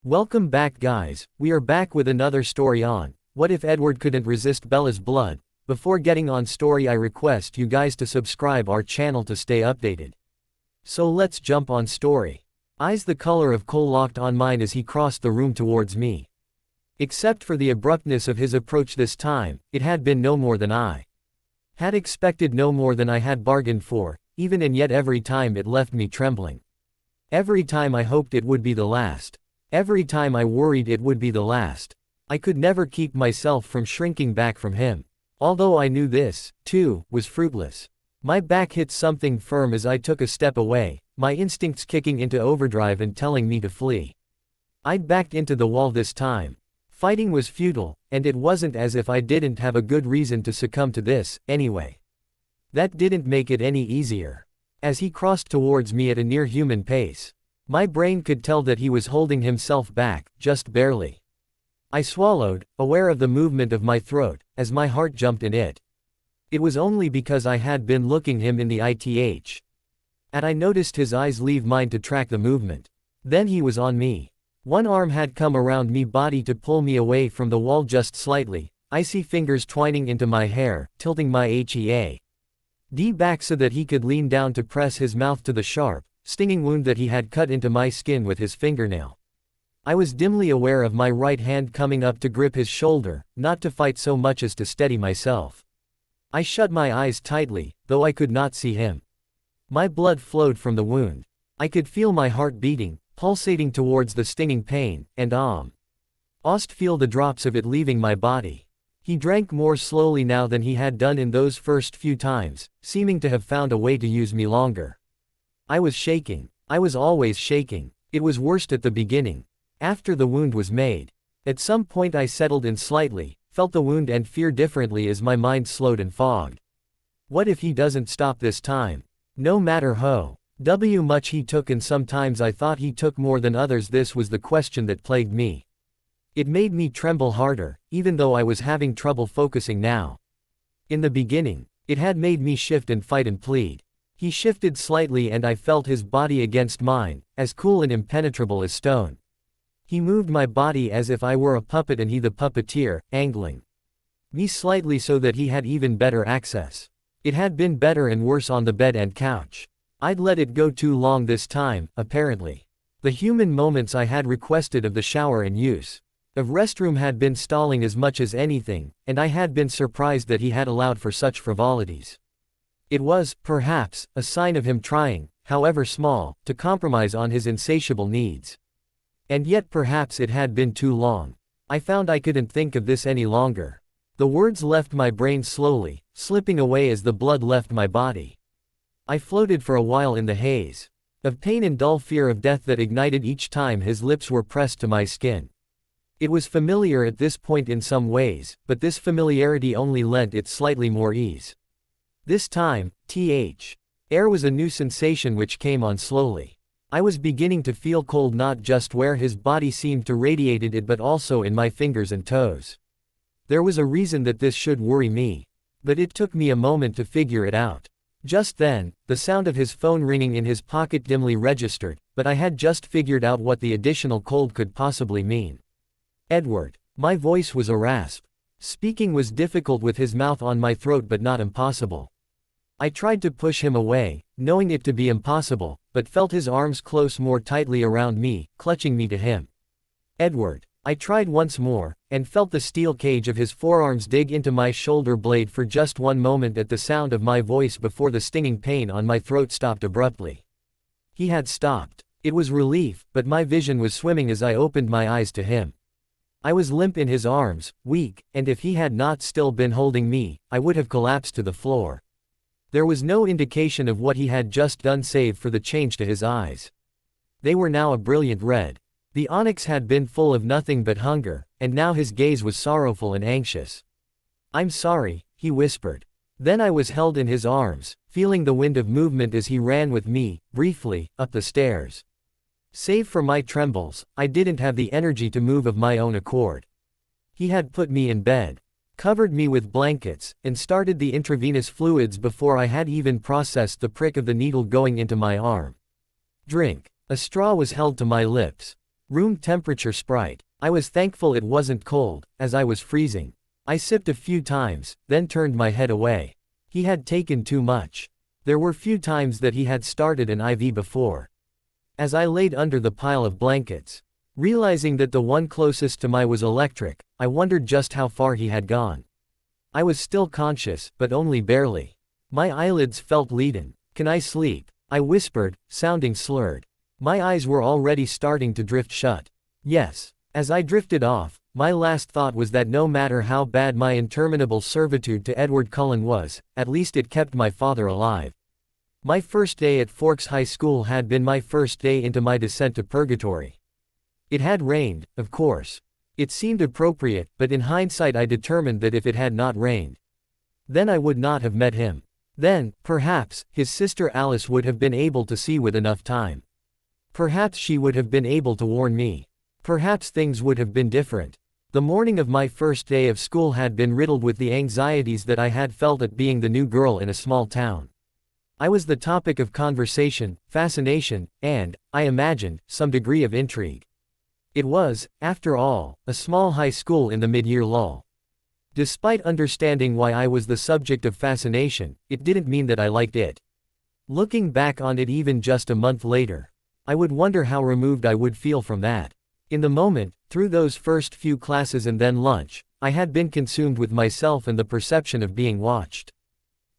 Welcome back, guys. We are back with another story on What If Edward Couldn't Resist Bella's Blood. Before getting on story, I request you guys to subscribe our channel to stay updated. So let's jump on story. Eyes the color of coal locked on mine as he crossed the room towards me. Except for the abruptness of his approach this time, it had been no more than I had expected, no more than I had bargained for, even, and yet every time it left me trembling. Every time I hoped it would be the last. Every time I worried it would be the last. I could never keep myself from shrinking back from him. Although I knew this, too, was fruitless. My back hit something firm as I took a step away, my instincts kicking into overdrive and telling me to flee. I'd backed into the wall this time. Fighting was futile, and it wasn't as if I didn't have a good reason to succumb to this, anyway. That didn't make it any easier. As he crossed towards me at a near-human pace, my brain could tell that he was holding himself back, just barely. I swallowed, aware of the movement of my throat, as my heart jumped in it. It was only because I had been looking him in the eye. I noticed his eyes leave mine to track the movement. Then he was on me. One arm had come around me body to pull me away from the wall just slightly, icy fingers twining into my hair, tilting my head back so that he could lean down to press his mouth to the sharp, stinging wound that he had cut into my skin with his fingernail. I was dimly aware of my right hand coming up to grip his shoulder, not to fight so much as to steady myself. I shut my eyes tightly, though I could not see him. My blood flowed from the wound. I could feel my heart beating, pulsating towards the stinging pain, and feel the drops of it leaving my body. He drank more slowly now than he had done in those first few times, seeming to have found a way to use me longer. I was shaking. I was always shaking. It was worst at the beginning. After the wound was made. At some point I settled in slightly, felt the wound and fear differently as my mind slowed and fogged. What if he doesn't stop this time? No matter how much he took, and sometimes I thought he took more than others. This was the question that plagued me. It made me tremble harder, even though I was having trouble focusing now. In the beginning, it had made me shift and fight and plead. He shifted slightly and I felt his body against mine, as cool and impenetrable as stone. He moved my body as if I were a puppet and he the puppeteer, angling me slightly so that he had even better access. It had been better and worse on the bed and couch. I'd let it go too long this time, apparently. The human moments I had requested of the shower and use of restroom had been stalling as much as anything, and I had been surprised that he had allowed for such frivolities. It was, perhaps, a sign of him trying, however small, to compromise on his insatiable needs. And yet perhaps it had been too long. I found I couldn't think of this any longer. The words left my brain slowly, slipping away as the blood left my body. I floated for a while in the haze of pain and dull fear of death that ignited each time his lips were pressed to my skin. It was familiar at this point in some ways, but this familiarity only lent it slightly more ease. This time, air was a new sensation which came on slowly. I was beginning to feel cold not just where his body seemed to radiate it but also in my fingers and toes. There was a reason that this should worry me. But it took me a moment to figure it out. Just then, the sound of his phone ringing in his pocket dimly registered, but I had just figured out what the additional cold could possibly mean. Edward. My voice was a rasp. Speaking was difficult with his mouth on my throat but not impossible. I tried to push him away, knowing it to be impossible, but felt his arms close more tightly around me, clutching me to him. Edward. I tried once more, and felt the steel cage of his forearms dig into my shoulder blade for just one moment at the sound of my voice before the stinging pain on my throat stopped abruptly. He had stopped. It was relief, but my vision was swimming as I opened my eyes to him. I was limp in his arms, weak, and if he had not still been holding me, I would have collapsed to the floor. There was no indication of what he had just done save for the change to his eyes. They were now a brilliant red. The onyx had been full of nothing but hunger, and now his gaze was sorrowful and anxious. "I'm sorry," he whispered. Then I was held in his arms, feeling the wind of movement as he ran with me, briefly, up the stairs. Save for my trembles, I didn't have the energy to move of my own accord. He had put me in bed, covered me with blankets, and started the intravenous fluids before I had even processed the prick of the needle going into my arm. "Drink." A straw was held to my lips. Room temperature Sprite. I was thankful it wasn't cold, as I was freezing. I sipped a few times, then turned my head away. He had taken too much. There were few times that he had started an IV before. As I laid under the pile of blankets, realizing that the one closest to my was electric, I wondered just how far he had gone. I was still conscious, but only barely. My eyelids felt leaden. "Can I sleep?" I whispered, sounding slurred. My eyes were already starting to drift shut. Yes. As I drifted off, my last thought was that no matter how bad my interminable servitude to Edward Cullen was, at least it kept my father alive. My first day at Forks High School had been my first day into my descent to purgatory. It had rained, of course. It seemed appropriate, but in hindsight I determined that if it had not rained, then I would not have met him. Then, perhaps, his sister Alice would have been able to see with enough time. Perhaps she would have been able to warn me. Perhaps things would have been different. The morning of my first day of school had been riddled with the anxieties that I had felt at being the new girl in a small town. I was the topic of conversation, fascination, and, I imagined, some degree of intrigue. It was, after all, a small high school in the mid-year lull. Despite understanding why I was the subject of fascination, it didn't mean that I liked it. Looking back on it even just a month later, I would wonder how removed I would feel from that. In the moment, through those first few classes and then lunch, I had been consumed with myself and the perception of being watched.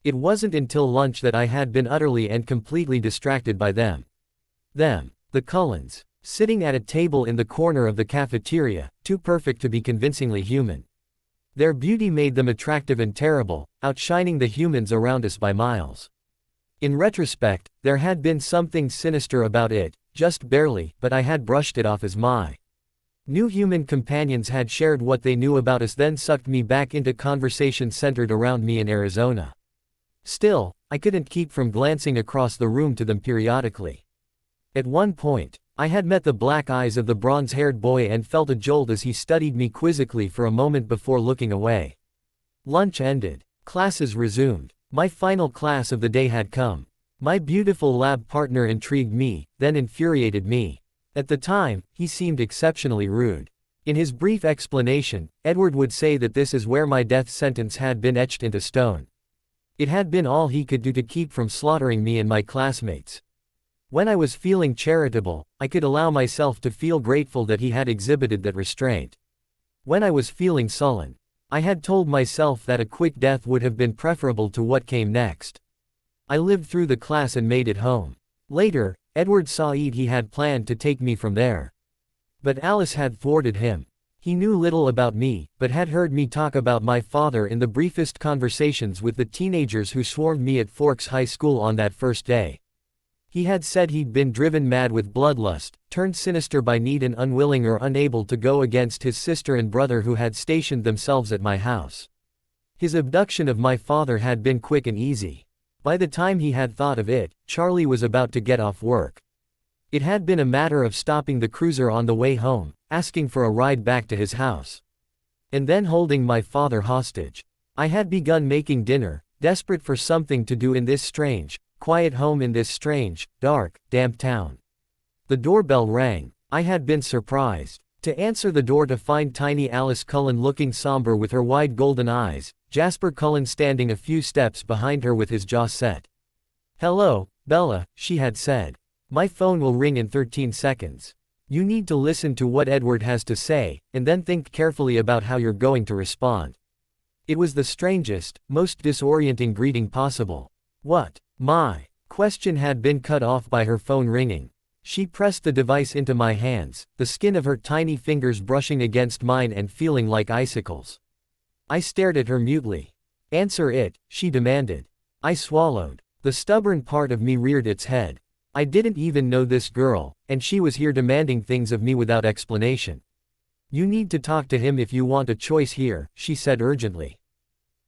It wasn't until lunch that I had been utterly and completely distracted by them. Them, the Cullens, sitting at a table in the corner of the cafeteria, too perfect to be convincingly human. Their beauty made them attractive and terrible, outshining the humans around us by miles. In retrospect, there had been something sinister about it, just barely, but I had brushed it off as my new human companions had shared what they knew about us, then sucked me back into conversation centered around me in Arizona. Still, I couldn't keep from glancing across the room to them periodically. At one point, I had met the black eyes of the bronze-haired boy and felt a jolt as he studied me quizzically for a moment before looking away. Lunch ended. Classes resumed. My final class of the day had come. My beautiful lab partner intrigued me, then infuriated me. At the time, he seemed exceptionally rude. In his brief explanation, Edward would say that this is where my death sentence had been etched into stone. It had been all he could do to keep from slaughtering me and my classmates. When I was feeling charitable, I could allow myself to feel grateful that he had exhibited that restraint. When I was feeling sullen, I had told myself that a quick death would have been preferable to what came next. I lived through the class and made it home. Later, Edward saw he had planned to take me from there. But Alice had thwarted him. He knew little about me, but had heard me talk about my father in the briefest conversations with the teenagers who swarmed me at Forks High School on that first day. He had said he'd been driven mad with bloodlust, turned sinister by need and unwilling or unable to go against his sister and brother who had stationed themselves at my house. His abduction of my father had been quick and easy. By the time he had thought of it, Charlie was about to get off work. It had been a matter of stopping the cruiser on the way home, asking for a ride back to his house, and then holding my father hostage. I had begun making dinner, desperate for something to do in this strange, quiet home in this strange, dark, damp town. The doorbell rang. I had been surprised to answer the door to find tiny Alice Cullen looking somber with her wide golden eyes, Jasper Cullen standing a few steps behind her with his jaw set. "Hello, Bella," she had said. "My phone will ring in 13 seconds. You need to listen to what Edward has to say, and then think carefully about how you're going to respond." It was the strangest, most disorienting greeting possible. "What?" My question had been cut off by her phone ringing. She pressed the device into my hands, the skin of her tiny fingers brushing against mine and feeling like icicles. I stared at her mutely. "Answer it," she demanded. I swallowed. The stubborn part of me reared its head. I didn't even know this girl, and she was here demanding things of me without explanation. "You need to talk to him if you want a choice here," she said urgently.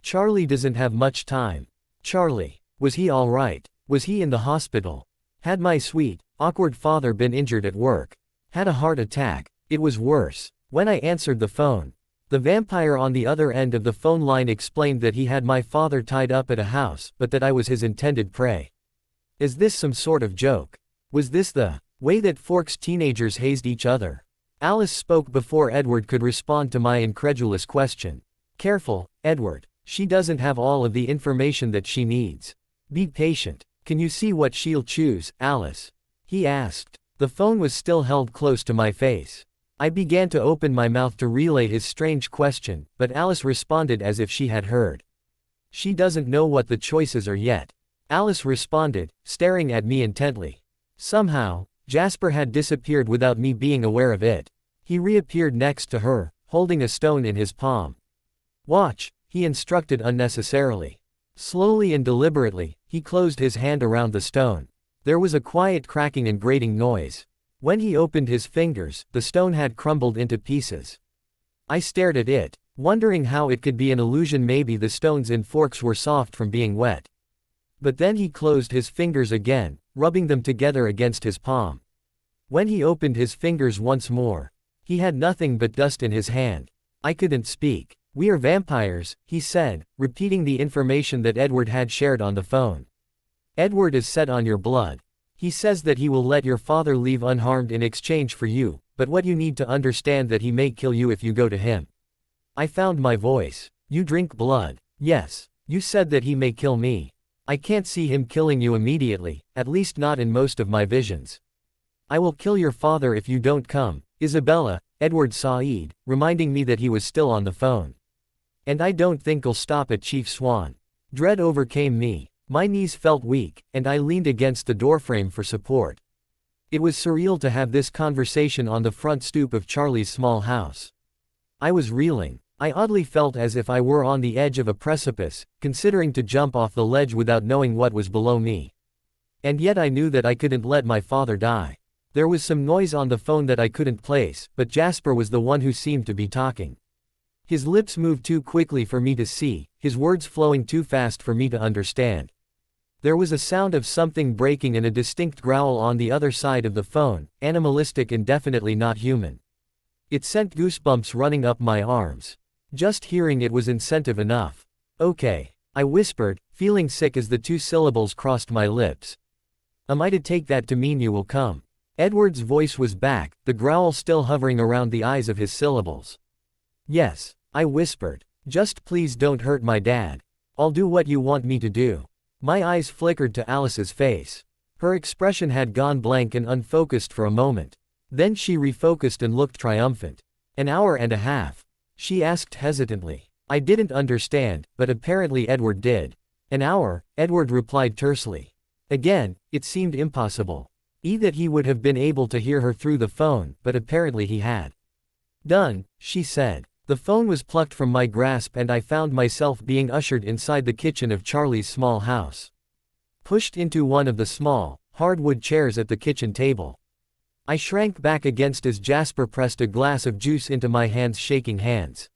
"Charlie doesn't have much time." Charlie. Was he all right? Was he in the hospital? Had my sweet, awkward father been injured at work? Had a heart attack? It was worse. When I answered the phone, the vampire on the other end of the phone line explained that he had my father tied up at a house, but that I was his intended prey. Is this some sort of joke? Was this the way that Forks teenagers hazed each other? Alice spoke before Edward could respond to my incredulous question. Careful, Edward. She doesn't have all of the information that she needs. Be patient. Can you see what she'll choose, Alice? He asked. The phone was still held close to my face. I began to open my mouth to relay his strange question, but Alice responded as if she had heard. She doesn't know what the choices are yet. Alice responded, staring at me intently. Somehow, Jasper had disappeared without me being aware of it. He reappeared next to her, holding a stone in his palm. Watch, he instructed unnecessarily. Slowly and deliberately, he closed his hand around the stone. There was a quiet cracking and grating noise. When he opened his fingers, the stone had crumbled into pieces. I stared at it, wondering how it could be an illusion. Maybe the stones and forks were soft from being wet. But then he closed his fingers again, rubbing them together against his palm. When he opened his fingers once more, he had nothing but dust in his hand. I couldn't speak. We are vampires, he said, repeating the information that Edward had shared on the phone. Edward is set on your blood. He says that he will let your father leave unharmed in exchange for you, but what you need to understand that he may kill you if you go to him. I found my voice. You drink blood. Yes. You said that he may kill me. I can't see him killing you immediately, at least not in most of my visions. I will kill your father if you don't come, Isabella, Edward Said, reminding me that he was still on the phone. And I don't think I'll stop at Chief Swan. Dread overcame me. My knees felt weak, and I leaned against the doorframe for support. It was surreal to have this conversation on the front stoop of Charlie's small house. I was reeling. I oddly felt as if I were on the edge of a precipice, considering to jump off the ledge without knowing what was below me. And yet I knew that I couldn't let my father die. There was some noise on the phone that I couldn't place, but Jasper was the one who seemed to be talking. His lips moved too quickly for me to see, his words flowing too fast for me to understand. There was a sound of something breaking and a distinct growl on the other side of the phone, animalistic and definitely not human. It sent goosebumps running up my arms. Just hearing it was incentive enough. Okay, I whispered, feeling sick as the two syllables crossed my lips. Am I to take that to mean you will come? Edward's voice was back, the growl still hovering around the eyes of his syllables. Yes, I whispered. Just please don't hurt my dad. I'll do what you want me to do. My eyes flickered to Alice's face. Her expression had gone blank and unfocused for a moment. Then she refocused and looked triumphant. An hour and a half? She asked hesitantly. I didn't understand, but apparently Edward did. An hour, Edward replied tersely. Again, it seemed impossible. That he would have been able to hear her through the phone, but apparently he had. Done, she said. The phone was plucked from my grasp and I found myself being ushered inside the kitchen of Charlie's small house. Pushed into one of the small, hardwood chairs at the kitchen table. I shrank back against as Jasper pressed a glass of juice into my hands, shaking hands.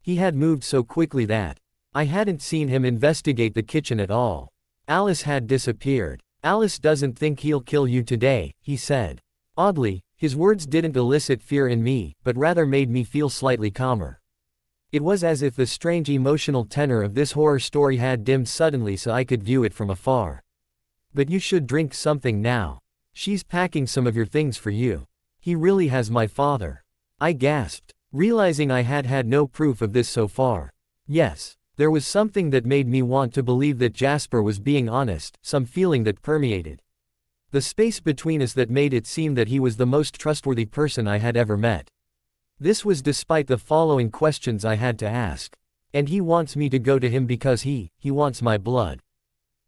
He had moved so quickly that I hadn't seen him investigate the kitchen at all. Alice had disappeared. Alice doesn't think he'll kill you today, he said. Oddly, his words didn't elicit fear in me, but rather made me feel slightly calmer. It was as if the strange emotional tenor of this horror story had dimmed suddenly so I could view it from afar. But you should drink something now. She's packing some of your things for you. He really has my father. I gasped, realizing I had had no proof of this so far. Yes, there was something that made me want to believe that Jasper was being honest, some feeling that permeated the space between us that made it seem that he was the most trustworthy person I had ever met. This was despite the following questions I had to ask. And he wants me to go to him because he wants my blood.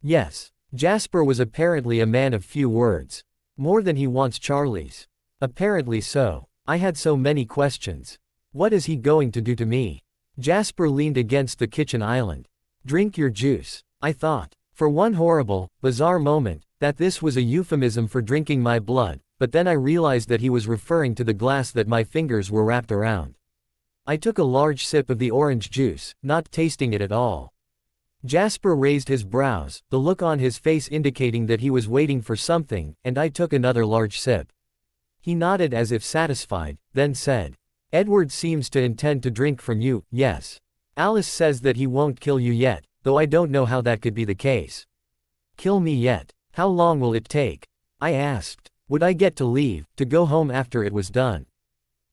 Yes, Jasper was apparently a man of few words. More than he wants Charlie's. Apparently so. I had so many questions. What is he going to do to me? Jasper leaned against the kitchen island. Drink your juice, I thought. For one horrible, bizarre moment, that this was a euphemism for drinking my blood, but then I realized that he was referring to the glass that my fingers were wrapped around. I took a large sip of the orange juice, not tasting it at all. Jasper raised his brows, the look on his face indicating that he was waiting for something, and I took another large sip. He nodded as if satisfied, then said, Edward seems to intend to drink from you, yes. Alice says that he won't kill you yet, though I don't know how that could be the case. Kill me yet? How long will it take? I asked. Would I get to leave, to go home after it was done?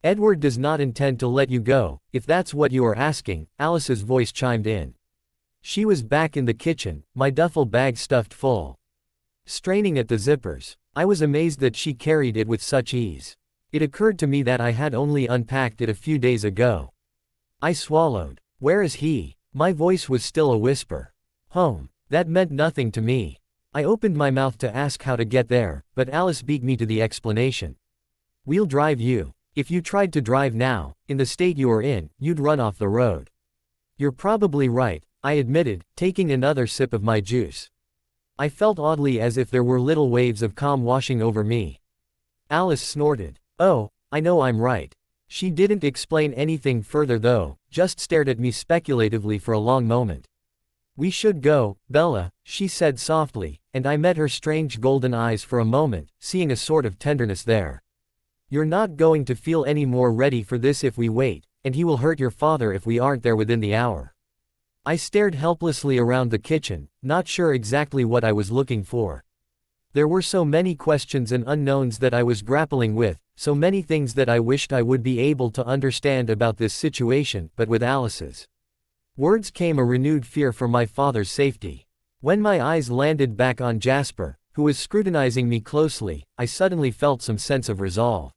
Edward does not intend to let you go, if that's what you are asking, Alice's voice chimed in. She was back in the kitchen, my duffel bag stuffed full. Straining at the zippers. I was amazed that she carried it with such ease. It occurred to me that I had only unpacked it a few days ago. I swallowed. Where is he? My voice was still a whisper. Home. That meant nothing to me. I opened my mouth to ask how to get there, but Alice beat me to the explanation. We'll drive you. If you tried to drive now, in the state you are in, you'd run off the road. You're probably right, I admitted, taking another sip of my juice. I felt oddly as if there were little waves of calm washing over me. Alice snorted. Oh, I know I'm right. She didn't explain anything further though, just stared at me speculatively for a long moment. We should go, Bella, she said softly, and I met her strange golden eyes for a moment, seeing a sort of tenderness there. You're not going to feel any more ready for this if we wait, and he will hurt your father if we aren't there within the hour. I stared helplessly around the kitchen, not sure exactly what I was looking for. There were so many questions and unknowns that I was grappling with, so many things that I wished I would be able to understand about this situation, but with Alice's words came a renewed fear for my father's safety. When my eyes landed back on Jasper, who was scrutinizing me closely, I suddenly felt some sense of resolve.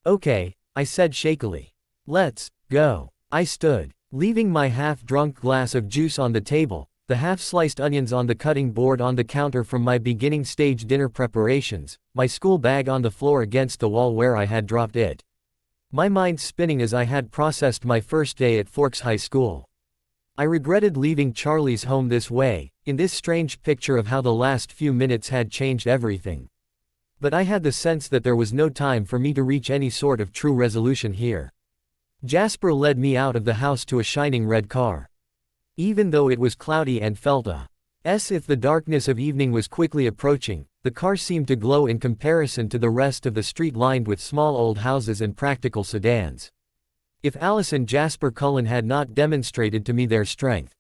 Okay, I said shakily. Let's go. I stood, leaving my half-drunk glass of juice on the table, the half-sliced onions on the cutting board on the counter from my beginning stage dinner preparations, my school bag on the floor against the wall where I had dropped it. My mind spinning as I had processed my first day at Forks High School. I regretted leaving Charlie's home this way, in this strange picture of how the last few minutes had changed everything. But I had the sense that there was no time for me to reach any sort of true resolution here. Jasper led me out of the house to a shining red car. Even though it was cloudy and felt as if the darkness of evening was quickly approaching, the car seemed to glow in comparison to the rest of the street lined with small old houses and practical sedans. If Alice and Jasper Cullen had not demonstrated to me their strength,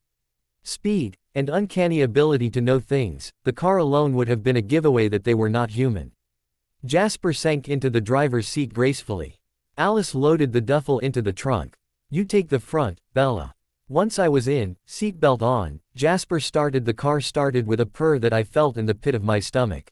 speed, and uncanny ability to know things, the car alone would have been a giveaway that they were not human. Jasper sank into the driver's seat gracefully. Alice loaded the duffel into the trunk. You take the front, Bella. Once I was in, seatbelt on, Jasper started the car with a purr that I felt in the pit of my stomach.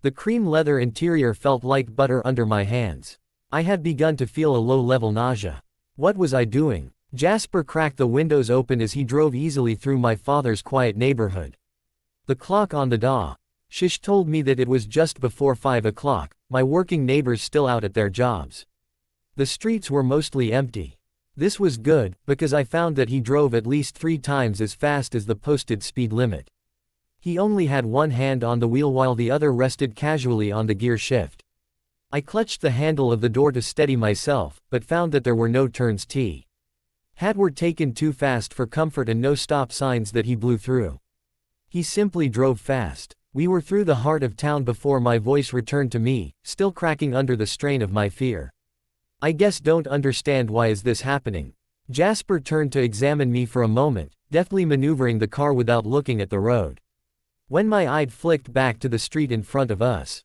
The cream leather interior felt like butter under my hands. I had begun to feel a low-level nausea. What was I doing? Jasper cracked the windows open as he drove easily through my father's quiet neighborhood. The clock on the dash told me that it was just before 5 o'clock, my working neighbors still out at their jobs. The streets were mostly empty. This was good, because I found that he drove at least 3 times as fast as the posted speed limit. He only had one hand on the wheel while the other rested casually on the gear shift. I clutched the handle of the door to steady myself, but found that there were no turns were taken too fast for comfort and no stop signs that he blew through. He simply drove fast. We were through the heart of town before my voice returned to me, still cracking under the strain of my fear. I guess don't understand why is this happening. Jasper turned to examine me for a moment, deftly maneuvering the car without looking at the road. When my eye flicked back to the street in front of us,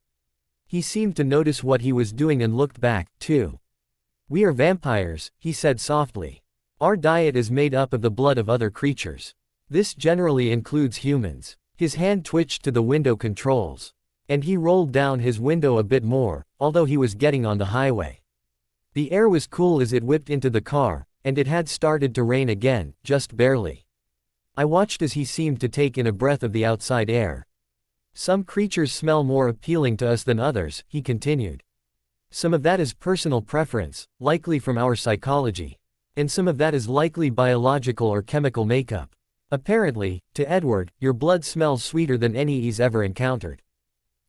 he seemed to notice what he was doing and looked back, too. We are vampires, he said softly. Our diet is made up of the blood of other creatures. This generally includes humans. His hand twitched to the window controls. And he rolled down his window a bit more, although he was getting on the highway. The air was cool as it whipped into the car, and it had started to rain again, just barely. I watched as he seemed to take in a breath of the outside air. Some creatures smell more appealing to us than others, he continued. Some of that is personal preference, likely from our psychology. And some of that is likely biological or chemical makeup. Apparently, to Edward, your blood smells sweeter than any he's ever encountered.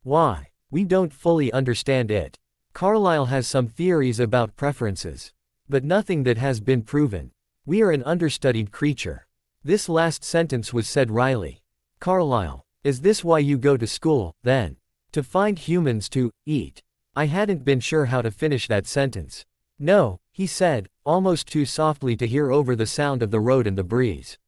Why? We don't fully understand it. Carlyle has some theories about preferences. But nothing that has been proven. We are an understudied creature. This last sentence was said wryly. Carlyle, is this why you go to school, then? To find humans to eat? I hadn't been sure how to finish that sentence. No, he said, almost too softly to hear over the sound of the road and the breeze.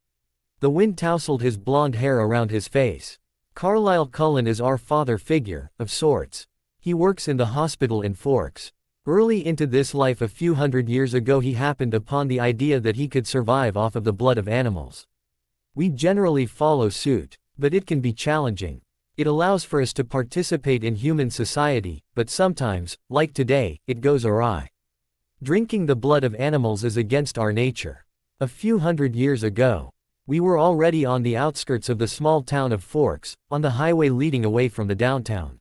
The wind tousled his blonde hair around his face. Carlyle Cullen is our father figure, of sorts. He works in the hospital in Forks. Early into this life a few hundred years ago he happened upon the idea that he could survive off of the blood of animals. We generally follow suit, but it can be challenging. It allows for us to participate in human society, but sometimes, like today, it goes awry. Drinking the blood of animals is against our nature. A few hundred years ago, we were already on the outskirts of the small town of Forks, on the highway leading away from the downtown.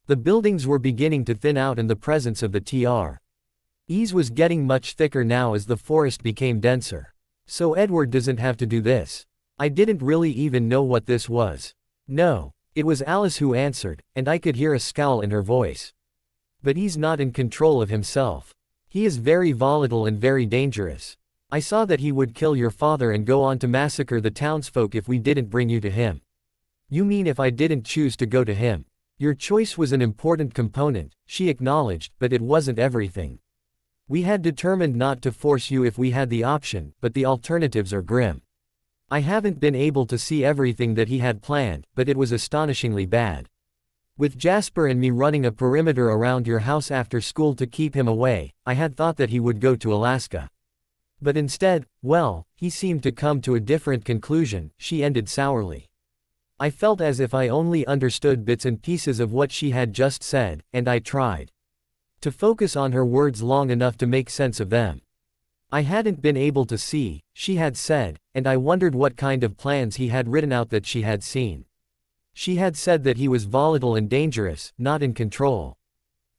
The buildings were beginning to thin out and the presence of the trees was getting much thicker now as the forest became denser. So Edward doesn't have to do this. I didn't really even know what this was. No. It was Alice who answered, and I could hear a scowl in her voice. But he's not in control of himself. He is very volatile and very dangerous. I saw that he would kill your father and go on to massacre the townsfolk if we didn't bring you to him. You mean if I didn't choose to go to him? Your choice was an important component, she acknowledged, but it wasn't everything. We had determined not to force you if we had the option, but the alternatives are grim. I haven't been able to see everything that he had planned, but it was astonishingly bad. With Jasper and me running a perimeter around your house after school to keep him away, I had thought that he would go to Alaska. But instead, well, he seemed to come to a different conclusion, she ended sourly. I felt as if I only understood bits and pieces of what she had just said, and I tried to focus on her words long enough to make sense of them. I hadn't been able to see, she had said, and I wondered what kind of plans he had written out that she had seen. She had said that he was volatile and dangerous, not in control.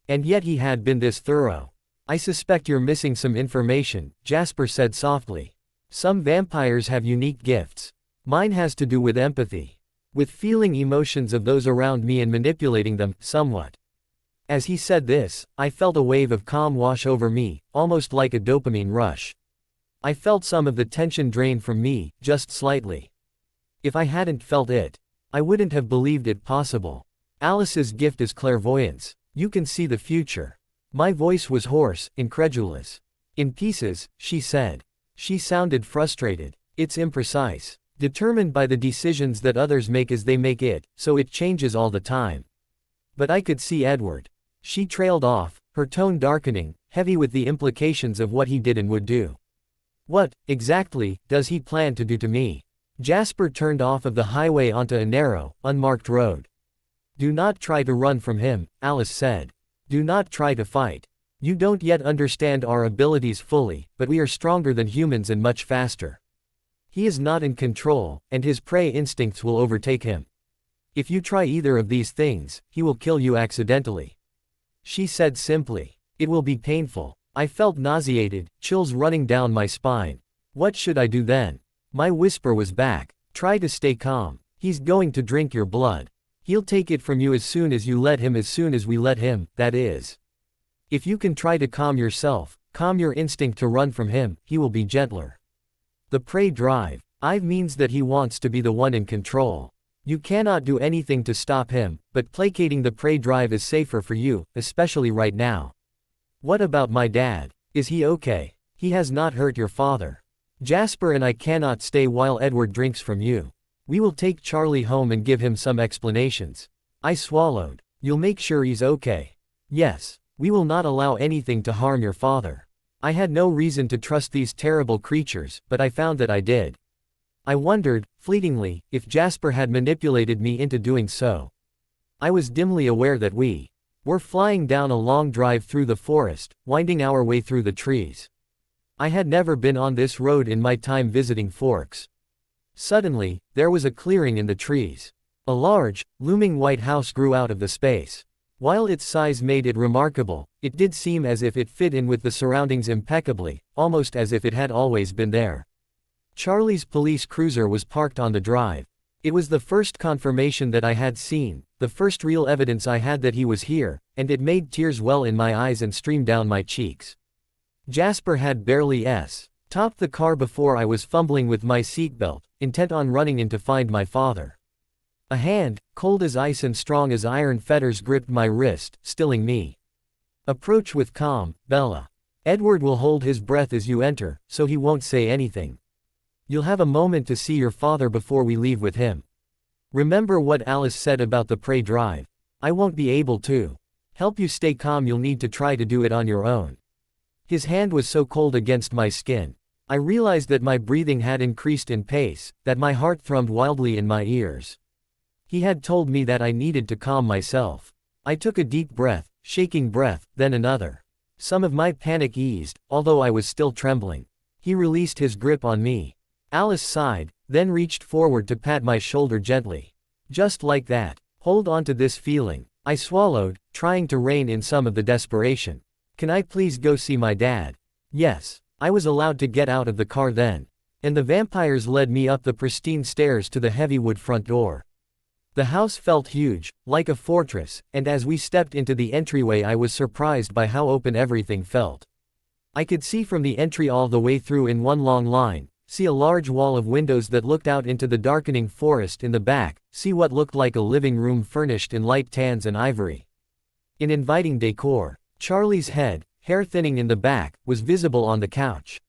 And yet he had been this thorough. I suspect you're missing some information, Jasper said softly. Some vampires have unique gifts. Mine has to do with empathy. With feeling emotions of those around me and manipulating them, somewhat. As he said this, I felt a wave of calm wash over me, almost like a dopamine rush. I felt some of the tension drain from me, just slightly. If I hadn't felt it, I wouldn't have believed it possible. Alice's gift is clairvoyance. You can see the future. My voice was hoarse, incredulous. In pieces, she said. She sounded frustrated. It's imprecise. Determined by the decisions that others make as they make it, so it changes all the time. But I could see Edward. She trailed off, her tone darkening, heavy with the implications of what he did and would do. What, exactly, does he plan to do to me? Jasper turned off of the highway onto a narrow, unmarked road. Do not try to run from him, Alice said. Do not try to fight. You don't yet understand our abilities fully, but we are stronger than humans and much faster. He is not in control, and his prey instincts will overtake him. If you try either of these things, he will kill you accidentally. She said simply. It will be painful. I felt nauseated, chills running down my spine. What should I do then? My whisper was back. Try to stay calm. He's going to drink your blood. He'll take it from you as soon as you let him, as soon as we let him, that is. If you can try to calm yourself, calm your instinct to run from him, he will be gentler. The prey drive. Means that he wants to be the one in control. You cannot do anything to stop him, but placating the prey drive is safer for you, especially right now. What about my dad? Is he okay? He has not hurt your father. Jasper and I cannot stay while Edward drinks from you. We will take Charlie home and give him some explanations. I swallowed. You'll make sure he's okay. Yes. We will not allow anything to harm your father. I had no reason to trust these terrible creatures, but I found that I did. I wondered, fleetingly, if Jasper had manipulated me into doing so. I was dimly aware that we were flying down a long drive through the forest, winding our way through the trees. I had never been on this road in my time visiting Forks. Suddenly, there was a clearing in the trees. A large, looming white house grew out of the space. While its size made it remarkable, it did seem as if it fit in with the surroundings impeccably, almost as if it had always been there. Charlie's police cruiser was parked on the drive. It was the first confirmation that I had seen, the first real evidence I had that he was here, and it made tears well in my eyes and stream down my cheeks. Jasper had barely topped the car before I was fumbling with my seatbelt, intent on running in to find my father. A hand, cold as ice and strong as iron fetters gripped my wrist, stilling me. Approach with calm, Bella. Edward will hold his breath as you enter, so he won't say anything. You'll have a moment to see your father before we leave with him. Remember what Alice said about the prey drive. I won't be able to. help you stay calm, you'll need to try to do it on your own. His hand was so cold against my skin. I realized that my breathing had increased in pace, that my heart thrummed wildly in my ears. He had told me that I needed to calm myself. I took a deep breath, shaking breath, then another. Some of my panic eased, although I was still trembling. He released his grip on me. Alice sighed, then reached forward to pat my shoulder gently. Just like that. Hold on to this feeling. I swallowed, trying to rein in some of the desperation. Can I please go see my dad? Yes. I was allowed to get out of the car then. And the vampires led me up the pristine stairs to the heavy wood front door. The house felt huge, like a fortress, and as we stepped into the entryway I was surprised by how open everything felt. I could see from the entry all the way through in one long line, see a large wall of windows that looked out into the darkening forest in the back, see what looked like a living room furnished in light tans and ivory. In inviting decor, Charlie's head, hair thinning in the back, was visible on the couch.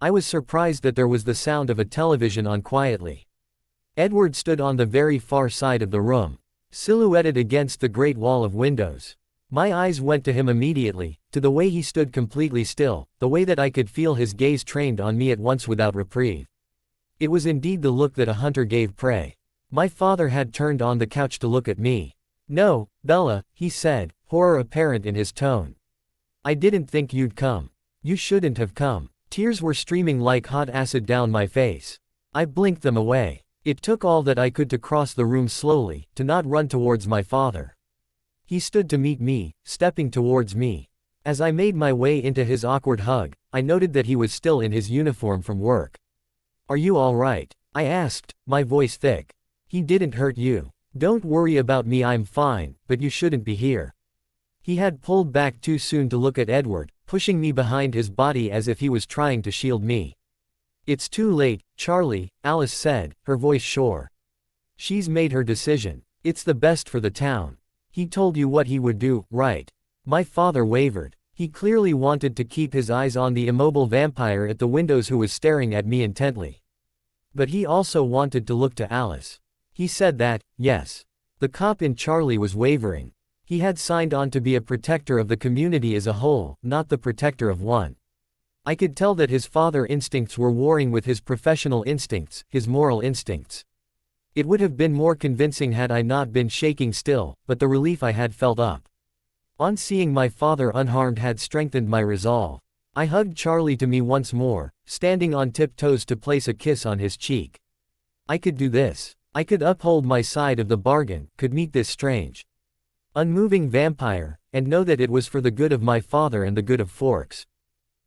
I was surprised that there was the sound of a television on quietly. Edward stood on the very far side of the room, silhouetted against the great wall of windows. My eyes went to him immediately, to the way he stood completely still, the way that I could feel his gaze trained on me at once without reprieve. It was indeed the look that a hunter gave prey. My father had turned on the couch to look at me. "No, Bella," he said, horror apparent in his tone. "I didn't think you'd come. You shouldn't have come." Tears were streaming like hot acid down my face. I blinked them away. It took all that I could to cross the room slowly, to not run towards my father. He stood to meet me, stepping towards me. As I made my way into his awkward hug, I noted that he was still in his uniform from work. "Are you all right?" I asked, my voice thick. "He didn't hurt you. Don't worry about me, I'm fine, but you shouldn't be here." He had pulled back too soon to look at Edward, pushing me behind his body as if he was trying to shield me. "It's too late, Charlie," Alice said, her voice sure. "She's made her decision. It's the best for the town. He told you what he would do, right?" My father wavered. He clearly wanted to keep his eyes on the immobile vampire at the windows who was staring at me intently. But he also wanted to look to Alice. He said that, yes. The cop in Charlie was wavering. He had signed on to be a protector of the community as a whole, not the protector of one. I could tell that his father instincts were warring with his professional instincts, his moral instincts. It would have been more convincing had I not been shaking still, but the relief I had felt up on seeing my father unharmed had strengthened my resolve. I hugged Charlie to me once more, standing on tiptoes to place a kiss on his cheek. I could do this. I could uphold my side of the bargain, could meet this strange, unmoving vampire, and know that it was for the good of my father and the good of Forks.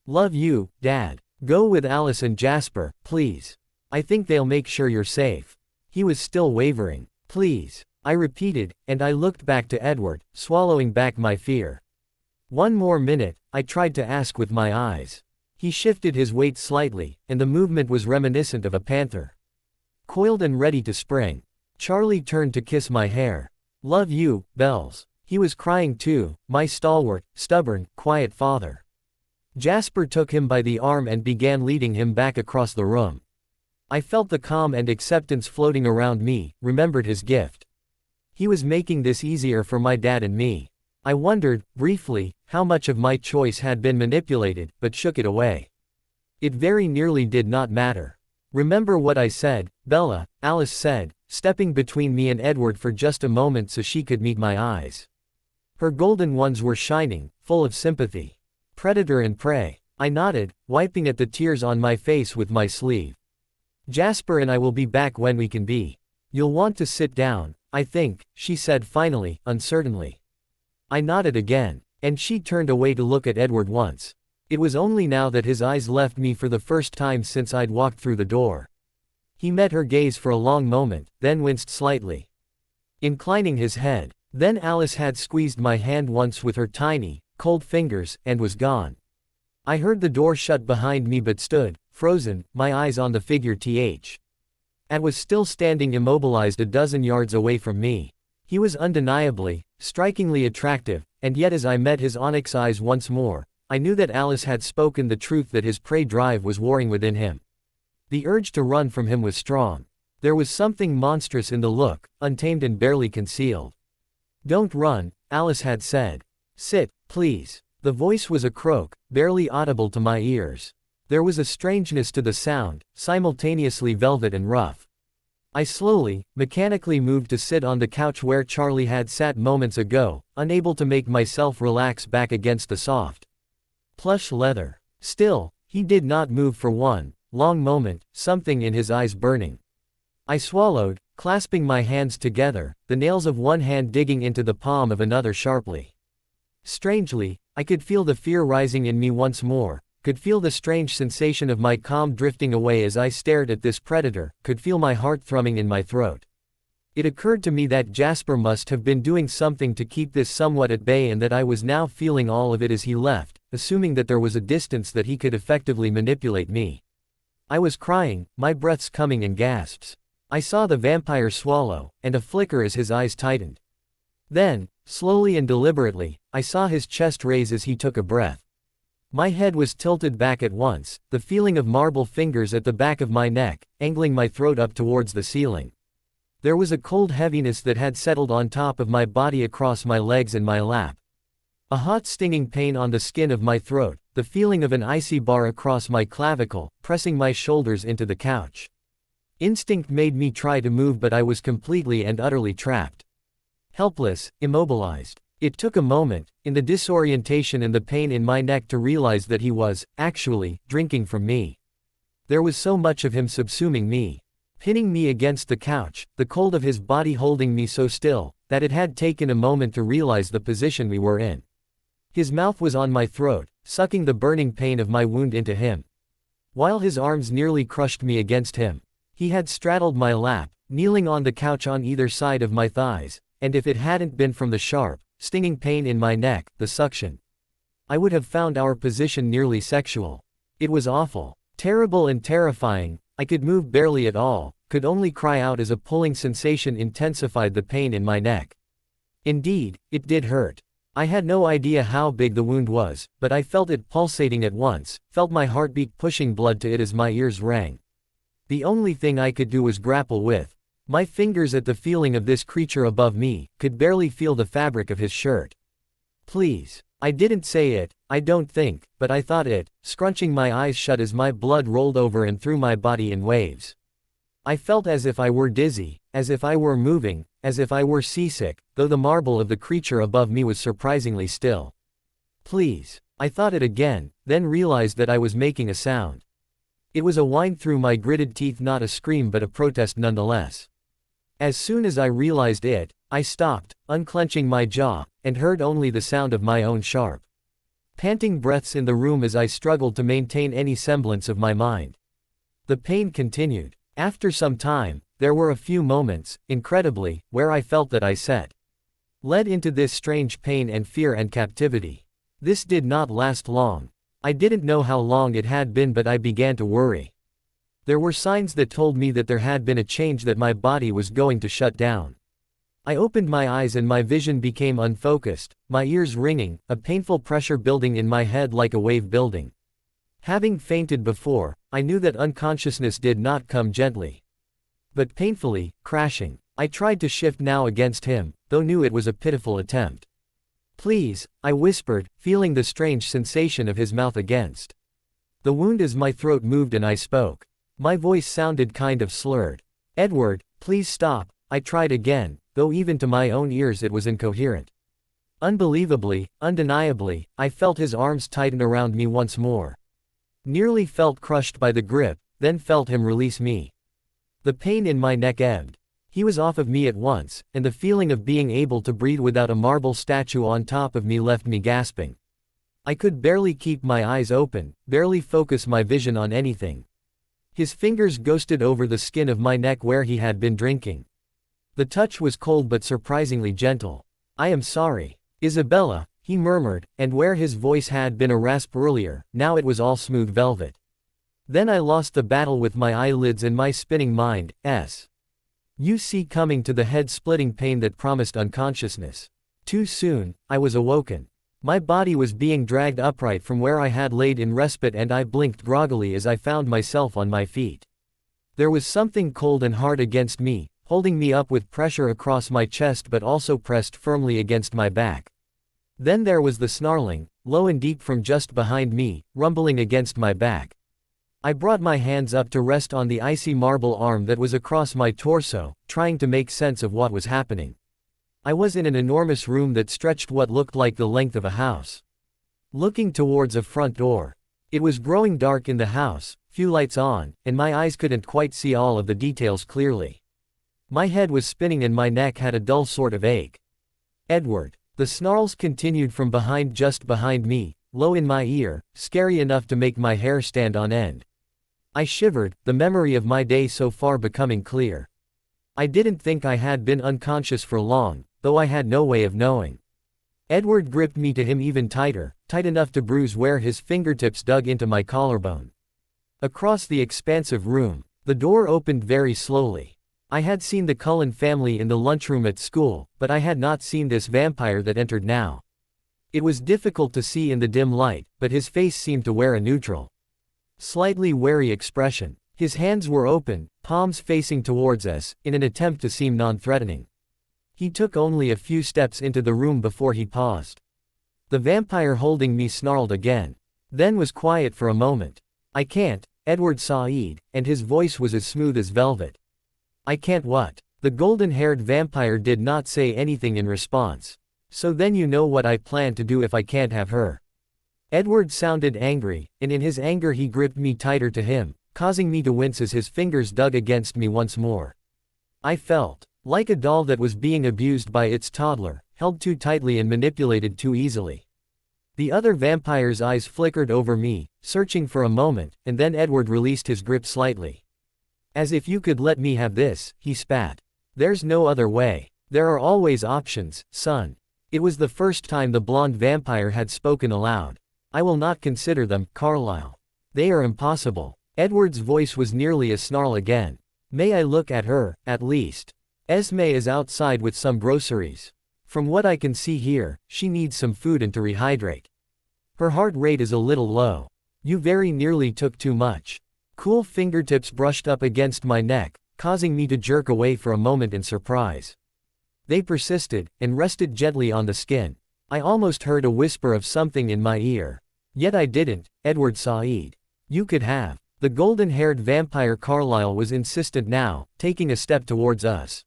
"Love you, Dad. Go with Alice and Jasper, please. I think they'll make sure you're safe." He was still wavering. "Please," I repeated, and I looked back to Edward, swallowing back my fear. "One more minute," I tried to ask with my eyes. He shifted his weight slightly, and the movement was reminiscent of a panther, coiled and ready to spring. Charlie turned to kiss my hair. "Love you, Bells." He was crying too, my stalwart, stubborn, quiet father. Jasper took him by the arm and began leading him back across the room. I felt the calm and acceptance floating around me, remembered his gift. He was making this easier for my dad and me. I wondered, briefly, how much of my choice had been manipulated, but shook it away. It very nearly did not matter. "Remember what I said, Bella," Alice said, stepping between me and Edward for just a moment so she could meet my eyes. Her golden ones were shining, full of sympathy. "Predator and prey." I nodded, wiping at the tears on my face with my sleeve. "Jasper and I will be back when we can be. You'll want to sit down, I think," she said finally, uncertainly. I nodded again, and she turned away to look at Edward once. It was only now that his eyes left me for the first time since I'd walked through the door. He met her gaze for a long moment, then winced slightly, inclining his head. Then Alice had squeezed my hand once with her tiny, cold fingers, and was gone. I heard the door shut behind me but stood, frozen, my eyes on the figure Ed was still standing immobilized a dozen yards away from me. He was undeniably, strikingly attractive, and yet as I met his onyx eyes once more, I knew that Alice had spoken the truth, that his prey drive was warring within him. The urge to run from him was strong. There was something monstrous in the look, untamed and barely concealed. "Don't run," Alice had said. Sit, please. The voice was a croak, barely audible to my ears. There was a strangeness to the sound, simultaneously velvet and rough. I slowly, mechanically moved to sit on the couch where Charlie had sat moments ago, unable to make myself relax back against the soft, plush leather. Still, he did not move for one long moment, something in his eyes burning. I swallowed, clasping my hands together, the nails of one hand digging into the palm of another sharply. Strangely, I could feel the fear rising in me once more, could feel the strange sensation of my calm drifting away as I stared at this predator, could feel my heart thrumming in my throat. It occurred to me that Jasper must have been doing something to keep this somewhat at bay and that I was now feeling all of it as he left, assuming that there was a distance that he could effectively manipulate me. I was crying, my breaths coming in gasps. I saw the vampire swallow, and a flicker as his eyes tightened. Then, slowly and deliberately, I saw his chest raise as he took a breath. My head was tilted back at once, the feeling of marble fingers at the back of my neck, angling my throat up towards the ceiling. There was a cold heaviness that had settled on top of my body across my legs and my lap. A hot stinging pain on the skin of my throat, the feeling of an icy bar across my clavicle, pressing my shoulders into the couch. Instinct made me try to move, but I was completely and utterly trapped. Helpless, immobilized. It took a moment, in the disorientation and the pain in my neck, to realize that he was, actually, drinking from me. There was so much of him subsuming me, pinning me against the couch, the cold of his body holding me so still, that it had taken a moment to realize the position we were in. His mouth was on my throat, sucking the burning pain of my wound into him. While his arms nearly crushed me against him, he had straddled my lap, kneeling on the couch on either side of my thighs, and if it hadn't been from the sharp, stinging pain in my neck, the suction, I would have found our position nearly sexual. It was awful, terrible and terrifying. I could move barely at all, could only cry out as a pulling sensation intensified the pain in my neck. Indeed, it did hurt. I had no idea how big the wound was, but I felt it pulsating at once, felt my heartbeat pushing blood to it as my ears rang. The only thing I could do was grapple with my fingers at the feeling of this creature above me, could barely feel the fabric of his shirt. Please. I didn't say it, I don't think, but I thought it, scrunching my eyes shut as my blood rolled over and through my body in waves. I felt as if I were dizzy, as if I were moving, as if I were seasick, though the marble of the creature above me was surprisingly still. Please. I thought it again, then realized that I was making a sound. It was a whine through my gritted teeth, not a scream but a protest nonetheless. As soon as I realized it, I stopped, unclenching my jaw, and heard only the sound of my own sharp, panting breaths in the room as I struggled to maintain any semblance of my mind. The pain continued. After some time, there were a few moments, incredibly, where I felt that I led into this strange pain and fear and captivity. This did not last long. I didn't know how long it had been, but I began to worry. There were signs that told me that there had been a change, that my body was going to shut down. I opened my eyes and my vision became unfocused, my ears ringing, a painful pressure building in my head like a wave building. Having fainted before, I knew that unconsciousness did not come gently, but painfully, crashing. I tried to shift now against him, though knew it was a pitiful attempt. Please, I whispered, feeling the strange sensation of his mouth against the wound as my throat moved and I spoke. My voice sounded kind of slurred. Edward, please stop. I tried again, though even to my own ears it was incoherent. Unbelievably, undeniably, I felt his arms tighten around me once more. Nearly felt crushed by the grip, then felt him release me. The pain in my neck ebbed. He was off of me at once, and the feeling of being able to breathe without a marble statue on top of me left me gasping. I could barely keep my eyes open, barely focus my vision on anything. His fingers ghosted over the skin of my neck where he had been drinking. The touch was cold but surprisingly gentle. I am sorry, Isabella, he murmured, and where his voice had been a rasp earlier, now it was all smooth velvet. Then I lost the battle with my eyelids and my spinning mind, you see coming to the head-splitting pain that promised unconsciousness. Too soon, I was awoken. My body was being dragged upright from where I had laid in respite and I blinked groggily as I found myself on my feet. There was something cold and hard against me, holding me up with pressure across my chest but also pressed firmly against my back. Then there was the snarling, low and deep from just behind me, rumbling against my back. I brought my hands up to rest on the icy marble arm that was across my torso, trying to make sense of what was happening. I was in an enormous room that stretched what looked like the length of a house. Looking towards a front door. It was growing dark in the house, few lights on, and my eyes couldn't quite see all of the details clearly. My head was spinning and my neck had a dull sort of ache. Edward. The snarls continued from behind, just behind me, low in my ear, scary enough to make my hair stand on end. I shivered, the memory of my day so far becoming clear. I didn't think I had been unconscious for long, though I had no way of knowing. Edward gripped me to him even tighter, tight enough to bruise where his fingertips dug into my collarbone. Across the expansive room, the door opened very slowly. I had seen the Cullen family in the lunchroom at school, but I had not seen this vampire that entered now. It was difficult to see in the dim light, but his face seemed to wear a neutral, slightly wary expression. His hands were open, palms facing towards us, in an attempt to seem non-threatening. He took only a few steps into the room before he paused. The vampire holding me snarled again, then was quiet for a moment. "I can't, Edward Said," and his voice was as smooth as velvet. "I can't what?" The golden-haired vampire did not say anything in response. "So then you know what I plan to do if I can't have her." Edward sounded angry, and in his anger he gripped me tighter to him, causing me to wince as his fingers dug against me once more. I felt like a doll that was being abused by its toddler, held too tightly and manipulated too easily. The other vampire's eyes flickered over me, searching for a moment, and then Edward released his grip slightly. "As if you could let me have this," he spat. "There's no other way. There are always options, son." It was the first time the blonde vampire had spoken aloud. "I will not consider them, Carlyle. They are impossible." Edward's voice was nearly a snarl again. "May I look at her, at least? Esme is outside with some groceries. From what I can see here, she needs some food and to rehydrate. Her heart rate is a little low. You very nearly took too much." Cool fingertips brushed up against my neck, causing me to jerk away for a moment in surprise. They persisted, and rested gently on the skin. I almost heard a whisper of something in my ear. "Yet I didn't, Edward Said. You could have." The golden-haired vampire Carlyle was insistent now, taking a step towards us.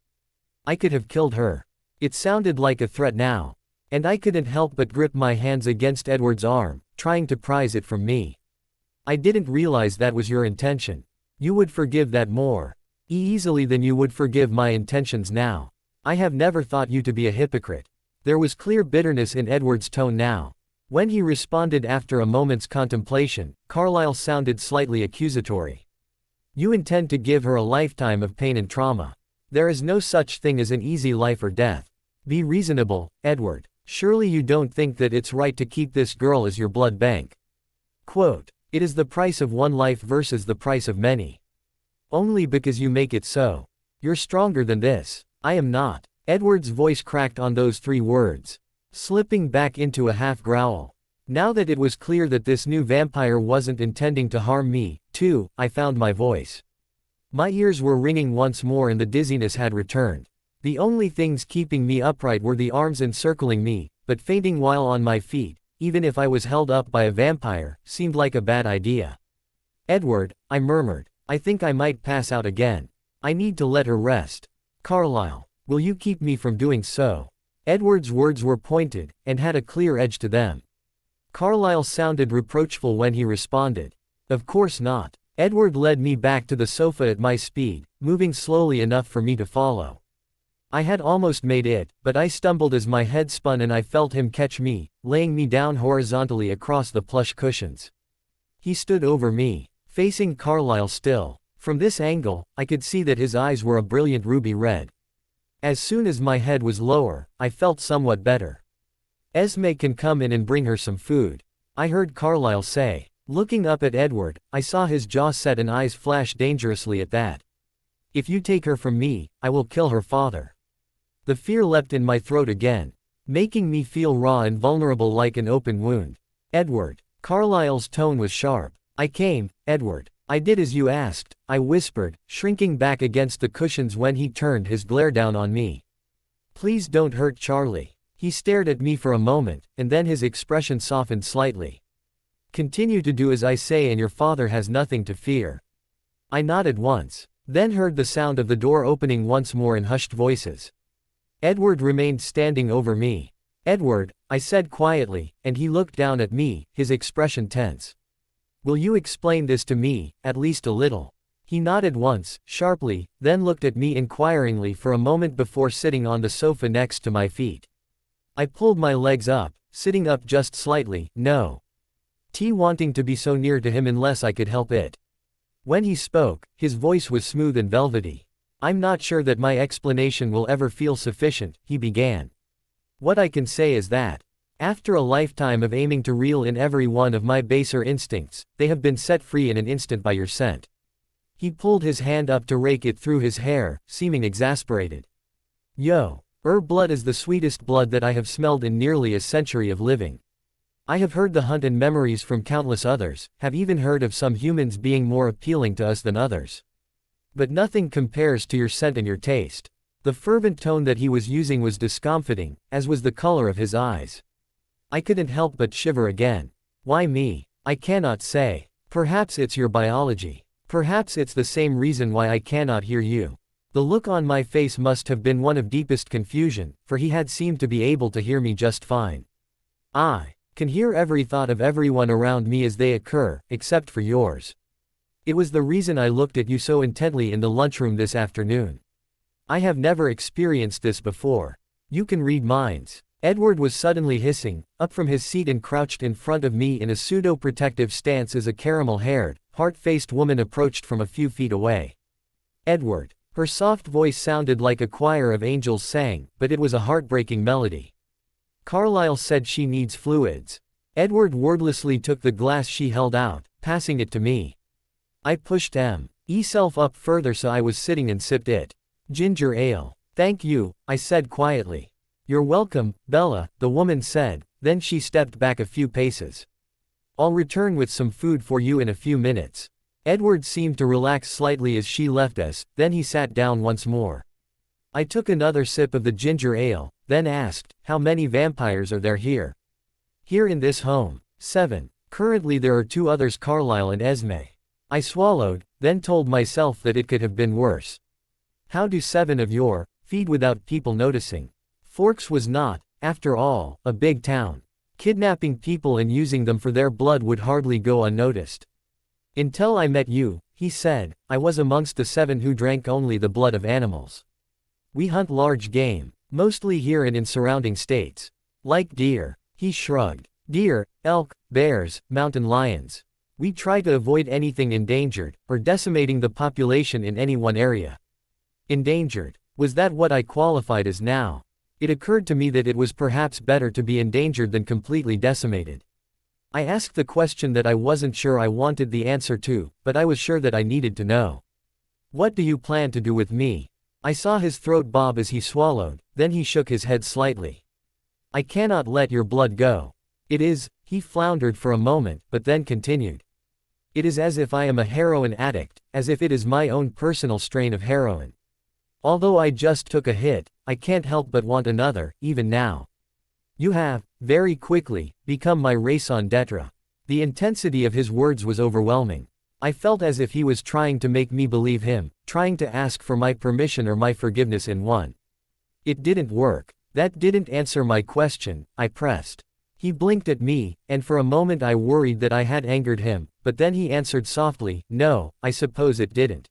"I could have killed her." It sounded like a threat now. And I couldn't help but grip my hands against Edward's arm, trying to prise it from me. "I didn't realize that was your intention. You would forgive that more easily than you would forgive my intentions now. I have never thought you to be a hypocrite." There was clear bitterness in Edward's tone now. When he responded after a moment's contemplation, Carlyle sounded slightly accusatory. "You intend to give her a lifetime of pain and trauma. There is no such thing as an easy life or death. Be reasonable, Edward. Surely you don't think that it's right to keep this girl as your blood bank." Quote, "It is the price of one life versus the price of many. Only because you make it so. You're stronger than this. I am not." Edward's voice cracked on those 3 words, slipping back into a half growl. Now that it was clear that this new vampire wasn't intending to harm me, too, I found my voice. My ears were ringing once more and the dizziness had returned. The only things keeping me upright were the arms encircling me, but fainting while on my feet, even if I was held up by a vampire, seemed like a bad idea. "Edward," I murmured, "I think I might pass out again. I need to let her rest. Carlyle, will you keep me from doing so?" Edward's words were pointed, and had a clear edge to them. Carlyle sounded reproachful when he responded. "Of course not." Edward led me back to the sofa at my speed, moving slowly enough for me to follow. I had almost made it, but I stumbled as my head spun and I felt him catch me, laying me down horizontally across the plush cushions. He stood over me, facing Carlyle still. From this angle, I could see that his eyes were a brilliant ruby red. As soon as my head was lower, I felt somewhat better. "Esme can come in and bring her some food," I heard Carlyle say. Looking up at Edward, I saw his jaw set and eyes flash dangerously at that. "If you take her from me, I will kill her father." The fear leapt in my throat again, making me feel raw and vulnerable like an open wound. "Edward." Carlyle's tone was sharp. "I came, Edward. I did as you asked," I whispered, shrinking back against the cushions when he turned his glare down on me. "Please don't hurt Charlie. He stared at me for a moment, and then his expression softened slightly. Continue to do as I say and your father has nothing to fear. I nodded once, then heard the sound of the door opening once more in hushed voices. Edward remained standing over me. Edward, I said quietly, and he looked down at me, his expression tense. Will you explain this to me, at least a little? He nodded once, sharply, then looked at me inquiringly for a moment before sitting on the sofa next to my feet. I pulled my legs up, sitting up just slightly, no. Wanting to be so near to him unless I could help it. When he spoke, his voice was smooth and velvety. I'm not sure that my explanation will ever feel sufficient, he began. What I can say is that, after a lifetime of aiming to reel in every one of my baser instincts, they have been set free in an instant by your scent. He pulled his hand up to rake it through his hair, seeming exasperated. Blood is the sweetest blood that I have smelled in nearly a century of living. I have heard the hunt and memories from countless others, have even heard of some humans being more appealing to us than others. But nothing compares to your scent and your taste. The fervent tone that he was using was discomfiting, as was the color of his eyes. I couldn't help but shiver again. Why me? I cannot say. Perhaps it's your biology. Perhaps it's the same reason why I cannot hear you. The look on my face must have been one of deepest confusion, for he had seemed to be able to hear me just fine. I can hear every thought of everyone around me as they occur, except for yours. It was the reason I looked at you so intently in the lunchroom this afternoon. I have never experienced this before. You can read minds. Edward was suddenly hissing, up from his seat and crouched in front of me in a pseudo-protective stance as a caramel-haired, heart-faced woman approached from a few feet away. Edward. Her soft voice sounded like a choir of angels sang, but it was a heartbreaking melody. Carlyle said she needs fluids. Edward wordlessly took the glass she held out, passing it to me. I pushed myself up further so I was sitting and sipped it. Ginger ale. Thank you, I said quietly. You're welcome, Bella, the woman said, then she stepped back a few paces. I'll return with some food for you in a few minutes. Edward seemed to relax slightly as she left us, then he sat down once more. I took another sip of the ginger ale, then asked, how many vampires are there here? Here in this home. 7. Currently there are 2 others, Carlyle and Esme. I swallowed, then told myself that it could have been worse. How do 7 of your feed without people noticing? Forks was not, after all, a big town. Kidnapping people and using them for their blood would hardly go unnoticed. Until I met you, he said, I was amongst the 7 who drank only the blood of animals. We hunt large game, mostly here and in surrounding states. Like deer. He shrugged. Deer, elk, bears, mountain lions. We try to avoid anything endangered, or decimating the population in any one area. Endangered. Was that what I qualified as now? It occurred to me that it was perhaps better to be endangered than completely decimated. I asked the question that I wasn't sure I wanted the answer to, but I was sure that I needed to know. What do you plan to do with me? I saw his throat bob as he swallowed, then he shook his head slightly. I cannot let your blood go. It is, he floundered for a moment, but then continued. It is as if I am a heroin addict, as if it is my own personal strain of heroin. Although I just took a hit, I can't help but want another, even now. You have, very quickly, become my raison d'etre. The intensity of his words was overwhelming. I felt as if he was trying to make me believe him, trying to ask for my permission or my forgiveness in one. It didn't work. That didn't answer my question, I pressed. He blinked at me, and for a moment I worried that I had angered him, but then he answered softly, no, I suppose it didn't.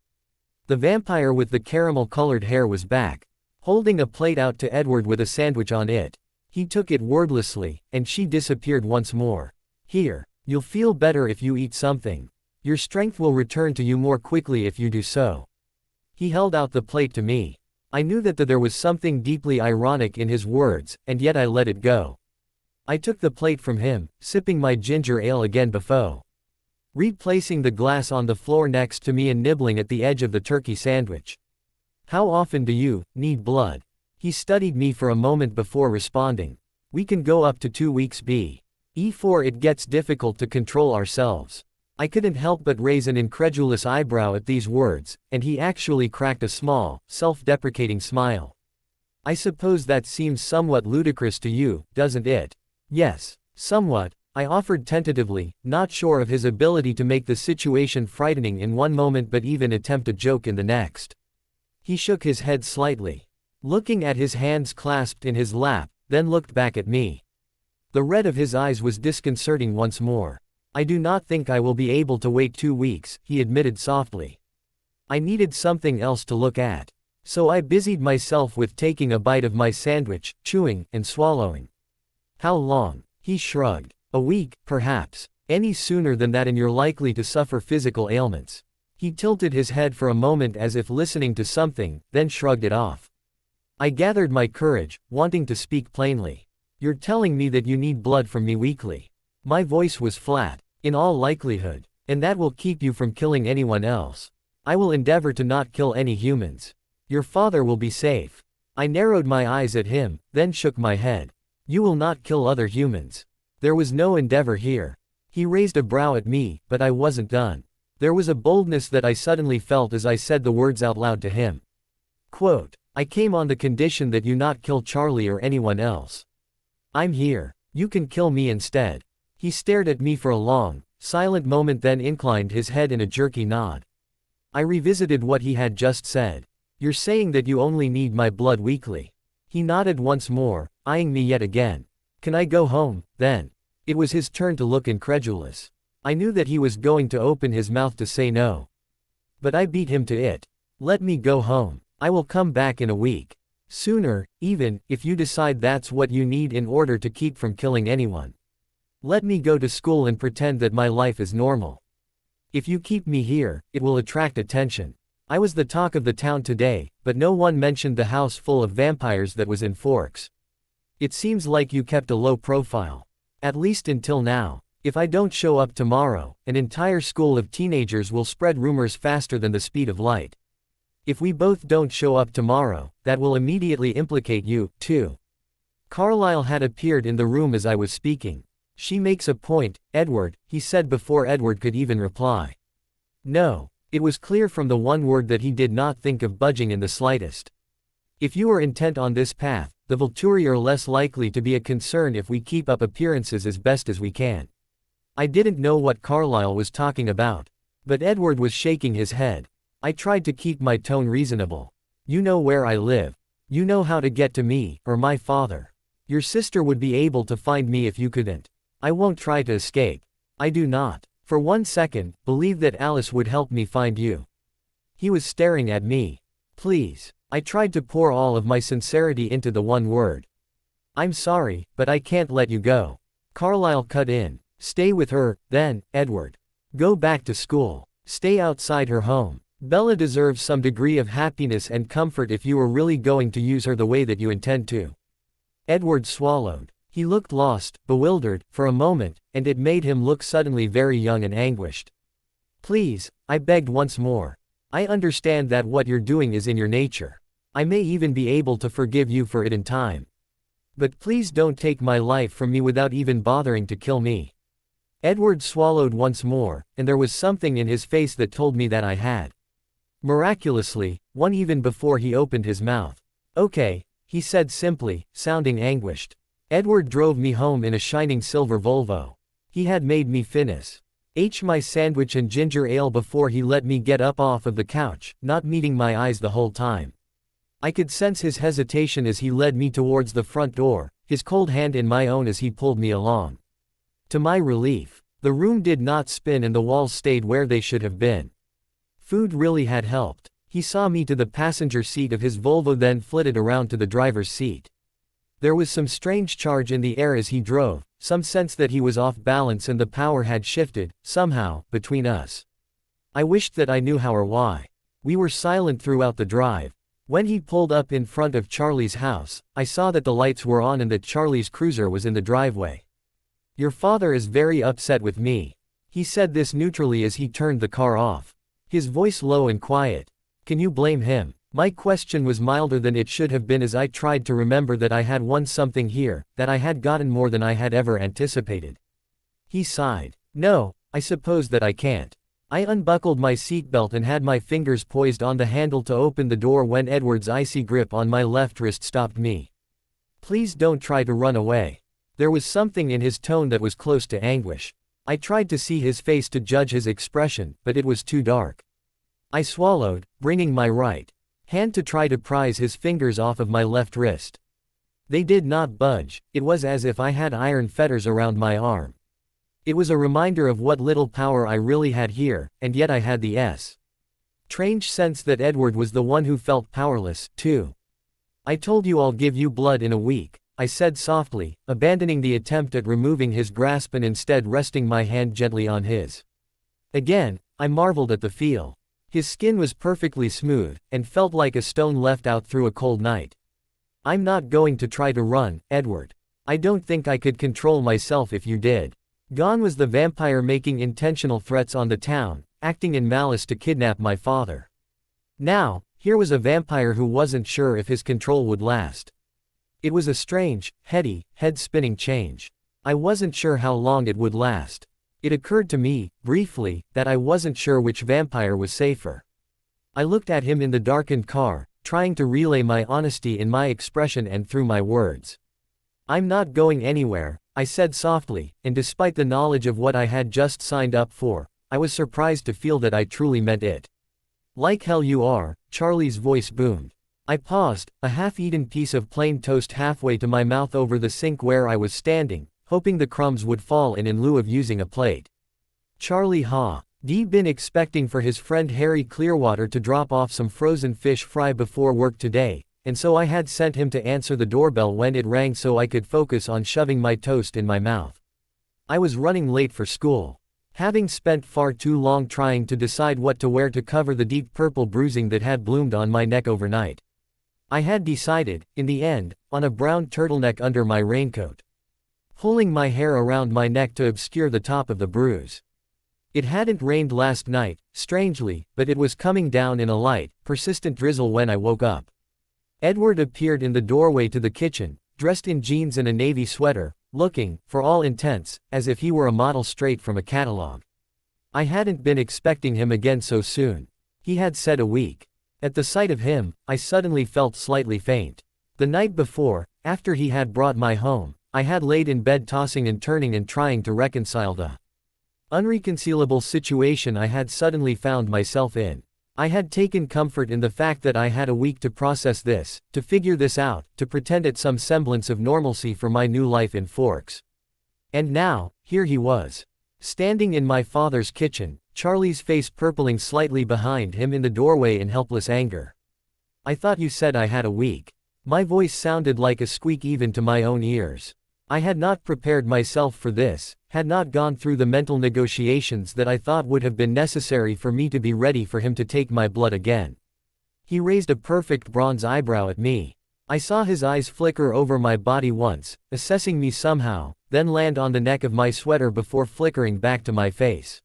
The vampire with the caramel-colored hair was back, holding a plate out to Edward with a sandwich on it. He took it wordlessly, and she disappeared once more. Here, you'll feel better if you eat something. Your strength will return to you more quickly if you do so. He held out the plate to me. I knew that there was something deeply ironic in his words, and yet I let it go. I took the plate from him, sipping my ginger ale again before replacing the glass on the floor next to me and nibbling at the edge of the turkey sandwich. How often do you need blood? He studied me for a moment before responding. We can go up to 2 weeks before it gets difficult to control ourselves. I couldn't help but raise an incredulous eyebrow at these words, and he actually cracked a small, self-deprecating smile. I suppose that seems somewhat ludicrous to you, doesn't it? Yes, somewhat, I offered tentatively, not sure of his ability to make the situation frightening in one moment but even attempt a joke in the next. He shook his head slightly, looking at his hands clasped in his lap, then looked back at me. The red of his eyes was disconcerting once more. I do not think I will be able to wait 2 weeks, he admitted softly. I needed something else to look at. So I busied myself with taking a bite of my sandwich, chewing, and swallowing. How long? He shrugged. A week, perhaps. Any sooner than that and you're likely to suffer physical ailments. He tilted his head for a moment as if listening to something, then shrugged it off. I gathered my courage, wanting to speak plainly. You're telling me that you need blood from me weekly. My voice was flat. In all likelihood. And that will keep you from killing anyone else. I will endeavor to not kill any humans. Your father will be safe. I narrowed my eyes at him, then shook my head. You will not kill other humans. There was no endeavor here. He raised a brow at me, but I wasn't done. There was a boldness that I suddenly felt as I said the words out loud to him. Quote, I came on the condition that you not kill Charlie or anyone else. I'm here. You can kill me instead. He stared at me for a long, silent moment, then inclined his head in a jerky nod. I revisited what he had just said. You're saying that you only need my blood weekly. He nodded once more, eyeing me yet again. Can I go home, then? It was his turn to look incredulous. I knew that he was going to open his mouth to say no. But I beat him to it. Let me go home. I will come back in a week. Sooner, even, if you decide that's what you need in order to keep from killing anyone. Let me go to school and pretend that my life is normal. If you keep me here, it will attract attention. I was the talk of the town today, but no one mentioned the house full of vampires that was in Forks. It seems like you kept a low profile. At least until now. If I don't show up tomorrow, an entire school of teenagers will spread rumors faster than the speed of light. If we both don't show up tomorrow, that will immediately implicate you, too. Carlyle had appeared in the room as I was speaking. She makes a point, Edward, he said before Edward could even reply. No. It was clear from the one word that he did not think of budging in the slightest. If you are intent on this path, the Volturi are less likely to be a concern if we keep up appearances as best as we can. I didn't know what Carlyle was talking about. But Edward was shaking his head. I tried to keep my tone reasonable. You know where I live. You know how to get to me, or my father. Your sister would be able to find me if you couldn't. I won't try to escape. I do not, for 1 second, believe that Alice would help me find you. He was staring at me. Please. I tried to pour all of my sincerity into the one word. I'm sorry, but I can't let you go. Carlyle cut in. Stay with her, then, Edward. Go back to school. Stay outside her home. Bella deserves some degree of happiness and comfort if you are really going to use her the way that you intend to. Edward swallowed. He looked lost, bewildered, for a moment, and it made him look suddenly very young and anguished. Please, I begged once more. I understand that what you're doing is in your nature. I may even be able to forgive you for it in time. But please don't take my life from me without even bothering to kill me. Edward swallowed once more, and there was something in his face that told me that I had. Miraculously, one even before he opened his mouth. Okay, he said simply, sounding anguished. Edward drove me home in a shining silver Volvo. He had made me finish my sandwich and ginger ale before he let me get up off of the couch, not meeting my eyes the whole time. I could sense his hesitation as he led me towards the front door, his cold hand in my own as he pulled me along. To my relief, the room did not spin and the walls stayed where they should have been. Food really had helped. He saw me to the passenger seat of his Volvo, then flitted around to the driver's seat. There was some strange charge in the air as he drove, some sense that he was off balance and the power had shifted, somehow, between us. I wished that I knew how or why. We were silent throughout the drive. When he pulled up in front of Charlie's house, I saw that the lights were on and that Charlie's cruiser was in the driveway. Your father is very upset with me. He said this neutrally as he turned the car off. His voice low and quiet. Can you blame him? My question was milder than it should have been as I tried to remember that I had won something here, that I had gotten more than I had ever anticipated. He sighed. No, I suppose that I can't. I unbuckled my seatbelt and had my fingers poised on the handle to open the door when Edward's icy grip on my left wrist stopped me. "Please don't try to run away." There was something in his tone that was close to anguish. I tried to see his face to judge his expression, but it was too dark. I swallowed, bringing my right hand to try to prise his fingers off of my left wrist. They did not budge. It was as if I had iron fetters around my arm. It was a reminder of what little power I really had here, and yet I had the strange sense that Edward was the one who felt powerless, too. "I told you I'll give you blood in a week," I said softly, abandoning the attempt at removing his grasp and instead resting my hand gently on his. Again, I marveled at the feel. His skin was perfectly smooth, and felt like a stone left out through a cold night. "I'm not going to try to run, Edward. I don't think I could control myself if you did." Gone was the vampire making intentional threats on the town, acting in malice to kidnap my father. Now, here was a vampire who wasn't sure if his control would last. It was a strange, heady, head-spinning change. I wasn't sure how long it would last. It occurred to me, briefly, that I wasn't sure which vampire was safer. I looked at him in the darkened car, trying to relay my honesty in my expression and through my words. "I'm not going anywhere," I said softly, and despite the knowledge of what I had just signed up for, I was surprised to feel that I truly meant it. "Like hell you are," Charlie's voice boomed. I paused, a half-eaten piece of plain toast halfway to my mouth over the sink where I was standing, hoping the crumbs would fall in lieu of using a plate. Charlie D'd been expecting for his friend Harry Clearwater to drop off some frozen fish fry before work today, and so I had sent him to answer the doorbell when it rang so I could focus on shoving my toast in my mouth. I was running late for school. Having spent far too long trying to decide what to wear to cover the deep purple bruising that had bloomed on my neck overnight. I had decided, in the end, on a brown turtleneck under my raincoat. Pulling my hair around my neck to obscure the top of the bruise. It hadn't rained last night, strangely, but it was coming down in a light, persistent drizzle when I woke up. Edward appeared in the doorway to the kitchen, dressed in jeans and a navy sweater, looking, for all intents, as if he were a model straight from a catalog. I hadn't been expecting him again so soon. He had said a week. At the sight of him, I suddenly felt slightly faint. The night before, after he had brought my home, I had laid in bed tossing and turning and trying to reconcile the unreconcilable situation I had suddenly found myself in. I had taken comfort in the fact that I had a week to process this, to figure this out, to pretend at some semblance of normalcy for my new life in Forks. And now, here he was. Standing in my father's kitchen, Charlie's face purpling slightly behind him in the doorway in helpless anger. "I thought you said I had a week." My voice sounded like a squeak even to my own ears. I had not prepared myself for this, had not gone through the mental negotiations that I thought would have been necessary for me to be ready for him to take my blood again. He raised a perfect bronze eyebrow at me. I saw his eyes flicker over my body once, assessing me somehow, then land on the neck of my sweater before flickering back to my face.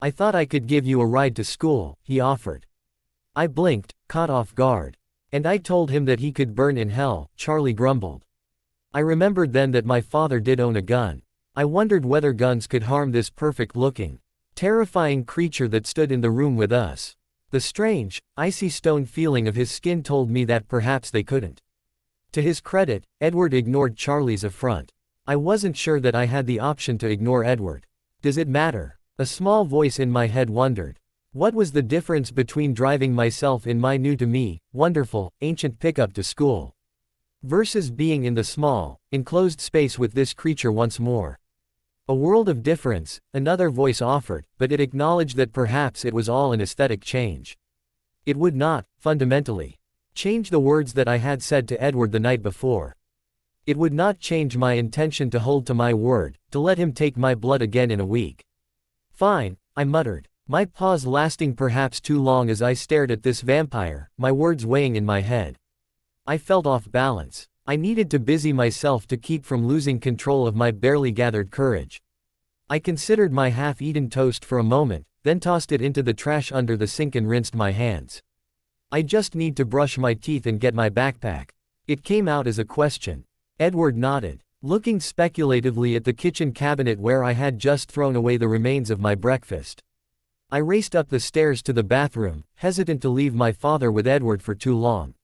"I thought I could give you a ride to school," he offered. I blinked, caught off guard. "And I told him that he could burn in hell," Charlie grumbled. I remembered then that my father did own a gun. I wondered whether guns could harm this perfect-looking, terrifying creature that stood in the room with us. The strange, icy stone feeling of his skin told me that perhaps they couldn't. To his credit, Edward ignored Charlie's affront. I wasn't sure that I had the option to ignore Edward. Does it matter? A small voice in my head wondered. What was the difference between driving myself in my new-to-me, wonderful, ancient pickup to school, versus being in the small, enclosed space with this creature once more? A world of difference, another voice offered, but it acknowledged that perhaps it was all an aesthetic change. It would not, fundamentally, change the words that I had said to Edward the night before. It would not change my intention to hold to my word, to let him take my blood again in a week. "Fine," I muttered, my pause lasting perhaps too long as I stared at this vampire, my words weighing in my head. I felt off balance. I needed to busy myself to keep from losing control of my barely gathered courage. I considered my half-eaten toast for a moment, then tossed it into the trash under the sink and rinsed my hands. "I just need to brush my teeth and get my backpack." It came out as a question. Edward nodded, looking speculatively at the kitchen cabinet where I had just thrown away the remains of my breakfast. I raced up the stairs to the bathroom, hesitant to leave my father with Edward for too long.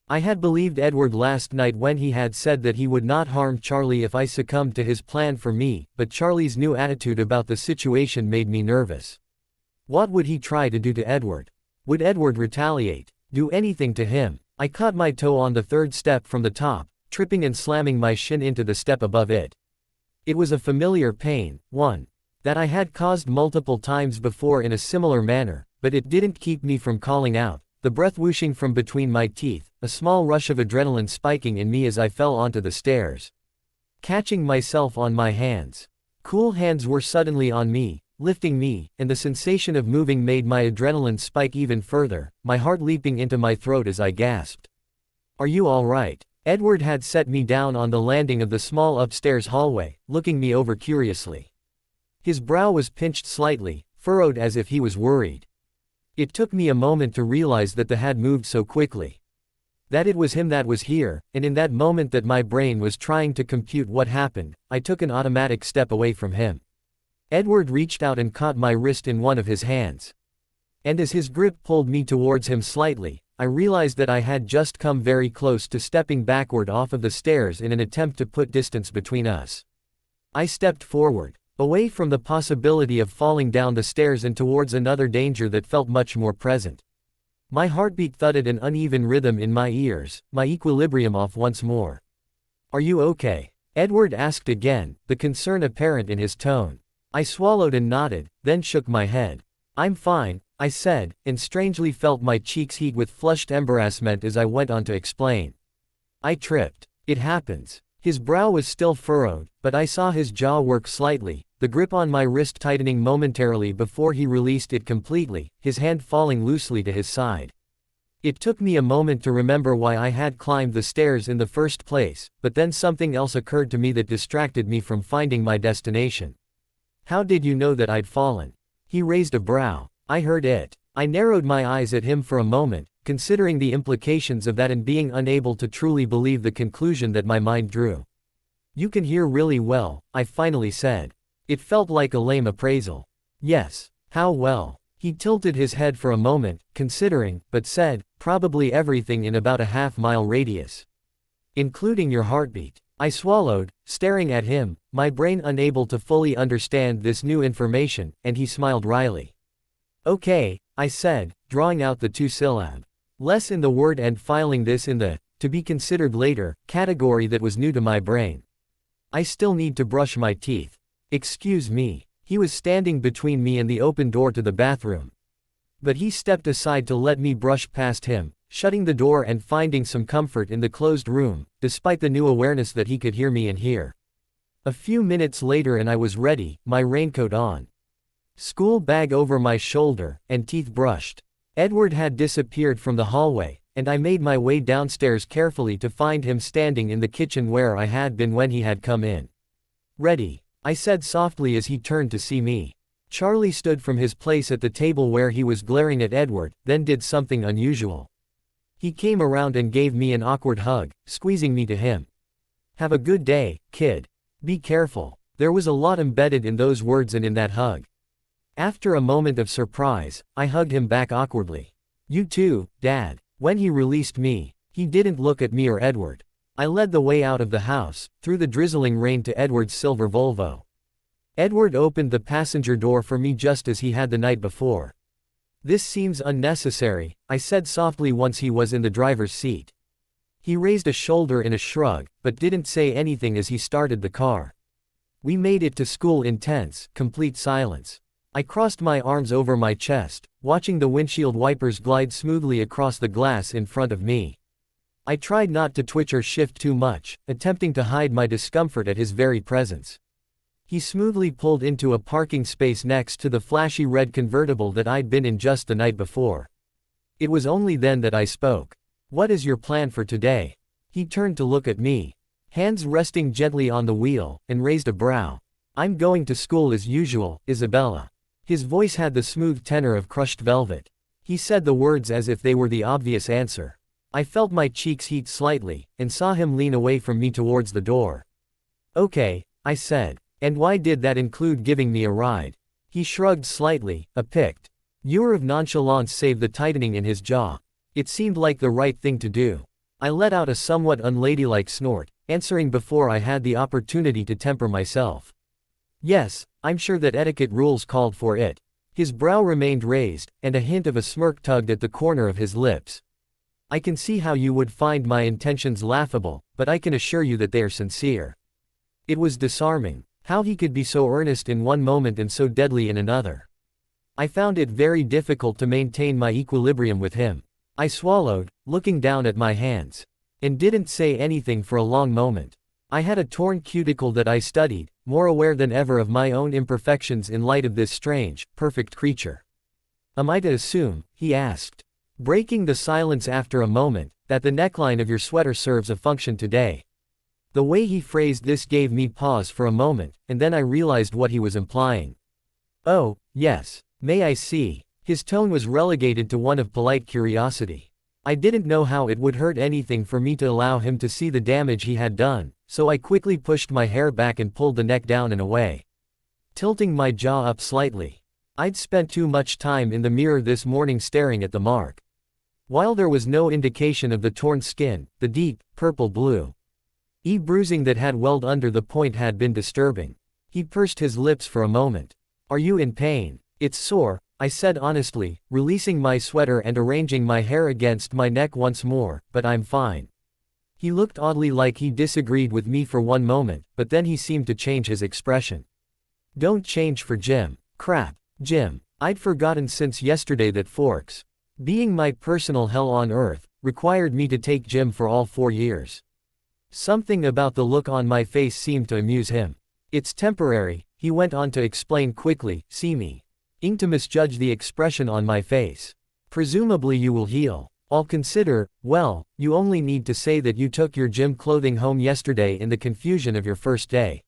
I had believed Edward last night when he had said that he would not harm Charlie if I succumbed to his plan for me, but Charlie's new attitude about the situation made me nervous. What would he try to do to Edward? Would Edward retaliate? Do anything to him? I caught my toe on the third step from the top, tripping and slamming my shin into the step above it. It was a familiar pain, one that I had caused multiple times before in a similar manner, but it didn't keep me from calling out, the breath whooshing from between my teeth, a small rush of adrenaline spiking in me as I fell onto the stairs. Catching myself on my hands. Cool hands were suddenly on me, lifting me, and the sensation of moving made my adrenaline spike even further, my heart leaping into my throat as I gasped. "Are you all right?" Edward had set me down on the landing of the small upstairs hallway, looking me over curiously. His brow was pinched slightly, furrowed as if he was worried. It took me a moment to realize that the had moved so quickly. That it was him that was here, and in that moment that my brain was trying to compute what happened, I took an automatic step away from him. Edward reached out and caught my wrist in one of his hands. And as his grip pulled me towards him slightly, I realized that I had just come very close to stepping backward off of the stairs in an attempt to put distance between us. I stepped forward, away from the possibility of falling down the stairs and towards another danger that felt much more present. My heartbeat thudded an uneven rhythm in my ears, my equilibrium off once more. "Are you okay?" Edward asked again, the concern apparent in his tone. I swallowed and nodded, then shook my head. "I'm fine," I said, and strangely felt my cheeks heat with flushed embarrassment as I went on to explain. "I tripped. It happens." His brow was still furrowed, but I saw his jaw work slightly, the grip on my wrist tightening momentarily before he released it completely, his hand falling loosely to his side. It took me a moment to remember why I had climbed the stairs in the first place, but then something else occurred to me that distracted me from finding my destination. "How did you know that I'd fallen?" He raised a brow. "I heard it." I narrowed my eyes at him for a moment, considering the implications of that and being unable to truly believe the conclusion that my mind drew. "You can hear really well," I finally said. It felt like a lame appraisal. "Yes. How well?" He tilted his head for a moment, considering, but said, "Probably everything in about a half-mile radius. Including your heartbeat." I swallowed, staring at him, my brain unable to fully understand this new information, and he smiled wryly. "Okay," I said, drawing out the two-syllable less in the word and filing this in the to be considered later category that was new to my brain. "I still need to brush my teeth." "Excuse me." He was standing between me and the open door to the bathroom. But he stepped aside to let me brush past him, shutting the door and finding some comfort in the closed room, despite the new awareness that he could hear me and hear. A few minutes later and I was ready, my raincoat on, school bag over my shoulder, and teeth brushed. Edward had disappeared from the hallway, and I made my way downstairs carefully to find him standing in the kitchen where I had been when he had come in. "Ready," I said softly as he turned to see me. Charlie stood from his place at the table where he was glaring at Edward, then did something unusual. He came around and gave me an awkward hug, squeezing me to him. "Have a good day, kid. Be careful." There was a lot embedded in those words and in that hug. After a moment of surprise, I hugged him back awkwardly. "You too, Dad." When he released me, he didn't look at me or Edward. I led the way out of the house, through the drizzling rain to Edward's silver Volvo. Edward opened the passenger door for me just as he had the night before. "This seems unnecessary," I said softly once he was in the driver's seat. He raised a shoulder in a shrug, but didn't say anything as he started the car. We made it to school in tense, complete silence. I crossed my arms over my chest, watching the windshield wipers glide smoothly across the glass in front of me. I tried not to twitch or shift too much, attempting to hide my discomfort at his very presence. He smoothly pulled into a parking space next to the flashy red convertible that I'd been in just the night before. It was only then that I spoke. "What is your plan for today?" He turned to look at me, hands resting gently on the wheel, and raised a brow. "I'm going to school as usual, Isabella." His voice had the smooth tenor of crushed velvet. He said the words as if they were the obvious answer. I felt my cheeks heat slightly, and saw him lean away from me towards the door. "Okay," I said. "And why did that include giving me a ride?" He shrugged slightly, a piqued air of nonchalance saved the tightening in his jaw. It seemed like the right thing to do. I let out a somewhat unladylike snort, answering before I had the opportunity to temper myself. Yes, I'm sure that etiquette rules called for it. His brow remained raised, and a hint of a smirk tugged at the corner of his lips. I can see how you would find my intentions laughable, but I can assure you that they are sincere. It was disarming, how he could be so earnest in one moment and so deadly in another. I found it very difficult to maintain my equilibrium with him. I swallowed, looking down at my hands, and didn't say anything for a long moment. I had a torn cuticle that I studied, more aware than ever of my own imperfections in light of this strange, perfect creature. Am I to assume, he asked, breaking the silence after a moment, that the neckline of your sweater serves a function today? The way he phrased this gave me pause for a moment, and then I realized what he was implying. Oh, yes. May I see? His tone was relegated to one of polite curiosity. I didn't know how it would hurt anything for me to allow him to see the damage he had done, so I quickly pushed my hair back and pulled the neck down and away, tilting my jaw up slightly. I'd spent too much time in the mirror this morning staring at the mark. While there was no indication of the torn skin, the deep, purple-blue bruising that had welled under the point had been disturbing. He pursed his lips for a moment. Are you in pain? It's sore, I said honestly, releasing my sweater and arranging my hair against my neck once more, but I'm fine. He looked oddly like he disagreed with me for one moment, but then he seemed to change his expression. Don't change for Jim. Crap, Jim. I'd forgotten since yesterday that Forks, being my personal hell on earth, required me to take Jim for all 4 years. Something about the look on my face seemed to amuse him. It's temporary, he went on to explain quickly, see me to misjudge the expression on my face. Presumably you will heal. I'll consider, well, you only need to say that you took your gym clothing home yesterday in the confusion of your first day.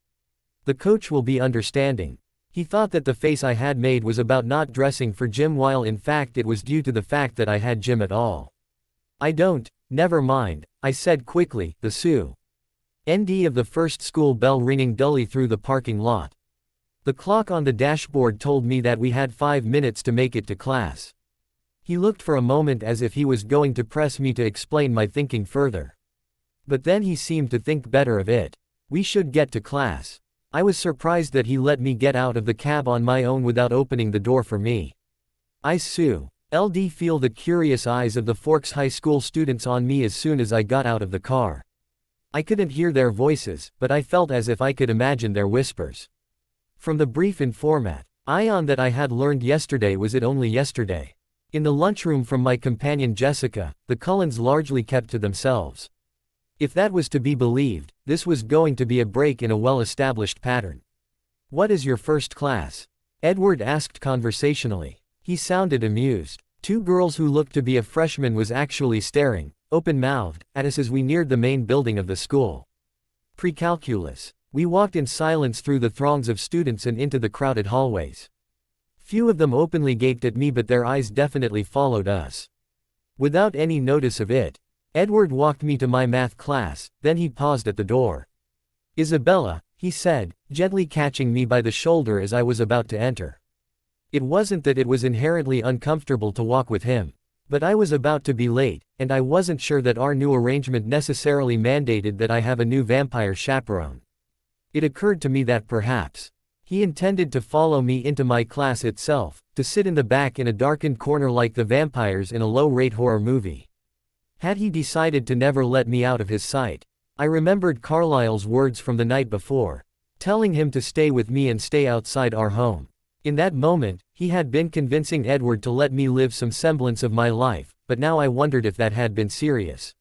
The coach will be understanding. He thought that the face I had made was about not dressing for gym while in fact it was due to the fact that I had gym at all. I don't, never mind, I said quickly, the ND of the first school bell ringing dully through the parking lot. The clock on the dashboard told me that we had 5 minutes to make it to class. He looked for a moment as if he was going to press me to explain my thinking further. But then he seemed to think better of it. We should get to class. I was surprised that he let me get out of the cab on my own without opening the door for me. I LD feel the curious eyes of the Forks High School students on me as soon as I got out of the car. I couldn't hear their voices, but I felt as if I could imagine their whispers. From the brief and format ion that I had learned yesterday was it only yesterday. In the lunchroom from my companion Jessica, the Cullens largely kept to themselves. If that was to be believed, this was going to be a break in a well-established pattern. What is your first class? Edward asked conversationally. He sounded amused. 2 girls who looked to be a freshman was actually staring, open-mouthed, at us as we neared the main building of the school. Pre-calculus. We walked in silence through the throngs of students and into the crowded hallways. Few of them openly gaped at me, but their eyes definitely followed us. Without any notice of it, Edward walked me to my math class, then he paused at the door. Isabella, he said, gently catching me by the shoulder as I was about to enter. It wasn't that it was inherently uncomfortable to walk with him, but I was about to be late, and I wasn't sure that our new arrangement necessarily mandated that I have a new vampire chaperone. It occurred to me that perhaps he intended to follow me into my class itself, to sit in the back in a darkened corner like the vampires in a low-rate horror movie. Had he decided to never let me out of his sight? I remembered Carlyle's words from the night before, telling him to stay with me and stay outside our home. In that moment, he had been convincing Edward to let me live some semblance of my life, but now I wondered if that had been serious.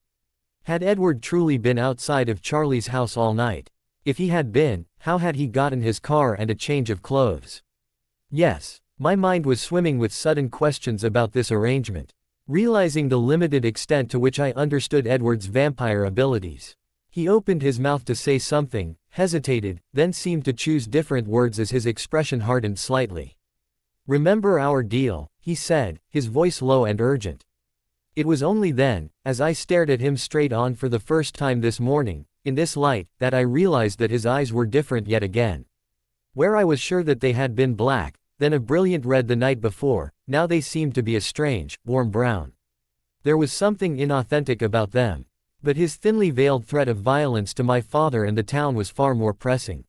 Had Edward truly been outside of Charlie's house all night? If he had been, how had he gotten his car and a change of clothes? Yes, my mind was swimming with sudden questions about this arrangement. Realizing the limited extent to which I understood Edward's vampire abilities, he opened his mouth to say something, hesitated, then seemed to choose different words as his expression hardened slightly. Remember our deal, he said, his voice low and urgent. It was only then, as I stared at him straight on for the first time this morning, in this light, that I realized that his eyes were different yet again. Where I was sure that they had been black, then a brilliant red the night before, now they seemed to be a strange, warm brown. There was something inauthentic about them. But his thinly veiled threat of violence to my father and the town was far more pressing.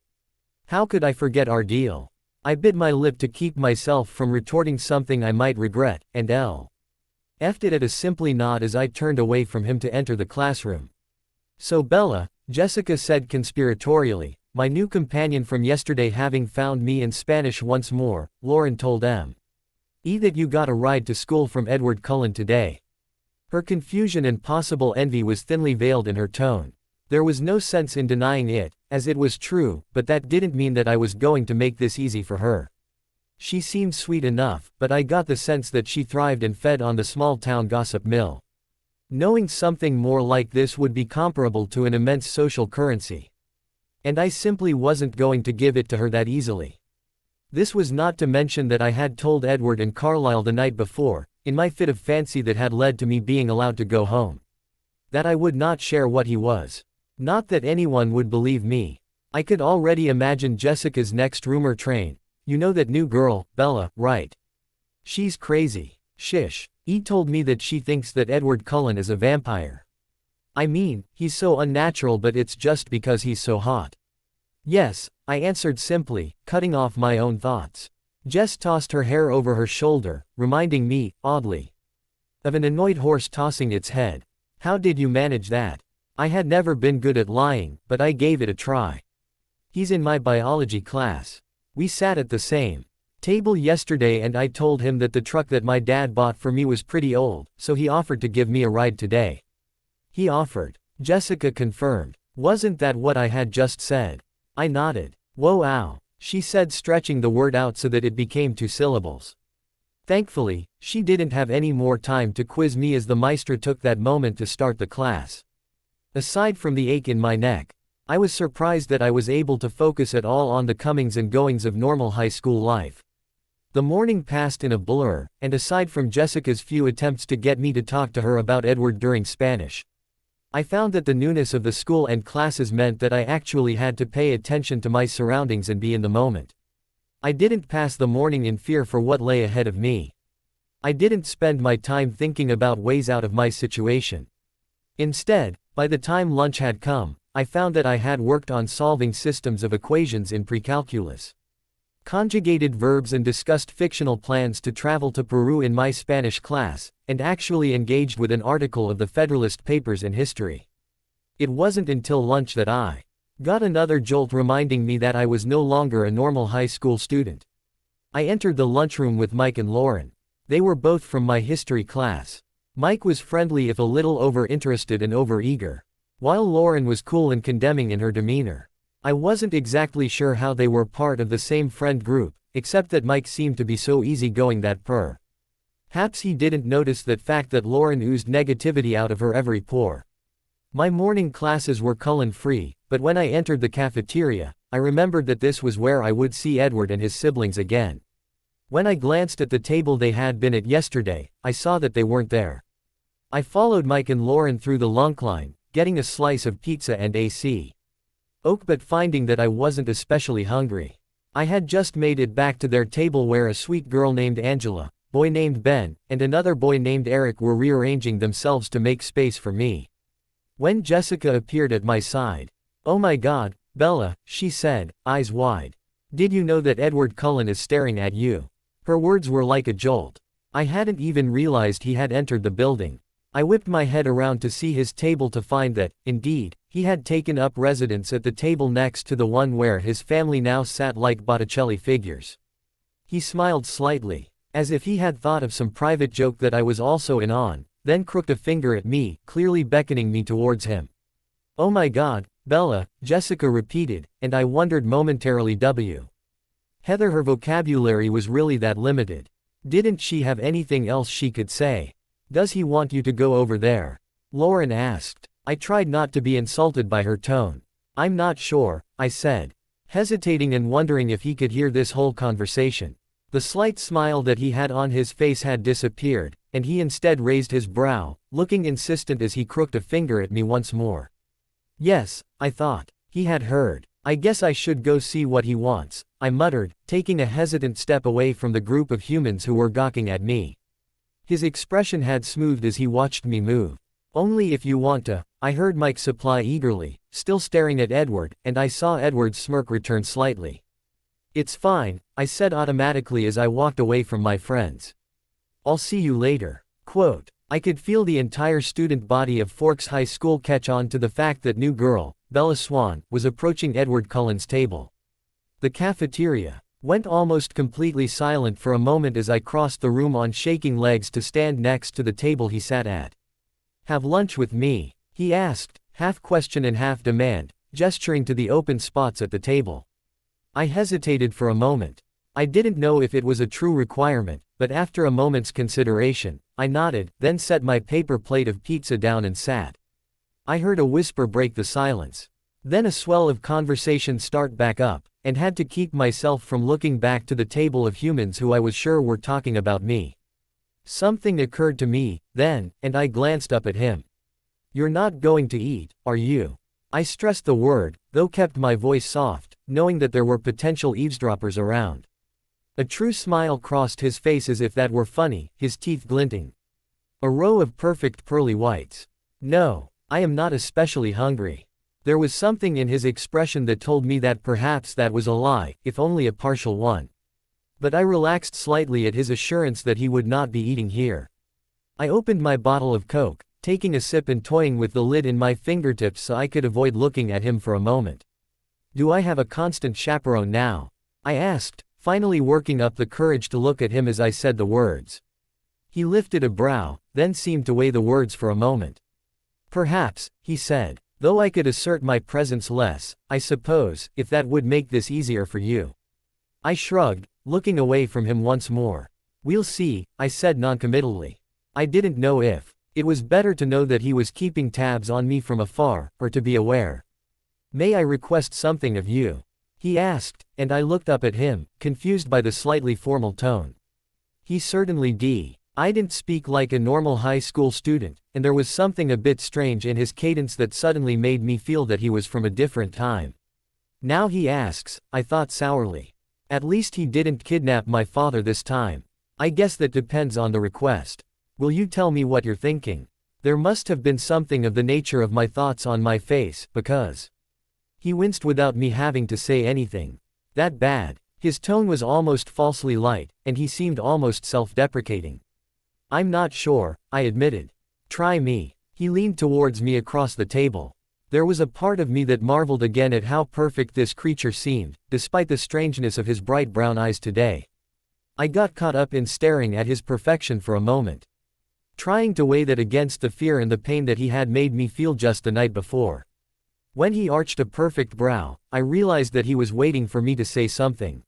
How could I forget our deal? I bit my lip to keep myself from retorting something I might regret, and F'd it at a simply nod as I turned away from him to enter the classroom. So Bella, Jessica said conspiratorially, my new companion from yesterday having found me in Spanish once more, Lauren told E that you got a ride to school from Edward Cullen today. Her confusion and possible envy was thinly veiled in her tone. There was no sense in denying it, as it was true, but that didn't mean that I was going to make this easy for her. She seemed sweet enough, but I got the sense that she thrived and fed on the small-town gossip mill. Knowing something more like this would be comparable to an immense social currency. And I simply wasn't going to give it to her that easily. This was not to mention that I had told Edward and Carlisle the night before, in my fit of fancy that had led to me being allowed to go home, that I would not share what he was. Not that anyone would believe me. I could already imagine Jessica's next rumor train. You know that new girl, Bella, right? She's crazy. Shish. E told me that she thinks that Edward Cullen is a vampire. I mean, he's so unnatural, but it's just because he's so hot. Yes, I answered simply, cutting off my own thoughts. Jess tossed her hair over her shoulder, reminding me, oddly, of an annoyed horse tossing its head. How did you manage that? I had never been good at lying, but I gave it a try. He's in my biology class. We sat at the same table yesterday and I told him that the truck that my dad bought for me was pretty old, so he offered to give me a ride today. He offered. Jessica confirmed. Wasn't that what I had just said? I nodded. Whoa, ow, she said, stretching the word out so that it became 2 syllables. Thankfully, she didn't have any more time to quiz me as the maestra took that moment to start the class. Aside from the ache in my neck, I was surprised that I was able to focus at all on the comings and goings of normal high school life. The morning passed in a blur, and aside from Jessica's few attempts to get me to talk to her about Edward during Spanish, I found that the newness of the school and classes meant that I actually had to pay attention to my surroundings and be in the moment. I didn't pass the morning in fear for what lay ahead of me. I didn't spend my time thinking about ways out of my situation. Instead, by the time lunch had come, I found that I had worked on solving systems of equations in precalculus, conjugated verbs and discussed fictional plans to travel to Peru in my Spanish class, and actually engaged with an article of the Federalist Papers in history. It wasn't until lunch that I got another jolt reminding me that I was no longer a normal high school student. I entered the lunchroom with Mike and Lauren. They were both from my history class. Mike was friendly if a little over-interested and over-eager, while Lauren was cool and condemning in her demeanor. I wasn't exactly sure how they were part of the same friend group, except that Mike seemed to be so easygoing that perhaps he didn't notice that fact that Lauren oozed negativity out of her every pore. My morning classes were Cullen-free, but when I entered the cafeteria, I remembered that this was where I would see Edward and his siblings again. When I glanced at the table they had been at yesterday, I saw that they weren't there. I followed Mike and Lauren through the lunch line, getting a slice of pizza and AC Oak, but finding that I wasn't especially hungry. I had just made it back to their table where a sweet girl named Angela, boy named Ben, and another boy named Eric were rearranging themselves to make space for me. When Jessica appeared at my side, "Oh my God, Bella," she said, eyes wide. "Did you know that Edward Cullen is staring at you?" Her words were like a jolt. I hadn't even realized he had entered the building. I whipped my head around to see his table to find that, indeed, he had taken up residence at the table next to the one where his family now sat like Botticelli figures. He smiled slightly, as if he had thought of some private joke that I was also in on, then crooked a finger at me, clearly beckoning me towards him. "Oh my God, Bella," Jessica repeated, and I wondered momentarily whether her vocabulary was really that limited. Didn't she have anything else she could say? "Does he want you to go over there?" Lauren asked. I tried not to be insulted by her tone. "I'm not sure," I said, hesitating and wondering if he could hear this whole conversation. The slight smile that he had on his face had disappeared, and he instead raised his brow, looking insistent as he crooked a finger at me once more. Yes, I thought. He had heard. I guess I should go see what he wants. I muttered, taking a hesitant step away from the group of humans who were gawking at me. His expression had smoothed as he watched me move. Only if you want to, I heard Mike supply eagerly, still staring at Edward, and I saw Edward's smirk return slightly. It's fine, I said automatically as I walked away from my friends. I'll see you later. Quote. I could feel the entire student body of Forks High School catch on to the fact that new girl, Bella Swan, was approaching Edward Cullen's table. The cafeteria went almost completely silent for a moment as I crossed the room on shaking legs to stand next to the table he sat at. Have lunch with me? He asked, half question and half demand, gesturing to the open spots at the table. I hesitated for a moment. I didn't know if it was a true requirement, but after a moment's consideration, I nodded, then set my paper plate of pizza down and sat. I heard a whisper break the silence. Then a swell of conversation start back up, and had to keep myself from looking back to the table of humans who I was sure were talking about me. Something occurred to me, then, and I glanced up at him. You're not going to eat, are you? I stressed the word, though kept my voice soft, knowing that there were potential eavesdroppers around. A true smile crossed his face as if that were funny, his teeth glinting. A row of perfect pearly whites. No, I am not especially hungry. There was something in his expression that told me that perhaps that was a lie, if only a partial one. But I relaxed slightly at his assurance that he would not be eating here. I opened my bottle of Coke, taking a sip and toying with the lid in my fingertips so I could avoid looking at him for a moment. Do I have a constant chaperone now? I asked, finally working up the courage to look at him as I said the words. He lifted a brow, then seemed to weigh the words for a moment. Perhaps, he said, though I could assert my presence less, I suppose, if that would make this easier for you. I shrugged, looking away from him once more. We'll see, I said noncommittally. I didn't know if it was better to know that he was keeping tabs on me from afar, or to be aware. May I request something of you? He asked, and I looked up at him, confused by the slightly formal tone. He certainly did. I didn't speak like a normal high school student, and there was something a bit strange in his cadence that suddenly made me feel that he was from a different time. Now he asks, I thought sourly. At least he didn't kidnap my father this time. I guess that depends on the request. Will you tell me what you're thinking? There must have been something of the nature of my thoughts on my face, because he winced without me having to say anything. That bad. His tone was almost falsely light, and he seemed almost self-deprecating. I'm not sure, I admitted. Try me. He leaned towards me across the table. There was a part of me that marveled again at how perfect this creature seemed, despite the strangeness of his bright brown eyes today. I got caught up in staring at his perfection for a moment, trying to weigh that against the fear and the pain that he had made me feel just the night before. When he arched a perfect brow, I realized that he was waiting for me to say something.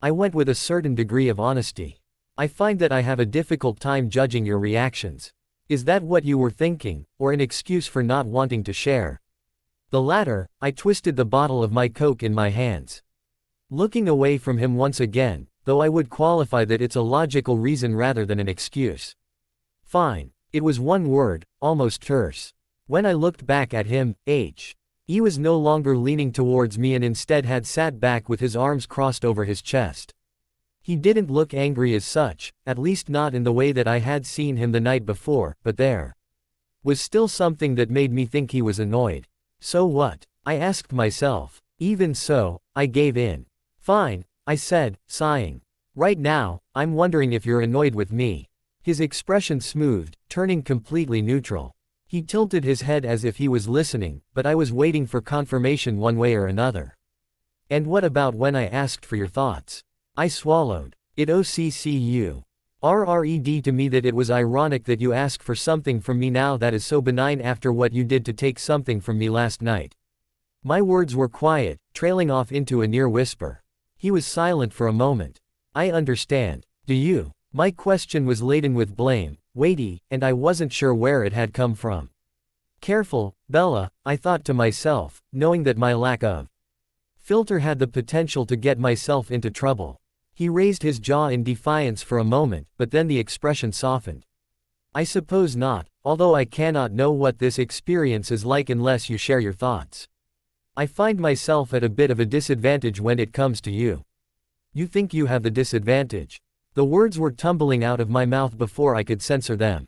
I went with a certain degree of honesty. I find that I have a difficult time judging your reactions. Is that what you were thinking, or an excuse for not wanting to share? The latter. I twisted the bottle of my Coke in my hands, looking away from him once again, though I would qualify that it's a logical reason rather than an excuse. Fine. It was one word, almost terse. When I looked back at him, he was no longer leaning towards me and instead had sat back with his arms crossed over his chest. He didn't look angry as such, at least not in the way that I had seen him the night before, but there was still something that made me think he was annoyed. So what? I asked myself. Even so, I gave in. Fine, I said, sighing. Right now, I'm wondering if you're annoyed with me. His expression smoothed, turning completely neutral. He tilted his head as if he was listening, but I was waiting for confirmation one way or another. And what about when I asked for your thoughts? I swallowed. It OCCU. RRED to me that it was ironic that you ask for something from me now that is so benign after what you did to take something from me last night. My words were quiet, trailing off into a near whisper. He was silent for a moment. I understand. Do you? My question was laden with blame, weighty, and I wasn't sure where it had come from. Careful, Bella, I thought to myself, knowing that my lack of filter had the potential to get myself into trouble. He raised his jaw in defiance for a moment, but then the expression softened. I suppose not, although I cannot know what this experience is like unless you share your thoughts. I find myself at a bit of a disadvantage when it comes to you. You think you have the disadvantage. The words were tumbling out of my mouth before I could censor them.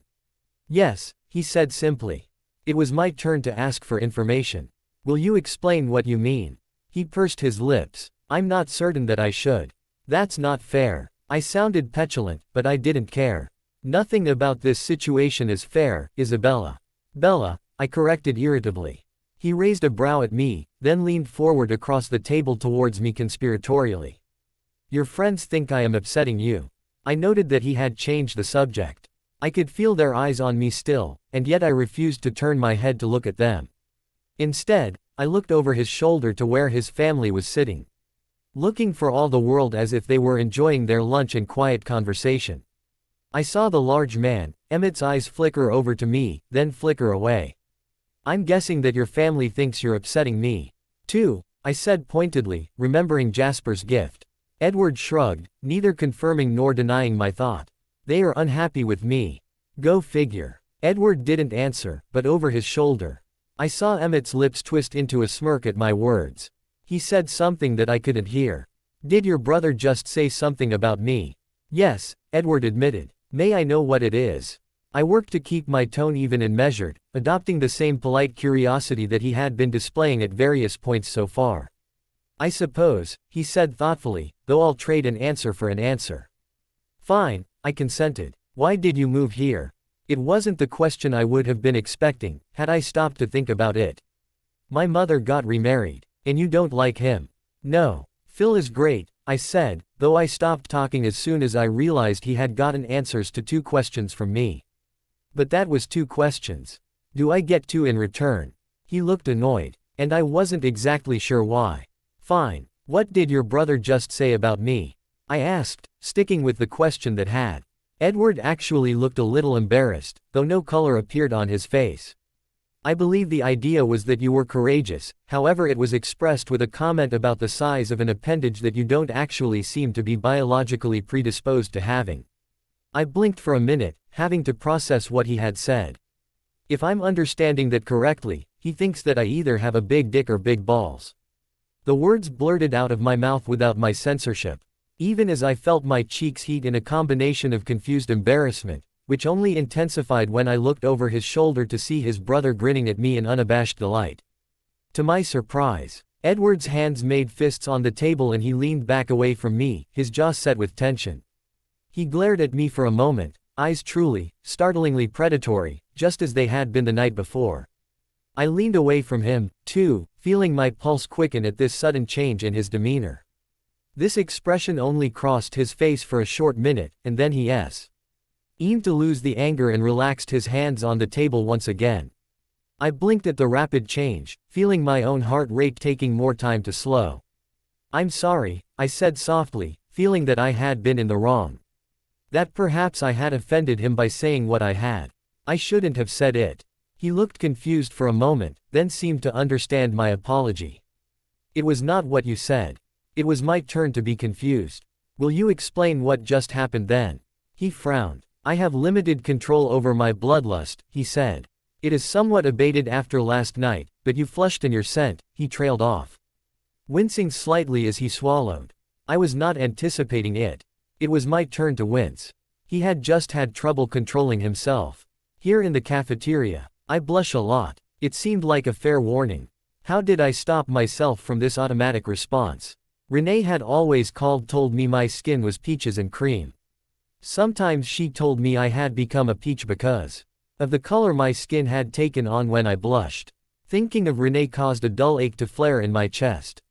Yes, he said simply. It was my turn to ask for information. Will you explain what you mean? He pursed his lips. I'm not certain that I should. That's not fair. I sounded petulant, but I didn't care. Nothing about this situation is fair, Isabella. Bella, I corrected irritably. He raised a brow at me, then leaned forward across the table towards me conspiratorially. Your friends think I am upsetting you. I noted that he had changed the subject. I could feel their eyes on me still, and yet I refused to turn my head to look at them. Instead, I looked over his shoulder to where his family was sitting. Looking for all the world as if they were enjoying their lunch and quiet conversation. I saw the large man, Emmett's eyes flicker over to me, then flicker away. I'm guessing that your family thinks you're upsetting me, too, I said pointedly, remembering Jasper's gift. Edward shrugged, neither confirming nor denying my thought. They are unhappy with me. Go figure. Edward didn't answer, but over his shoulder. I saw Emmett's lips twist into a smirk at my words. He said something that I couldn't hear. Did your brother just say something about me? Yes, Edward admitted. May I know what it is? I worked to keep my tone even and measured, adopting the same polite curiosity that he had been displaying at various points so far. I suppose, he said thoughtfully, though I'll trade an answer for an answer. Fine, I consented. Why did you move here? It wasn't the question I would have been expecting, had I stopped to think about it. My mother got remarried. And you don't like him? No. Phil is great, I said, though I stopped talking as soon as I realized he had gotten answers to 2 questions from me. But that was 2 questions. Do I get 2 in return? He looked annoyed. And I wasn't exactly sure why. Fine. What did your brother just say about me? I asked, sticking with the question that had. Edward actually looked a little embarrassed, though no color appeared on his face. I believe the idea was that you were courageous, however it was expressed with a comment about the size of an appendage that you don't actually seem to be biologically predisposed to having. I blinked for a minute, having to process what he had said. If I'm understanding that correctly, he thinks that I either have a big dick or big balls. The words blurted out of my mouth without my censorship. Even as I felt my cheeks heat in a combination of confused embarrassment, which only intensified when I looked over his shoulder to see his brother grinning at me in unabashed delight. To my surprise, Edward's hands made fists on the table and he leaned back away from me, his jaw set with tension. He glared at me for a moment, eyes truly, startlingly predatory, just as they had been the night before. I leaned away from him, too, feeling my pulse quicken at this sudden change in his demeanor. This expression only crossed his face for a short minute, and then he seemed to lose the anger and relaxed his hands on the table once again. I blinked at the rapid change, feeling my own heart rate taking more time to slow. I'm sorry, I said softly, feeling that I had been in the wrong. That perhaps I had offended him by saying what I had. I shouldn't have said it. He looked confused for a moment, then seemed to understand my apology. It was not what you said. It was my turn to be confused. Will you explain what just happened then? He frowned. I have limited control over my bloodlust, he said. It is somewhat abated after last night, but you flushed in your scent, he trailed off. Wincing slightly as he swallowed. I was not anticipating it. It was my turn to wince. He had just had trouble controlling himself. Here in the cafeteria, I blush a lot. It seemed like a fair warning. How did I stop myself from this automatic response? Renee had always told me my skin was peaches and cream. Sometimes she told me I had become a peach because of the color my skin had taken on when I blushed. Thinking of Renee caused a dull ache to flare in my chest.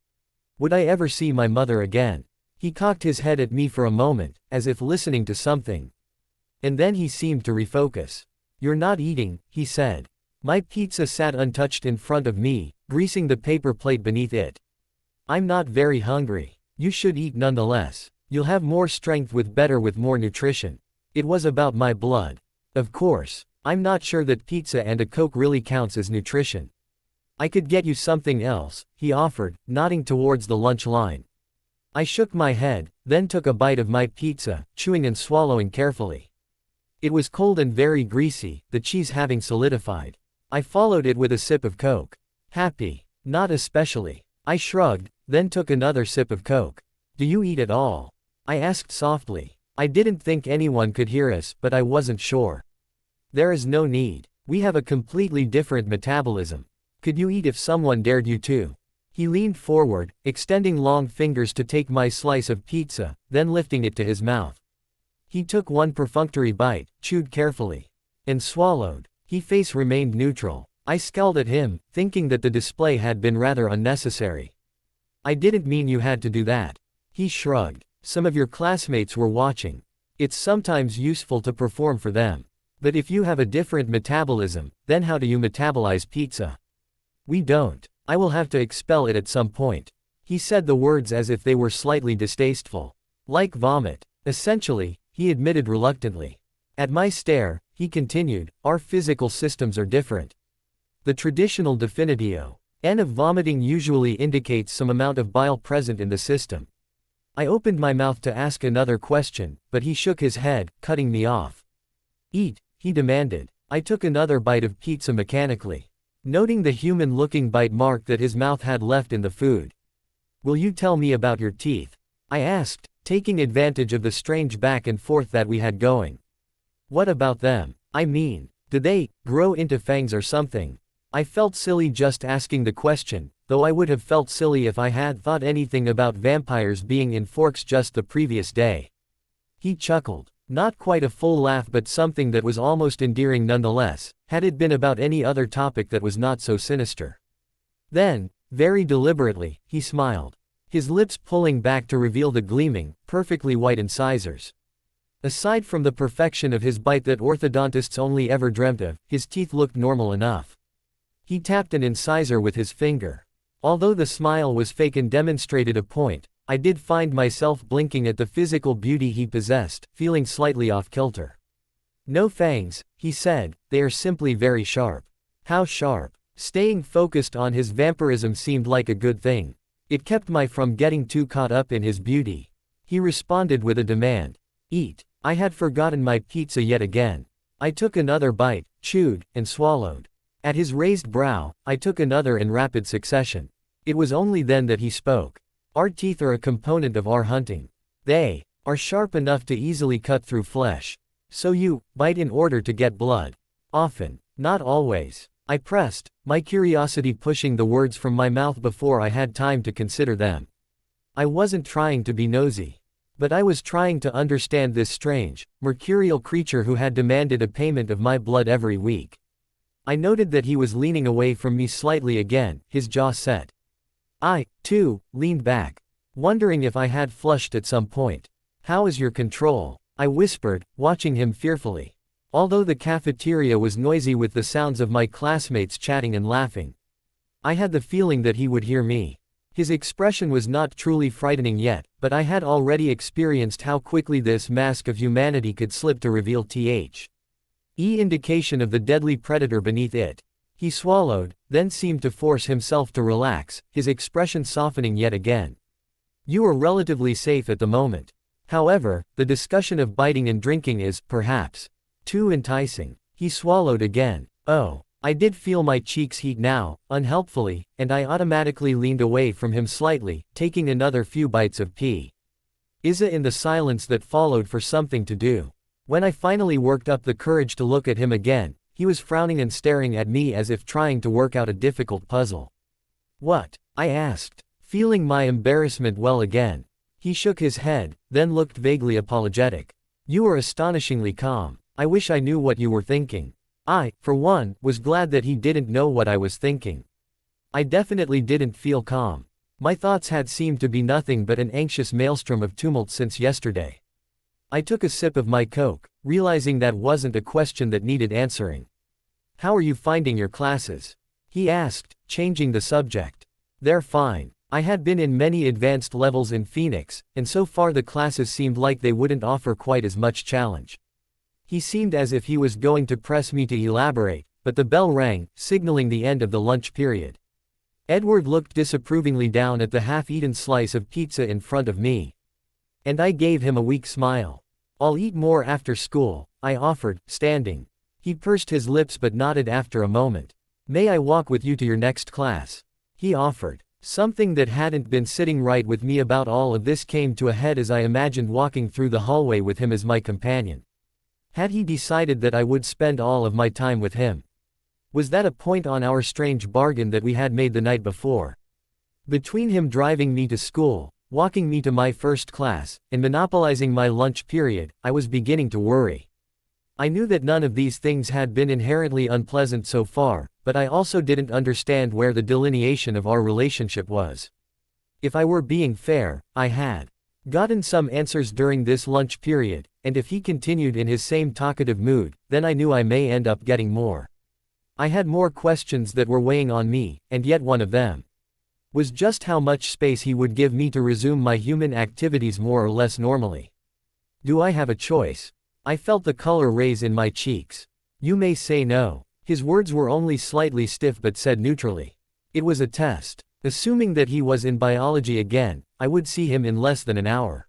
Would I ever see my mother again? He cocked his head at me for a moment, as if listening to something. And then he seemed to refocus. You're not eating, he said. My pizza sat untouched in front of me, greasing the paper plate beneath it. I'm not very hungry. You should eat nonetheless. You'll have more strength with more nutrition. It was about my blood. Of course, I'm not sure that pizza and a Coke really counts as nutrition. I could get you something else, he offered, nodding towards the lunch line. I shook my head, then took a bite of my pizza, chewing and swallowing carefully. It was cold and very greasy, the cheese having solidified. I followed it with a sip of Coke. Happy? Not especially. I shrugged, then took another sip of Coke. Do you eat at all? I asked softly. I didn't think anyone could hear us, but I wasn't sure. There is no need. We have a completely different metabolism. Could you eat if someone dared you to? He leaned forward, extending long fingers to take my slice of pizza, then lifting it to his mouth. He took one perfunctory bite, chewed carefully, and swallowed. His face remained neutral. I scowled at him, thinking that the display had been rather unnecessary. I didn't mean you had to do that. He shrugged. Some of your classmates were watching. It's sometimes useful to perform for them. But if you have a different metabolism, then how do you metabolize pizza? We don't. I will have to expel it at some point. He said the words as if they were slightly distasteful. Like vomit. Essentially, he admitted reluctantly. At my stare, he continued, our physical systems are different. The traditional definitio N of vomiting usually indicates some amount of bile present in the system. I opened my mouth to ask another question, but he shook his head, cutting me off. Eat, he demanded. I took another bite of pizza mechanically, noting the human-looking bite mark that his mouth had left in the food. Will you tell me about your teeth? I asked, taking advantage of the strange back and forth that we had going. What about them? I mean, do they grow into fangs or something? I felt silly just asking the question, though I would have felt silly if I had thought anything about vampires being in forks just the previous day. He chuckled. Not quite a full laugh, but something that was almost endearing nonetheless, had it been about any other topic that was not so sinister. Then, very deliberately, he smiled, his lips pulling back to reveal the gleaming, perfectly white incisors. Aside from the perfection of his bite that orthodontists only ever dreamt of, his teeth looked normal enough. He tapped an incisor with his finger. Although the smile was fake and demonstrated a point, I did find myself blinking at the physical beauty he possessed, feeling slightly off-kilter. No fangs, he said, they are simply very sharp. How sharp? Staying focused on his vampirism seemed like a good thing. It kept me from getting too caught up in his beauty. He responded with a demand. Eat. I had forgotten my pizza yet again. I took another bite, chewed, and swallowed. At his raised brow, I took another in rapid succession. It was only then that he spoke. Our teeth are a component of our hunting. They are sharp enough to easily cut through flesh. So you bite in order to get blood. Often, not always. I pressed, my curiosity pushing the words from my mouth before I had time to consider them. I wasn't trying to be nosy. But I was trying to understand this strange, mercurial creature who had demanded a payment of my blood every week. I noted that he was leaning away from me slightly again, his jaw set. I, too, leaned back, wondering if I had flushed at some point. How is your control? I whispered, watching him fearfully. Although the cafeteria was noisy with the sounds of my classmates chatting and laughing, I had the feeling that he would hear me. His expression was not truly frightening yet, but I had already experienced how quickly this mask of humanity could slip to reveal indication of the deadly predator beneath it. He swallowed, then seemed to force himself to relax, his expression softening yet again. You are relatively safe at the moment. However, the discussion of biting and drinking is, perhaps, too enticing. He swallowed again. Oh. I did feel my cheeks heat now, unhelpfully, and I automatically leaned away from him slightly, taking another few bites of pizza in the silence that followed for something to do. When I finally worked up the courage to look at him again, he was frowning and staring at me as if trying to work out a difficult puzzle. What? I asked, feeling my embarrassment well again. He shook his head, then looked vaguely apologetic. You are astonishingly calm. I wish I knew what you were thinking. I, for one, was glad that he didn't know what I was thinking. I definitely didn't feel calm. My thoughts had seemed to be nothing but an anxious maelstrom of tumult since yesterday. I took a sip of my Coke, realizing that wasn't a question that needed answering. How are you finding your classes? He asked, changing the subject. They're fine. I had been in many advanced levels in Phoenix, and so far the classes seemed like they wouldn't offer quite as much challenge. He seemed as if he was going to press me to elaborate, but the bell rang, signaling the end of the lunch period. Edward looked disapprovingly down at the half-eaten slice of pizza in front of me. And I gave him a weak smile. I'll eat more after school, I offered, standing. He pursed his lips but nodded after a moment. May I walk with you to your next class? He offered. Something that hadn't been sitting right with me about all of this came to a head as I imagined walking through the hallway with him as my companion. Had he decided that I would spend all of my time with him? Was that a point on our strange bargain that we had made the night before? Between him driving me to school, walking me to my first class, and monopolizing my lunch period, I was beginning to worry. I knew that none of these things had been inherently unpleasant so far, but I also didn't understand where the delineation of our relationship was. If I were being fair, I had gotten some answers during this lunch period, and if he continued in his same talkative mood, then I knew I may end up getting more. I had more questions that were weighing on me, and yet one of them was just how much space he would give me to resume my human activities more or less normally. Do I have a choice? I felt the color raise in my cheeks. You may say no. His words were only slightly stiff but said neutrally. It was a test. Assuming that he was in biology again, I would see him in less than an hour.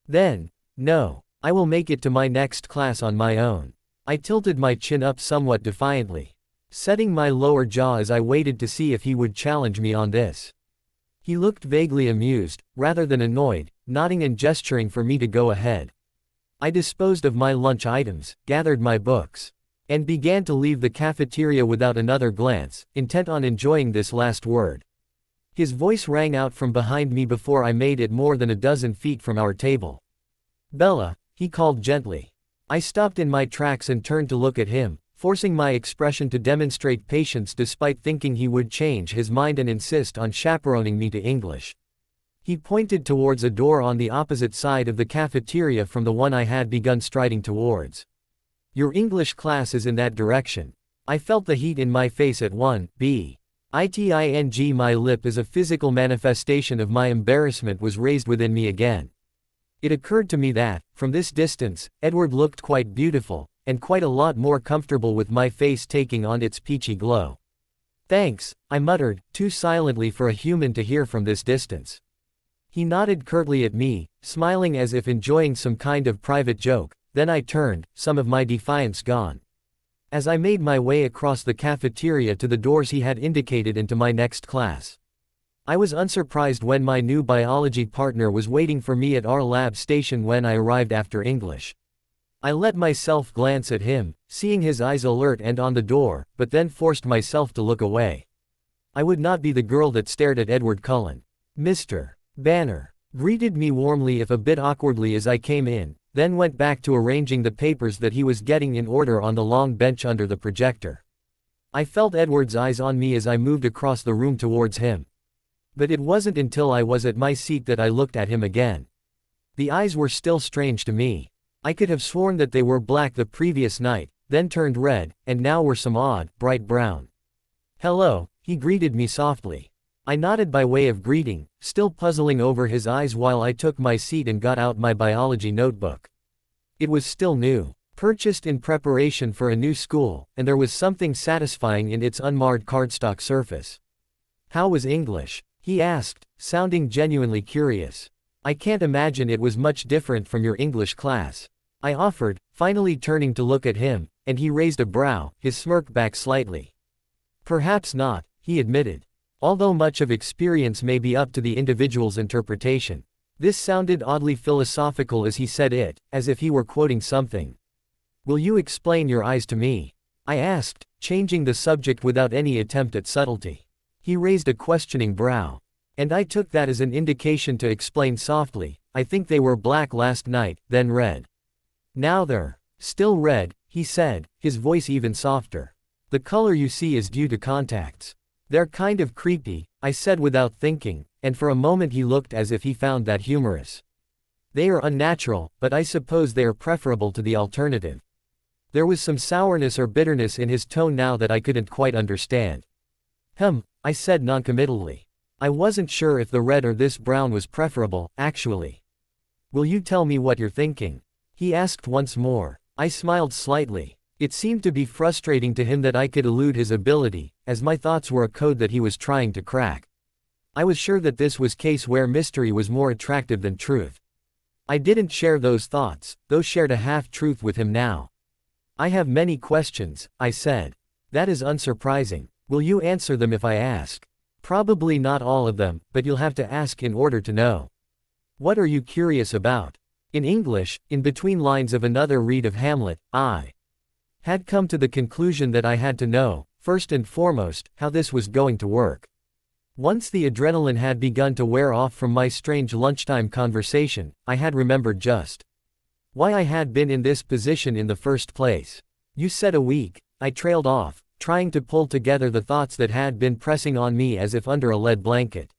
Then, no, I will make it to my next class on my own. I tilted my chin up somewhat defiantly, setting my lower jaw as I waited to see if he would challenge me on this. He looked vaguely amused, rather than annoyed, nodding and gesturing for me to go ahead. I disposed of my lunch items, gathered my books, and began to leave the cafeteria without another glance, intent on enjoying this last word. His voice rang out from behind me before I made it more than a dozen feet from our table. Bella, he called gently. I stopped in my tracks and turned to look at him, forcing my expression to demonstrate patience despite thinking he would change his mind and insist on chaperoning me to English. He pointed towards a door on the opposite side of the cafeteria from the one I had begun striding towards. Your English class is in that direction. I felt the heat in my face at 1:iting. My lip as a physical manifestation of my embarrassment was raised within me again. It occurred to me that, from this distance, Edward looked quite beautiful, and quite a lot more comfortable with my face taking on its peachy glow. Thanks, I muttered, too silently for a human to hear from this distance. He nodded curtly at me, smiling as if enjoying some kind of private joke, then I turned, some of my defiance gone. As I made my way across the cafeteria to the doors he had indicated into my next class. I was unsurprised when my new biology partner was waiting for me at our lab station when I arrived after English. I let myself glance at him, seeing his eyes alert and on the door, but then forced myself to look away. I would not be the girl that stared at Edward Cullen. Mr. Banner greeted me warmly if a bit awkwardly as I came in, then went back to arranging the papers that he was getting in order on the long bench under the projector. I felt Edward's eyes on me as I moved across the room towards him. But it wasn't until I was at my seat that I looked at him again. The eyes were still strange to me. I could have sworn that they were black the previous night, then turned red, and now were some odd, bright brown. Hello, he greeted me softly. I nodded by way of greeting, still puzzling over his eyes while I took my seat and got out my biology notebook. It was still new, purchased in preparation for a new school, and there was something satisfying in its unmarred cardstock surface. How was English? He asked, sounding genuinely curious. I can't imagine it was much different from your English class, I offered, finally turning to look at him, and he raised a brow, his smirk back slightly. Perhaps not, he admitted. Although much of experience may be up to the individual's interpretation. This sounded oddly philosophical as he said it, as if he were quoting something. Will you explain your eyes to me? I asked, changing the subject without any attempt at subtlety. He raised a questioning brow. And I took that as an indication to explain softly, I think they were black last night, then red. Now they're still red, he said, his voice even softer. The color you see is due to contacts. They're kind of creepy, I said without thinking, and for a moment he looked as if he found that humorous. They are unnatural, but I suppose they are preferable to the alternative. There was some sourness or bitterness in his tone now that I couldn't quite understand. I said noncommittally. I wasn't sure if the red or this brown was preferable, actually. Will you tell me what you're thinking? He asked once more. I smiled slightly. It seemed to be frustrating to him that I could elude his ability, as my thoughts were a code that he was trying to crack. I was sure that this was case where mystery was more attractive than truth. I didn't share those thoughts, though shared a half-truth with him now. I have many questions, I said. That is unsurprising. Will you answer them if I ask? Probably not all of them, but you'll have to ask in order to know. What are you curious about? In English, in between lines of another read of Hamlet, I had come to the conclusion that I had to know, first and foremost, how this was going to work. Once the adrenaline had begun to wear off from my strange lunchtime conversation, I had remembered just why I had been in this position in the first place. You said a week, I trailed off, trying to pull together the thoughts that had been pressing on me as if under a lead blanket.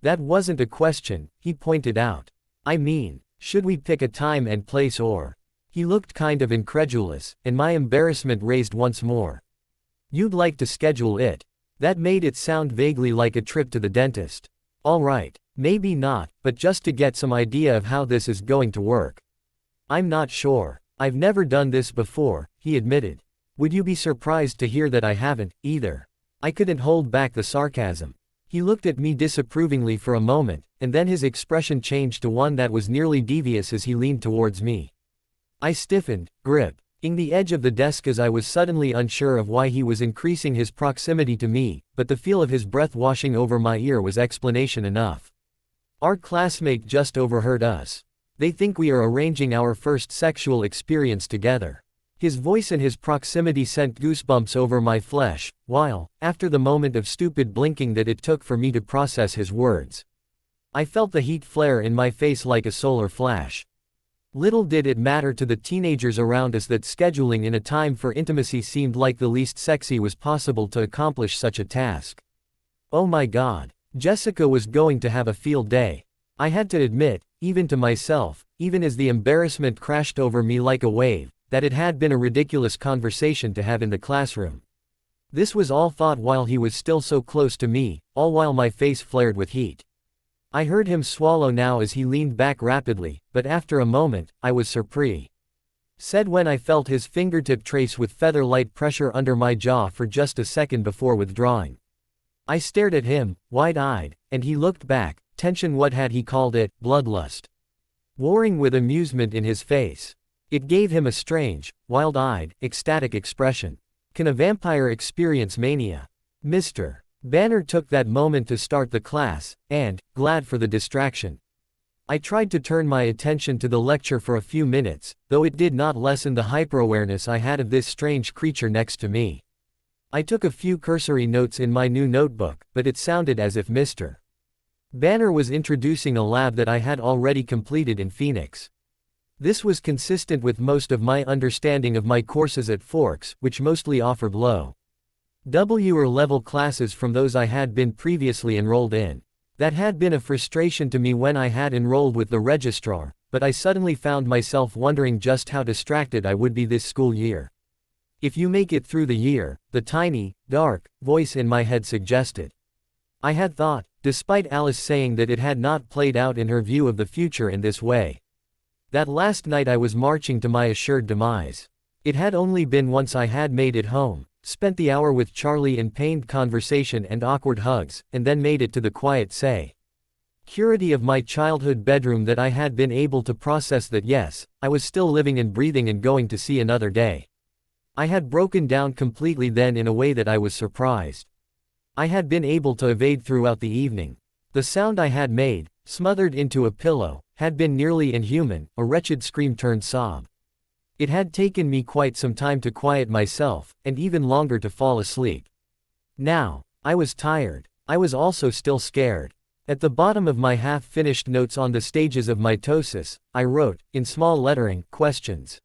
That wasn't a question, he pointed out. I mean, should we pick a time and place or? He looked kind of incredulous, and my embarrassment raised once more. You'd like to schedule it. That made it sound vaguely like a trip to the dentist. All right, maybe not, but just to get some idea of how this is going to work. I'm not sure. I've never done this before, he admitted. Would you be surprised to hear that I haven't, either? I couldn't hold back the sarcasm. He looked at me disapprovingly for a moment, and then his expression changed to one that was nearly devious as he leaned towards me. I stiffened, gripping the edge of the desk as I was suddenly unsure of why he was increasing his proximity to me, but the feel of his breath washing over my ear was explanation enough. Our classmate just overheard us. They think we are arranging our first sexual experience together. His voice and his proximity sent goosebumps over my flesh, while, after the moment of stupid blinking that it took for me to process his words, I felt the heat flare in my face like a solar flash. Little did it matter to the teenagers around us that scheduling in a time for intimacy seemed like the least sexy was possible to accomplish such a task. Oh my God, Jessica was going to have a field day. I had to admit, even to myself, even as the embarrassment crashed over me like a wave, that it had been a ridiculous conversation to have in the classroom. This was all thought while he was still so close to me, all while my face flared with heat. I heard him swallow now as he leaned back rapidly, but after a moment, I was surprised. Said when I felt his fingertip trace with feather-light pressure under my jaw for just a second before withdrawing. I stared at him, wide-eyed, and he looked back, tension what had he called it, bloodlust warring with amusement in his face. It gave him a strange, wild-eyed, ecstatic expression. Can a vampire experience mania? Mr. Banner took that moment to start the class, and, glad for the distraction, I tried to turn my attention to the lecture for a few minutes, though it did not lessen the hyper-awareness I had of this strange creature next to me. I took a few cursory notes in my new notebook, but it sounded as if Mr. Banner was introducing a lab that I had already completed in Phoenix. This was consistent with most of my understanding of my courses at Forks, which mostly offered low W or level classes from those I had been previously enrolled in. That had been a frustration to me when I had enrolled with the registrar, but I suddenly found myself wondering just how distracted I would be this school year. If you make it through the year, the tiny, dark voice in my head suggested. I had thought, despite Alice saying that it had not played out in her view of the future in this way. That last night I was marching to my assured demise. It had only been once I had made it home, spent the hour with Charlie in pained conversation and awkward hugs, and then made it to the quiet security of my childhood bedroom that I had been able to process that yes, I was still living and breathing and going to see another day. I had broken down completely then in a way that I was surprised. I had been able to evade throughout the evening. The sound I had made, smothered into a pillow, had been nearly inhuman, a wretched scream turned sob. It had taken me quite some time to quiet myself, and even longer to fall asleep. Now, I was tired. I was also still scared. At the bottom of my half-finished notes on the stages of mitosis, I wrote, in small lettering, questions.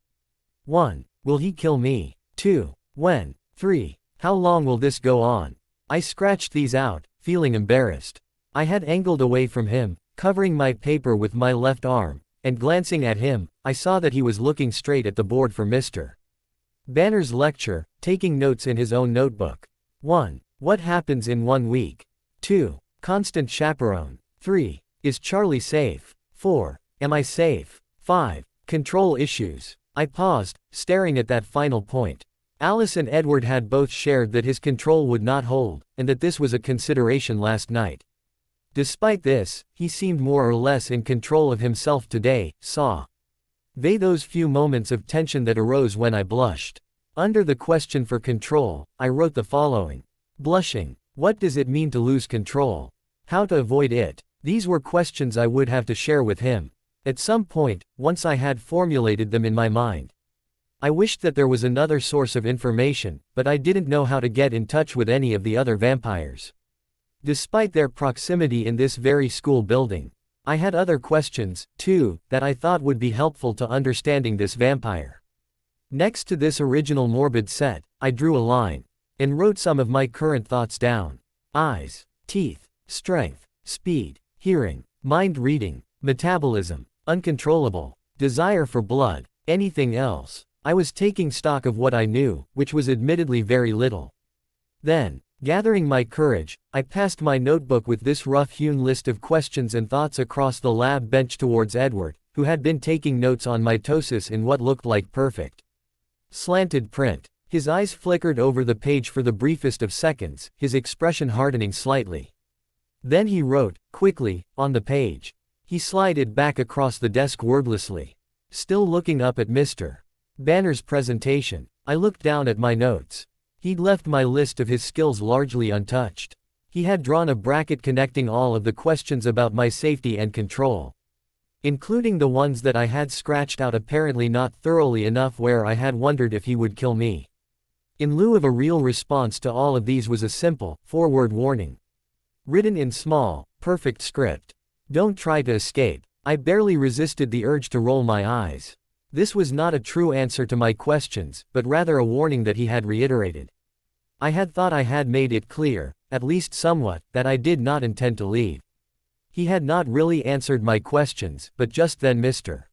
1. Will he kill me? 2. When? 3. How long will this go on? I scratched these out, feeling embarrassed. I had angled away from him, covering my paper with my left arm, and glancing at him, I saw that he was looking straight at the board for Mr. Banner's lecture, taking notes in his own notebook. 1. What happens in 1 week? 2. Constant chaperone. 3. Is Charlie safe? 4. Am I safe? 5. Control issues. I paused, staring at that final point. Alice and Edward had both shared that his control would not hold, and that this was a consideration last night. Despite this, he seemed more or less in control of himself today, saw they those few moments of tension that arose when I blushed. Under the question for control, I wrote the following. Blushing. What does it mean to lose control? How to avoid it? These were questions I would have to share with him. At some point, once I had formulated them in my mind. I wished that there was another source of information, but I didn't know how to get in touch with any of the other vampires. Despite their proximity in this very school building, I had other questions, too, that I thought would be helpful to understanding this vampire. Next to this original morbid set, I drew a line, and wrote some of my current thoughts down. Eyes, teeth, strength, speed, hearing, mind reading, metabolism, uncontrollable, desire for blood, anything else. I was taking stock of what I knew, which was admittedly very little. Then, gathering my courage, I passed my notebook with this rough-hewn list of questions and thoughts across the lab bench towards Edward, who had been taking notes on mitosis in what looked like perfect slanted print. His eyes flickered over the page for the briefest of seconds, his expression hardening slightly. Then he wrote, quickly, on the page. He slid back across the desk wordlessly. Still looking up at Mr. Banner's presentation, I looked down at my notes. He'd left my list of his skills largely untouched. He had drawn a bracket connecting all of the questions about my safety and control, including the ones that I had scratched out apparently not thoroughly enough, where I had wondered if he would kill me. In lieu of a real response to all of these was a simple, 4-word warning. Written in small, perfect script. Don't try to escape. I barely resisted the urge to roll my eyes. This was not a true answer to my questions, but rather a warning that he had reiterated. I had thought I had made it clear, at least somewhat, that I did not intend to leave. He had not really answered my questions, but just then Mr.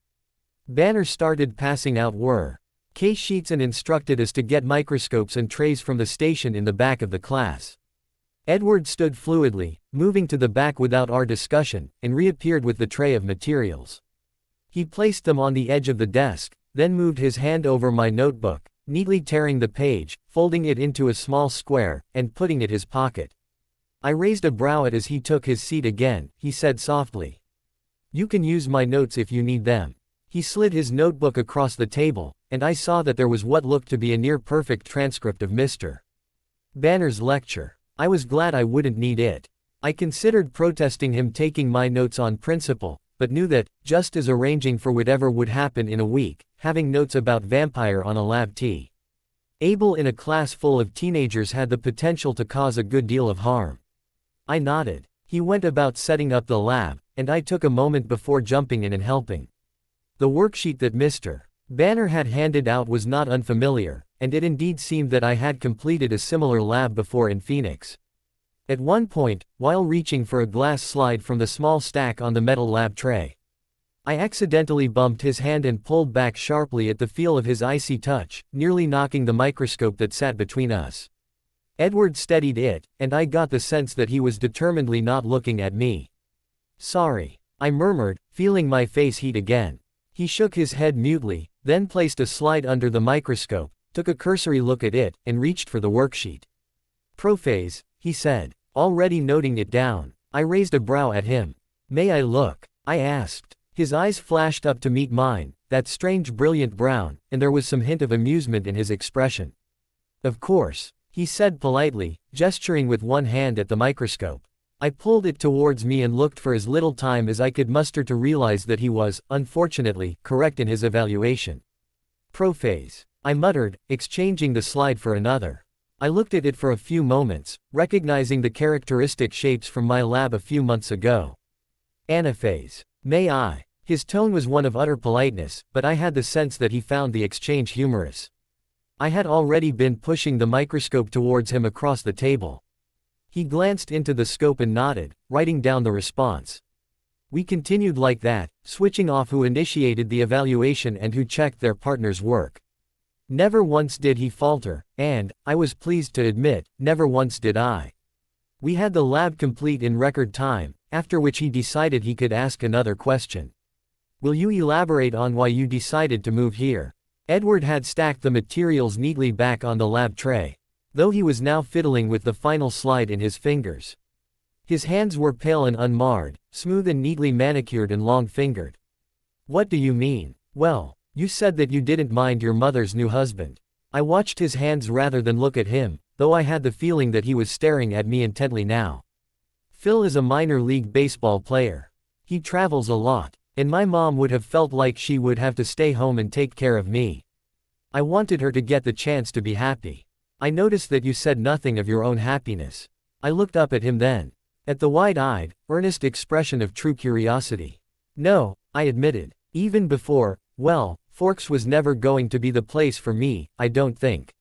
Banner started passing out case sheets and instructed us to get microscopes and trays from the station in the back of the class. Edward stood fluidly, moving to the back without our discussion, and reappeared with the tray of materials. He placed them on the edge of the desk, then moved his hand over my notebook, neatly tearing the page, folding it into a small square, and putting it in his pocket. I raised a brow as he took his seat again. He said softly, "You can use my notes if you need them." He slid his notebook across the table, and I saw that there was what looked to be a near-perfect transcript of Mr. Banner's lecture. I was glad I wouldn't need it. I considered protesting him taking my notes on principle, but knew that, just as arranging for whatever would happen in a week, having notes about vampire on a lab table in a class full of teenagers had the potential to cause a good deal of harm. I nodded. He went about setting up the lab, and I took a moment before jumping in and helping. The worksheet that Mr. Banner had handed out was not unfamiliar, and it indeed seemed that I had completed a similar lab before in Phoenix. At one point, while reaching for a glass slide from the small stack on the metal lab tray, I accidentally bumped his hand and pulled back sharply at the feel of his icy touch, nearly knocking the microscope that sat between us. Edward steadied it, and I got the sense that he was determinedly not looking at me. "Sorry," I murmured, feeling my face heat again. He shook his head mutely, then placed a slide under the microscope, took a cursory look at it, and reached for the worksheet. "Prophase," he said, already noting it down. I raised a brow at him. "May I look?" I asked. His eyes flashed up to meet mine, that strange brilliant brown, and there was some hint of amusement in his expression. "Of course," he said politely, gesturing with one hand at the microscope. I pulled it towards me and looked for as little time as I could muster to realize that he was, unfortunately, correct in his evaluation. "Prophase," I muttered, exchanging the slide for another. I looked at it for a few moments, recognizing the characteristic shapes from my lab a few months ago. "Anaphase. May I?" His tone was one of utter politeness, but I had the sense that he found the exchange humorous. I had already been pushing the microscope towards him across the table. He glanced into the scope and nodded, writing down the response. We continued like that, switching off who initiated the evaluation and who checked their partner's work. Never once did he falter, and, I was pleased to admit, never once did I. We had the lab complete in record time, after which he decided he could ask another question. "Will you elaborate on why you decided to move here?" Edward had stacked the materials neatly back on the lab tray, though he was now fiddling with the final slide in his fingers. His hands were pale and unmarred, smooth and neatly manicured and long-fingered. "What do you mean?" "Well, you said that you didn't mind your mother's new husband." I watched his hands rather than look at him, though I had the feeling that he was staring at me intently now. Phil is a minor league baseball player. He travels a lot, and my mom would have felt like she would have to stay home and take care of me. I wanted her to get the chance to be happy. I noticed that you said nothing of your own happiness. I looked up at him then. At the wide-eyed, earnest expression of true curiosity. No, I admitted. Even before, well, Forks was never going to be the place for me, I don't think.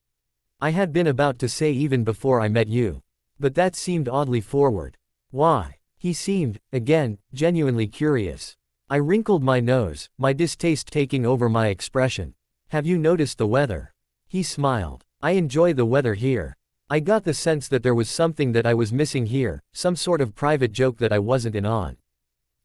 I had been about to say even before I met you. But that seemed oddly forward. Why? He seemed, again, genuinely curious. I wrinkled my nose, my distaste taking over my expression. Have you noticed the weather? He smiled. I enjoy the weather here. I got the sense that there was something that I was missing here, some sort of private joke that I wasn't in on.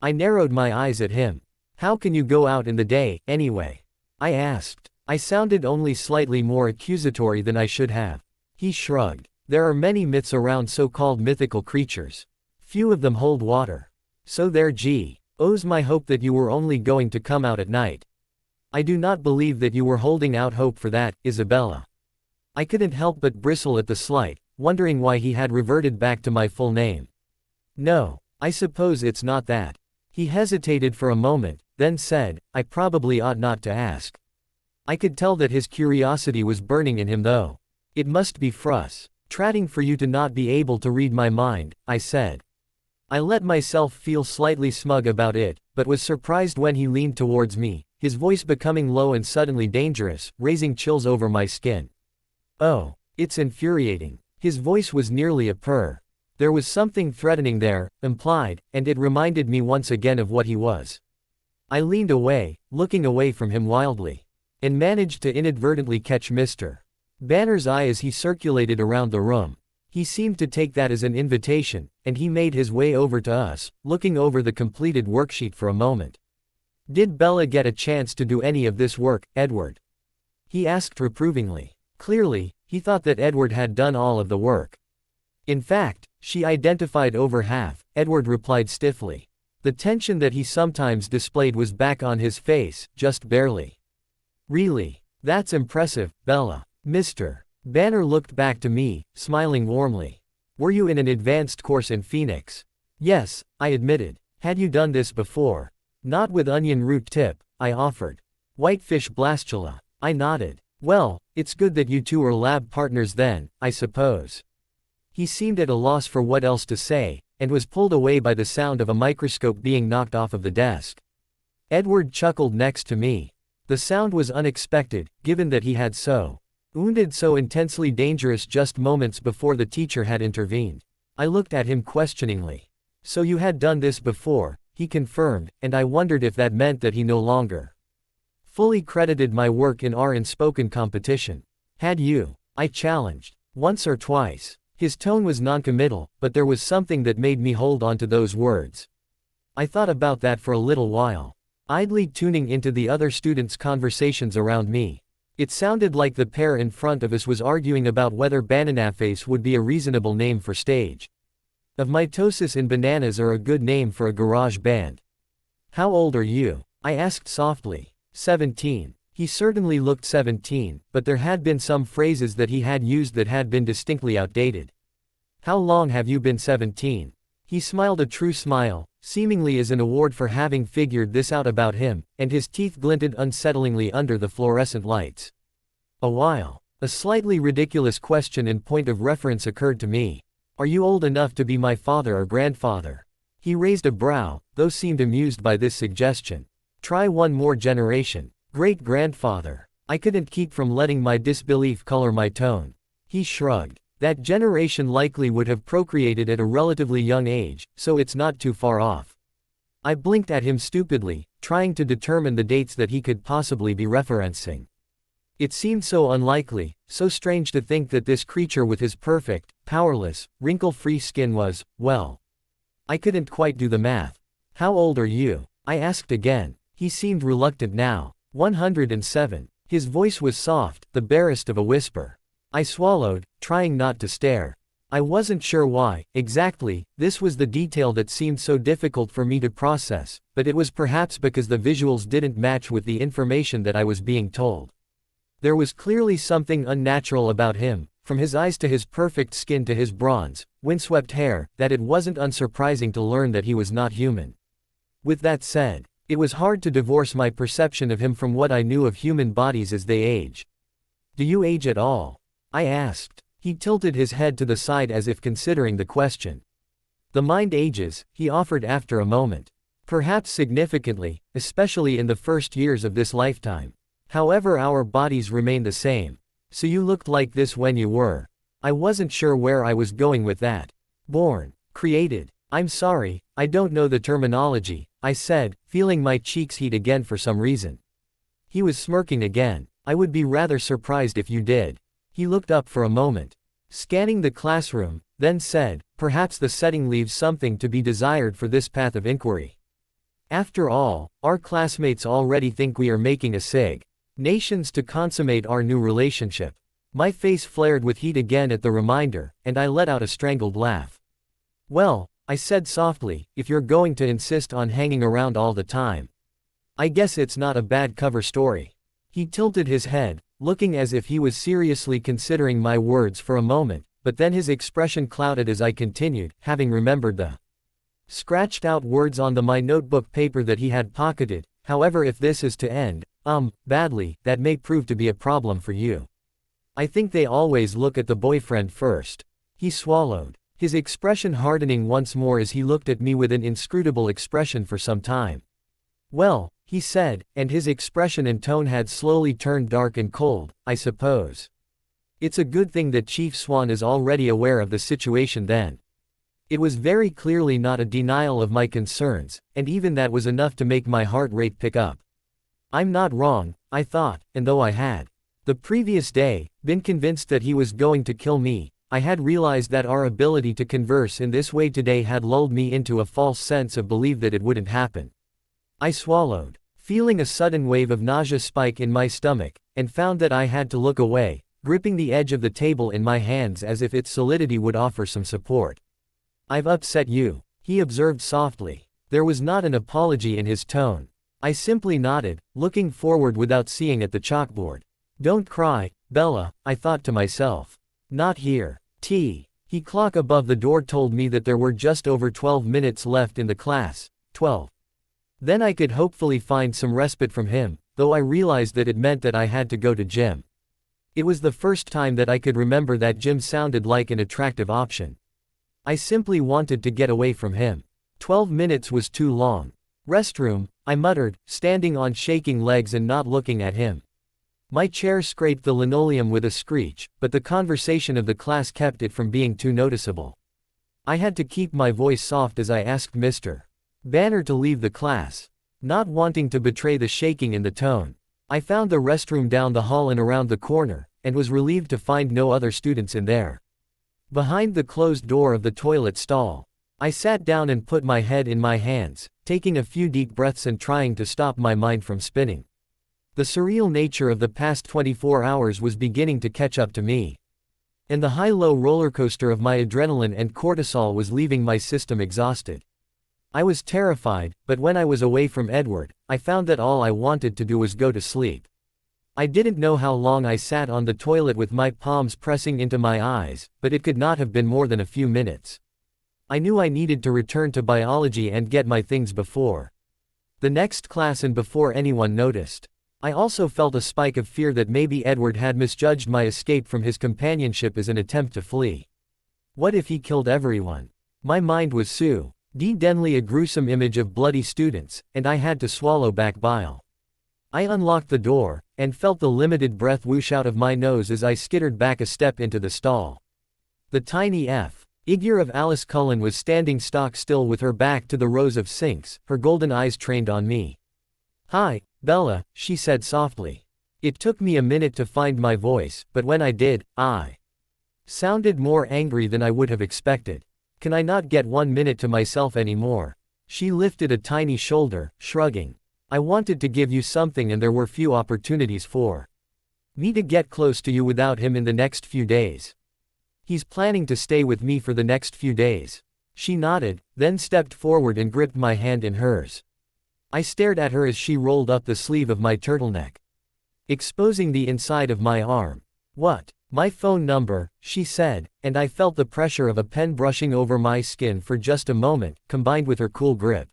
I narrowed my eyes at him. How can you go out in the day, anyway? I asked. I sounded only slightly more accusatory than I should have. He shrugged. There are many myths around so-called mythical creatures. Few of them hold water. So there goes my hope that you were only going to come out at night. I do not believe that you were holding out hope for that, Isabella. I couldn't help but bristle at the slight, wondering why he had reverted back to my full name. No, I suppose it's not that. He hesitated for a moment, then said, I probably ought not to ask. I could tell that his curiosity was burning in him though. It must be frustrating for you to not be able to read my mind, I said. I let myself feel slightly smug about it, but was surprised when he leaned towards me, his voice becoming low and suddenly dangerous, raising chills over my skin. Oh, it's infuriating. His voice was nearly a purr. There was something threatening there, implied, and it reminded me once again of what he was. I leaned away, looking away from him wildly, and managed to inadvertently catch Mr. Banner's eye as he circulated around the room. He seemed to take that as an invitation, and he made his way over to us, looking over the completed worksheet for a moment. Did Bella get a chance to do any of this work, Edward? He asked reprovingly. Clearly, he thought that Edward had done all of the work. In fact, she identified over half, Edward replied stiffly. The tension that he sometimes displayed was back on his face, just barely. Really? That's impressive, Bella. Mr. Banner looked back to me, smiling warmly. Were you in an advanced course in Phoenix? Yes, I admitted. Had you done this before? Not with onion root tip, I offered. Whitefish blastula. I nodded. Well, it's good that you two are lab partners then, I suppose. He seemed at a loss for what else to say, and was pulled away by the sound of a microscope being knocked off of the desk. Edward chuckled next to me. The sound was unexpected, given that he had wounded so intensely dangerous just moments before the teacher had intervened. I looked at him questioningly. So you had done this before, he confirmed, and I wondered if that meant that he no longer fully credited my work in our unspoken competition. Had you? I challenged. Once or twice. His tone was noncommittal, but there was something that made me hold on to those words. I thought about that for a little while, idly tuning into the other students' conversations around me. It sounded like the pair in front of us was arguing about whether Bananaface would be a reasonable name for stage. Of mitosis and bananas are a good name for a garage band. How old are you? I asked softly. 17. He certainly looked 17, but there had been some phrases that he had used that had been distinctly outdated. How long have you been 17? He smiled a true smile, seemingly as an award for having figured this out about him, and his teeth glinted unsettlingly under the fluorescent lights. A while. A slightly ridiculous question in point of reference occurred to me. Are you old enough to be my father or grandfather? He raised a brow, though seemed amused by this suggestion. Try one more generation. Great-grandfather. I couldn't keep from letting my disbelief color my tone. He shrugged. That generation likely would have procreated at a relatively young age, so it's not too far off. I blinked at him stupidly, trying to determine the dates that he could possibly be referencing. It seemed so unlikely, so strange to think that this creature with his perfect, powerless, wrinkle-free skin was, well. I couldn't quite do the math. How old are you? I asked again. He seemed reluctant now. 107. His voice was soft, the barest of a whisper. I swallowed, trying not to stare. I wasn't sure why, exactly, this was the detail that seemed so difficult for me to process, but it was perhaps because the visuals didn't match with the information that I was being told. There was clearly something unnatural about him, from his eyes to his perfect skin to his bronze, windswept hair, that it wasn't unsurprising to learn that he was not human. With that said, it was hard to divorce my perception of him from what I knew of human bodies as they age. "Do you age at all?" I asked. He tilted his head to the side as if considering the question. "The mind ages," he offered after a moment. "Perhaps significantly, especially in the first years of this lifetime. However, our bodies remain the same. So you looked like this when you were." I wasn't sure where I was going with that. "Born. Created. I'm sorry, I don't know the terminology," I said, feeling my cheeks heat again for some reason. He was smirking again. "I would be rather surprised if you did." He looked up for a moment, scanning the classroom, then said, "Perhaps the setting leaves something to be desired for this path of inquiry. After all, our classmates already think we are making a sig. Nations to consummate our new relationship." My face flared with heat again at the reminder, and I let out a strangled laugh. "Well," I said softly, "if you're going to insist on hanging around all the time, I guess it's not a bad cover story." He tilted his head, looking as if he was seriously considering my words for a moment, but then his expression clouded as I continued, having remembered the scratched out words on my notebook paper that he had pocketed. "However, if this is to end, badly, that may prove to be a problem for you. I think they always look at the boyfriend first." He swallowed, his expression hardening once more as he looked at me with an inscrutable expression for some time. "Well," he said, and his expression and tone had slowly turned dark and cold, "I suppose it's a good thing that Chief Swan is already aware of the situation then." It was very clearly not a denial of my concerns, and even that was enough to make my heart rate pick up. I'm not wrong, I thought, and though I had, the previous day, been convinced that he was going to kill me, I had realized that our ability to converse in this way today had lulled me into a false sense of belief that it wouldn't happen. I swallowed, feeling a sudden wave of nausea spike in my stomach, and found that I had to look away, gripping the edge of the table in my hands as if its solidity would offer some support. "I've upset you," he observed softly. There was not an apology in his tone. I simply nodded, looking forward without seeing at the chalkboard. "Don't cry, Bella," I thought to myself. "Not here." The clock above the door told me that there were just over 12 minutes left in the class. 12. Then I could hopefully find some respite from him, though I realized that it meant that I had to go to gym. It was the first time that I could remember that gym sounded like an attractive option. I simply wanted to get away from him. 12 minutes was too long. "Restroom," I muttered, standing on shaking legs and not looking at him. My chair scraped the linoleum with a screech, but the conversation of the class kept it from being too noticeable. I had to keep my voice soft as I asked Mr. Banner to leave the class, not wanting to betray the shaking in the tone. I found the restroom down the hall and around the corner, and was relieved to find no other students in there. Behind the closed door of the toilet stall, I sat down and put my head in my hands, taking a few deep breaths and trying to stop my mind from spinning. The surreal nature of the past 24 hours was beginning to catch up to me. And the high-low roller coaster of my adrenaline and cortisol was leaving my system exhausted. I was terrified, but when I was away from Edward, I found that all I wanted to do was go to sleep. I didn't know how long I sat on the toilet with my palms pressing into my eyes, but it could not have been more than a few minutes. I knew I needed to return to biology and get my things before the next class and before anyone noticed. I also felt a spike of fear that maybe Edward had misjudged my escape from his companionship as an attempt to flee. What if he killed everyone? My mind was suddenly a gruesome image of bloody students, and I had to swallow back bile. I unlocked the door, and felt the limited breath whoosh out of my nose as I skittered back a step into the stall. The tiny figure of Alice Cullen was standing stock still with her back to the rows of sinks, her golden eyes trained on me. "Hi, Bella," she said softly. It took me a minute to find my voice, but when I did, I sounded more angry than I would have expected. "Can I not get 1 minute to myself anymore?" She lifted a tiny shoulder, shrugging. "I wanted to give you something and there were few opportunities for me to get close to you without him in the next few days. He's planning to stay with me for the next few days." She nodded, then stepped forward and gripped my hand in hers. I stared at her as she rolled up the sleeve of my turtleneck, exposing the inside of my arm. "What?" My phone number, she said, and I felt the pressure of a pen brushing over my skin for just a moment, combined with her cool grip.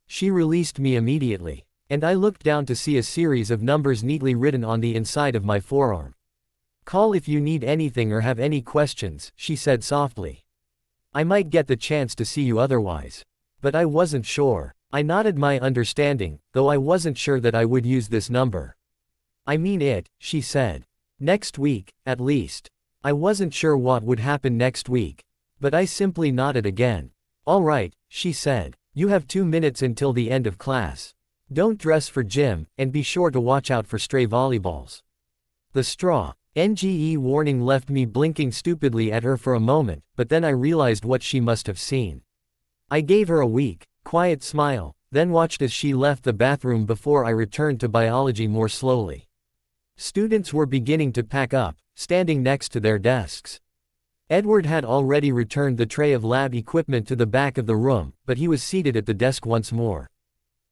She released me immediately, and I looked down to see a series of numbers neatly written on the inside of my forearm. "Call if you need anything or have any questions," she said softly. "I might get the chance to see you otherwise." But I wasn't sure. I nodded my understanding, though I wasn't sure that I would use this number. "I mean it," she said. "Next week, at least." I wasn't sure what would happen next week. But I simply nodded again. "All right," she said. "You have 2 minutes until the end of class. Don't dress for gym, and be sure to watch out for stray volleyballs." The straw. NGE warning left me blinking stupidly at her for a moment, but then I realized what she must have seen. I gave her a weak, quiet smile, then watched as she left the bathroom before I returned to biology more slowly. Students were beginning to pack up, standing next to their desks. Edward had already returned the tray of lab equipment to the back of the room, but he was seated at the desk once more.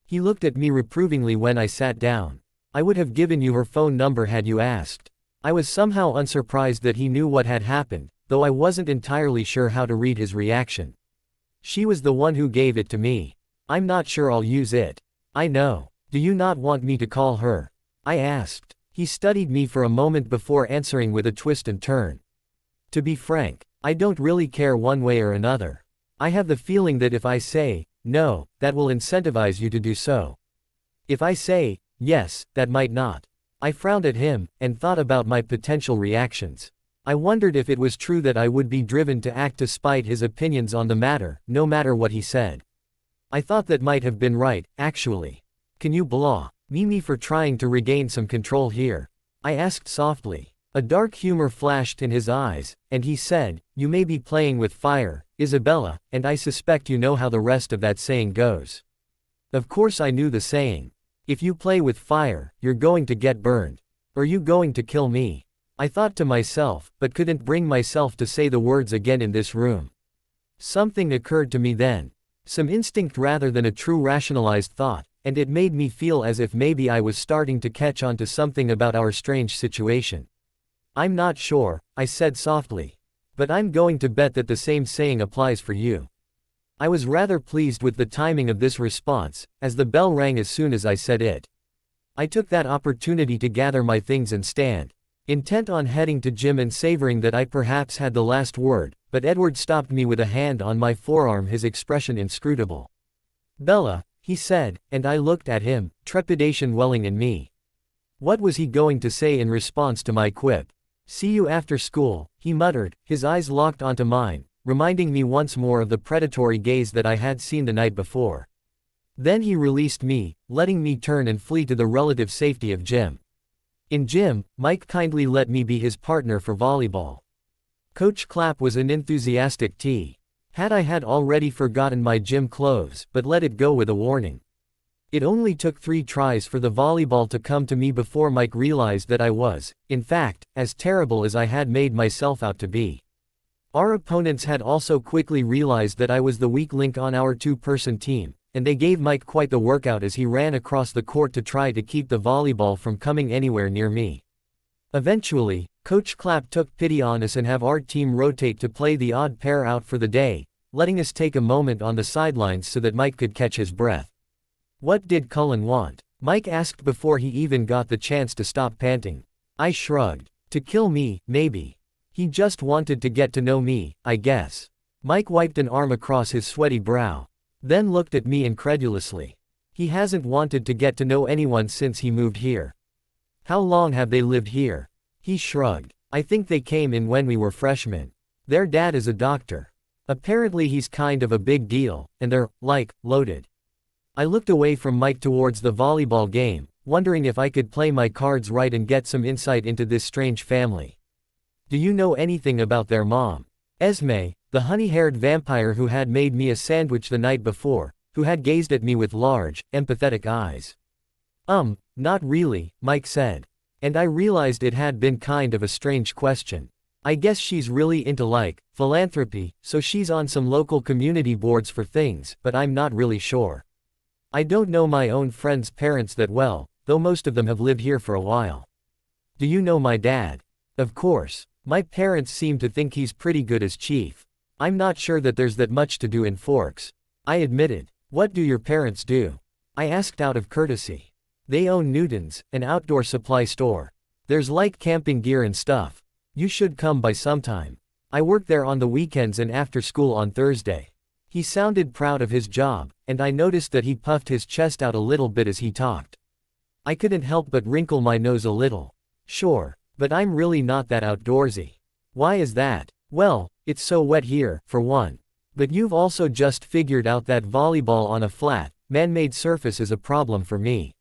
He looked at me reprovingly when I sat down. "I would have given you her phone number had you asked." I was somehow unsurprised that he knew what had happened, though I wasn't entirely sure how to read his reaction. "She was the one who gave it to me. I'm not sure I'll use it." "I know. Do you not want me to call her?" I asked. He studied me for a moment before answering with a twist and turn. "To be frank, I don't really care one way or another. I have the feeling that if I say, no, that will incentivize you to do so. If I say, yes, that might not." I frowned at him, and thought about my potential reactions. I wondered if it was true that I would be driven to act despite his opinions on the matter, no matter what he said. I thought that might have been right, actually. "Can you blah me for trying to regain some control here?" I asked softly. A dark humor flashed in his eyes, and he said, "You may be playing with fire, Isabella, and I suspect you know how the rest of that saying goes." Of course I knew the saying. If you play with fire, you're going to get burned. Are you going to kill me? I thought to myself, but couldn't bring myself to say the words again in this room. Something occurred to me then. Some instinct rather than a true rationalized thought, and it made me feel as if maybe I was starting to catch on to something about our strange situation. "I'm not sure," I said softly. "But I'm going to bet that the same saying applies for you." I was rather pleased with the timing of this response, as the bell rang as soon as I said it. I took that opportunity to gather my things and stand, intent on heading to gym and savoring that I perhaps had the last word, but Edward stopped me with a hand on my forearm, his expression inscrutable. "Bella," he said, and I looked at him, trepidation welling in me. What was he going to say in response to my quip? "See you after school," he muttered, his eyes locked onto mine, reminding me once more of the predatory gaze that I had seen the night before. Then he released me, letting me turn and flee to the relative safety of gym. In gym, Mike kindly let me be his partner for volleyball. Coach Clapp was an enthusiastic T. Had already forgotten my gym clothes, but let it go with a warning. It only took 3 tries for the volleyball to come to me before Mike realized that I was, in fact, as terrible as I had made myself out to be. Our opponents had also quickly realized that I was the weak link on our 2-person team, and they gave Mike quite the workout as he ran across the court to try to keep the volleyball from coming anywhere near me. Eventually, Coach Clapp took pity on us and have our team rotate to play the odd pair out for the day, letting us take a moment on the sidelines so that Mike could catch his breath. "What did Cullen want?" Mike asked before he even got the chance to stop panting. I shrugged. "To kill me, maybe. He just wanted to get to know me, I guess." Mike wiped an arm across his sweaty brow, then looked at me incredulously. "He hasn't wanted to get to know anyone since he moved here." "How long have they lived here?" He shrugged. "I think they came in when we were freshmen. Their dad is a doctor. Apparently he's kind of a big deal, and they're, like, loaded." I looked away from Mike towards the volleyball game, wondering if I could play my cards right and get some insight into this strange family. "Do you know anything about their mom?" Esme, the honey-haired vampire who had made me a sandwich the night before, who had gazed at me with large, empathetic eyes. Not really," Mike said. And I realized it had been kind of a strange question. "I guess she's really into philanthropy, so she's on some local community boards for things, but I'm not really sure. I don't know my own friends' parents that well, though most of them have lived here for a while." "Do you know my dad?" "Of course." My parents seem to think he's pretty good as chief. I'm not sure that there's that much to do in Forks. I admitted. What do your parents do? I asked out of courtesy. They own Newton's, an outdoor supply store. There's like camping gear and stuff. You should come by sometime. I work there on the weekends and after school on Thursday. He sounded proud of his job, and I noticed that he puffed his chest out a little bit as he talked. I couldn't help but wrinkle my nose a little. Sure, but I'm really not that outdoorsy. Why is that? Well, it's so wet here, for one. But you've also just figured out that volleyball on a flat, man-made surface is a problem for me.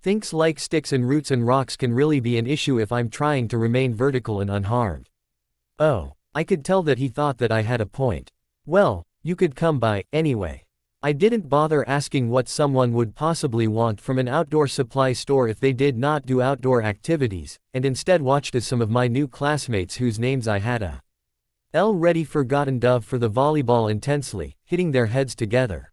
Things like sticks and roots and rocks can really be an issue if I'm trying to remain vertical and unharmed. Oh, I could tell that he thought that I had a point. Well, you could come by, anyway. I didn't bother asking what someone would possibly want from an outdoor supply store if they did not do outdoor activities, and instead watched as some of my new classmates whose names I had already forgotten dove for the volleyball intensely, hitting their heads together.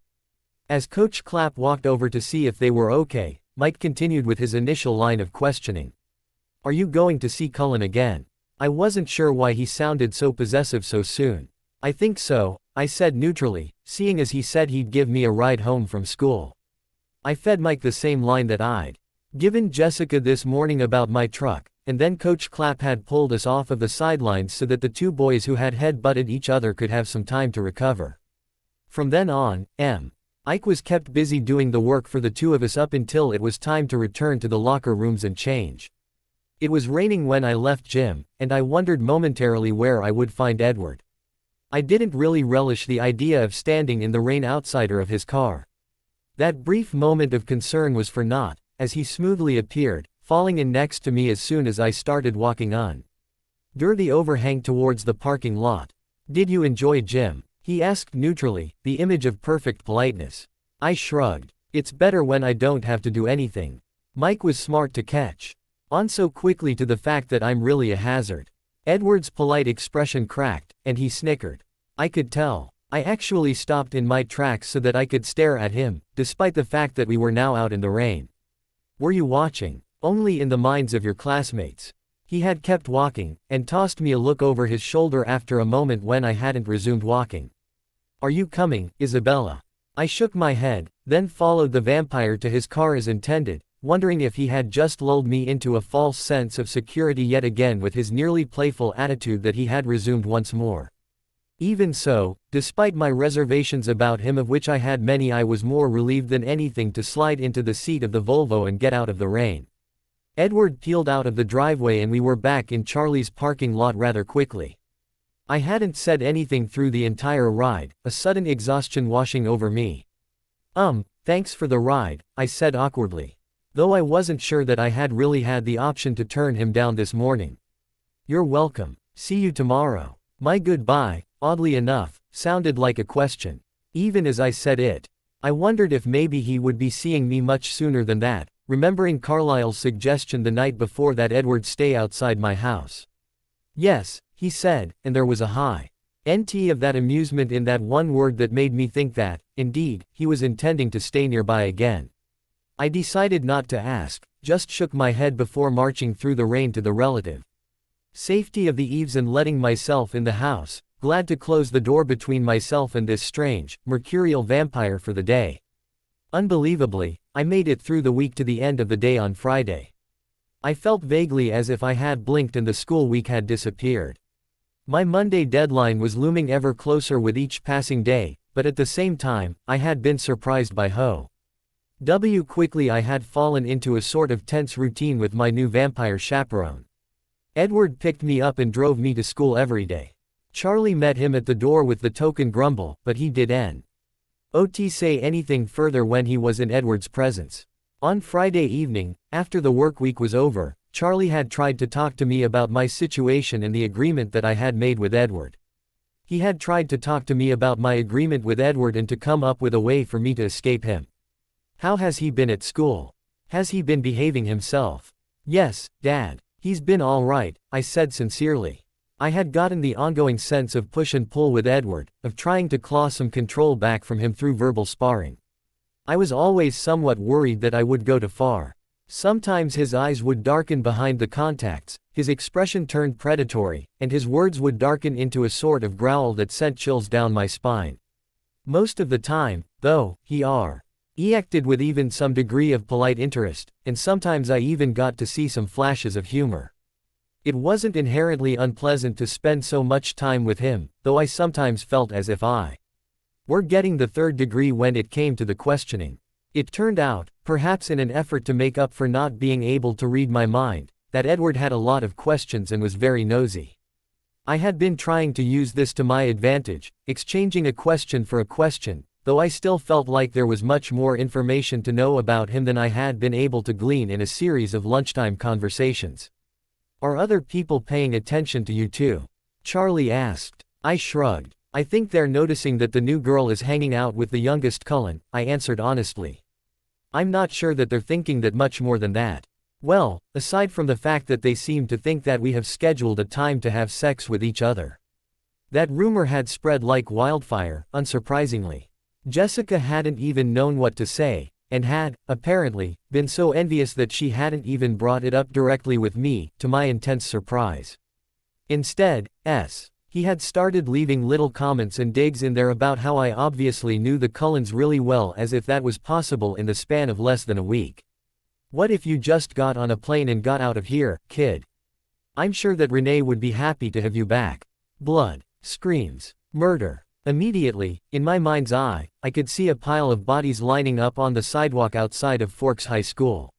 As Coach Clapp walked over to see if they were okay, Mike continued with his initial line of questioning. Are you going to see Cullen again? I wasn't sure why he sounded so possessive so soon. I think so, I said neutrally, seeing as he said he'd give me a ride home from school. I fed Mike the same line that I'd given Jessica this morning about my truck, and then Coach Clapp had pulled us off of the sidelines so that the two boys who had head-butted each other could have some time to recover. From then on, Ike was kept busy doing the work for the two of us up until it was time to return to the locker rooms and change. It was raining when I left gym, and I wondered momentarily where I would find Edward. I didn't really relish the idea of standing in the rain outside of his car. That brief moment of concern was for naught, as he smoothly appeared, falling in next to me as soon as I started walking on the overhang towards the parking lot. Did you enjoy gym? He asked neutrally, the image of perfect politeness. I shrugged. It's better when I don't have to do anything. Mike was smart to catch on so quickly to the fact that I'm really a hazard. Edward's polite expression cracked, and he snickered. I could tell. I actually stopped in my tracks so that I could stare at him, despite the fact that we were now out in the rain. Were you watching? Only in the minds of your classmates. He had kept walking, and tossed me a look over his shoulder after a moment when I hadn't resumed walking. Are you coming, Isabella? I shook my head, then followed the vampire to his car as intended, wondering if he had just lulled me into a false sense of security yet again with his nearly playful attitude that he had resumed once more. Even so, despite my reservations about him of which I had many, I was more relieved than anything to slide into the seat of the Volvo and get out of the rain. Edward peeled out of the driveway and we were back in Charlie's parking lot rather quickly. I hadn't said anything through the entire ride, a sudden exhaustion washing over me. Thanks for the ride, I said awkwardly. Though I wasn't sure that I had really had the option to turn him down this morning. You're welcome. See you tomorrow. My goodbye, oddly enough, sounded like a question. Even as I said it, I wondered if maybe he would be seeing me much sooner than that, remembering Carlyle's suggestion the night before that Edward stay outside my house. Yes, he said, and there was a high nt of that amusement in that one word that made me think that, indeed, he was intending to stay nearby again. I decided not to ask, just shook my head before marching through the rain to the relative safety of the eaves and letting myself in the house, glad to close the door between myself and this strange, mercurial vampire for the day. Unbelievably, I made it through the week to the end of the day on Friday. I felt vaguely as if I had blinked and the school week had disappeared. My Monday deadline was looming ever closer with each passing day, but at the same time, I had been surprised by how quickly I had fallen into a sort of tense routine with my new vampire chaperone. Edward picked me up and drove me to school every day. Charlie met him at the door with the token grumble, but he didn't say anything further when he was in Edward's presence. On Friday evening, after the work week was over, Charlie had tried to talk to me about my situation and the agreement that I had made with Edward. He had tried to talk to me about my agreement with Edward and to come up with a way for me to escape him. How has he been at school? Has he been behaving himself? Yes, Dad. He's been all right, I said sincerely. I had gotten the ongoing sense of push and pull with Edward, of trying to claw some control back from him through verbal sparring. I was always somewhat worried that I would go too far. Sometimes his eyes would darken behind the contacts, his expression turned predatory, and his words would darken into a sort of growl that sent chills down my spine. Most of the time, though, he acted with even some degree of polite interest, and sometimes I even got to see some flashes of humor. It wasn't inherently unpleasant to spend so much time with him, though I sometimes felt as if I were getting the third degree when it came to the questioning. It turned out, perhaps in an effort to make up for not being able to read my mind, that Edward had a lot of questions and was very nosy. I had been trying to use this to my advantage, exchanging a question for a question, though I still felt like there was much more information to know about him than I had been able to glean in a series of lunchtime conversations. "Are other people paying attention to you too?" Charlie asked. I shrugged. "I think they're noticing that the new girl is hanging out with the youngest Cullen," I answered honestly. "I'm not sure that they're thinking that much more than that. Well, aside from the fact that they seem to think that we have scheduled a time to have sex with each other." That rumor had spread like wildfire, unsurprisingly. Jessica hadn't even known what to say, and had, apparently, been so envious that she hadn't even brought it up directly with me, to my intense surprise. Instead, he had started leaving little comments and digs in there about how I obviously knew the Cullens really well, as if that was possible in the span of less than a week. "What if you just got on a plane and got out of here, kid? I'm sure that Renee would be happy to have you back." Blood, screams, murder. Immediately, in my mind's eye, I could see a pile of bodies lining up on the sidewalk outside of Forks High School.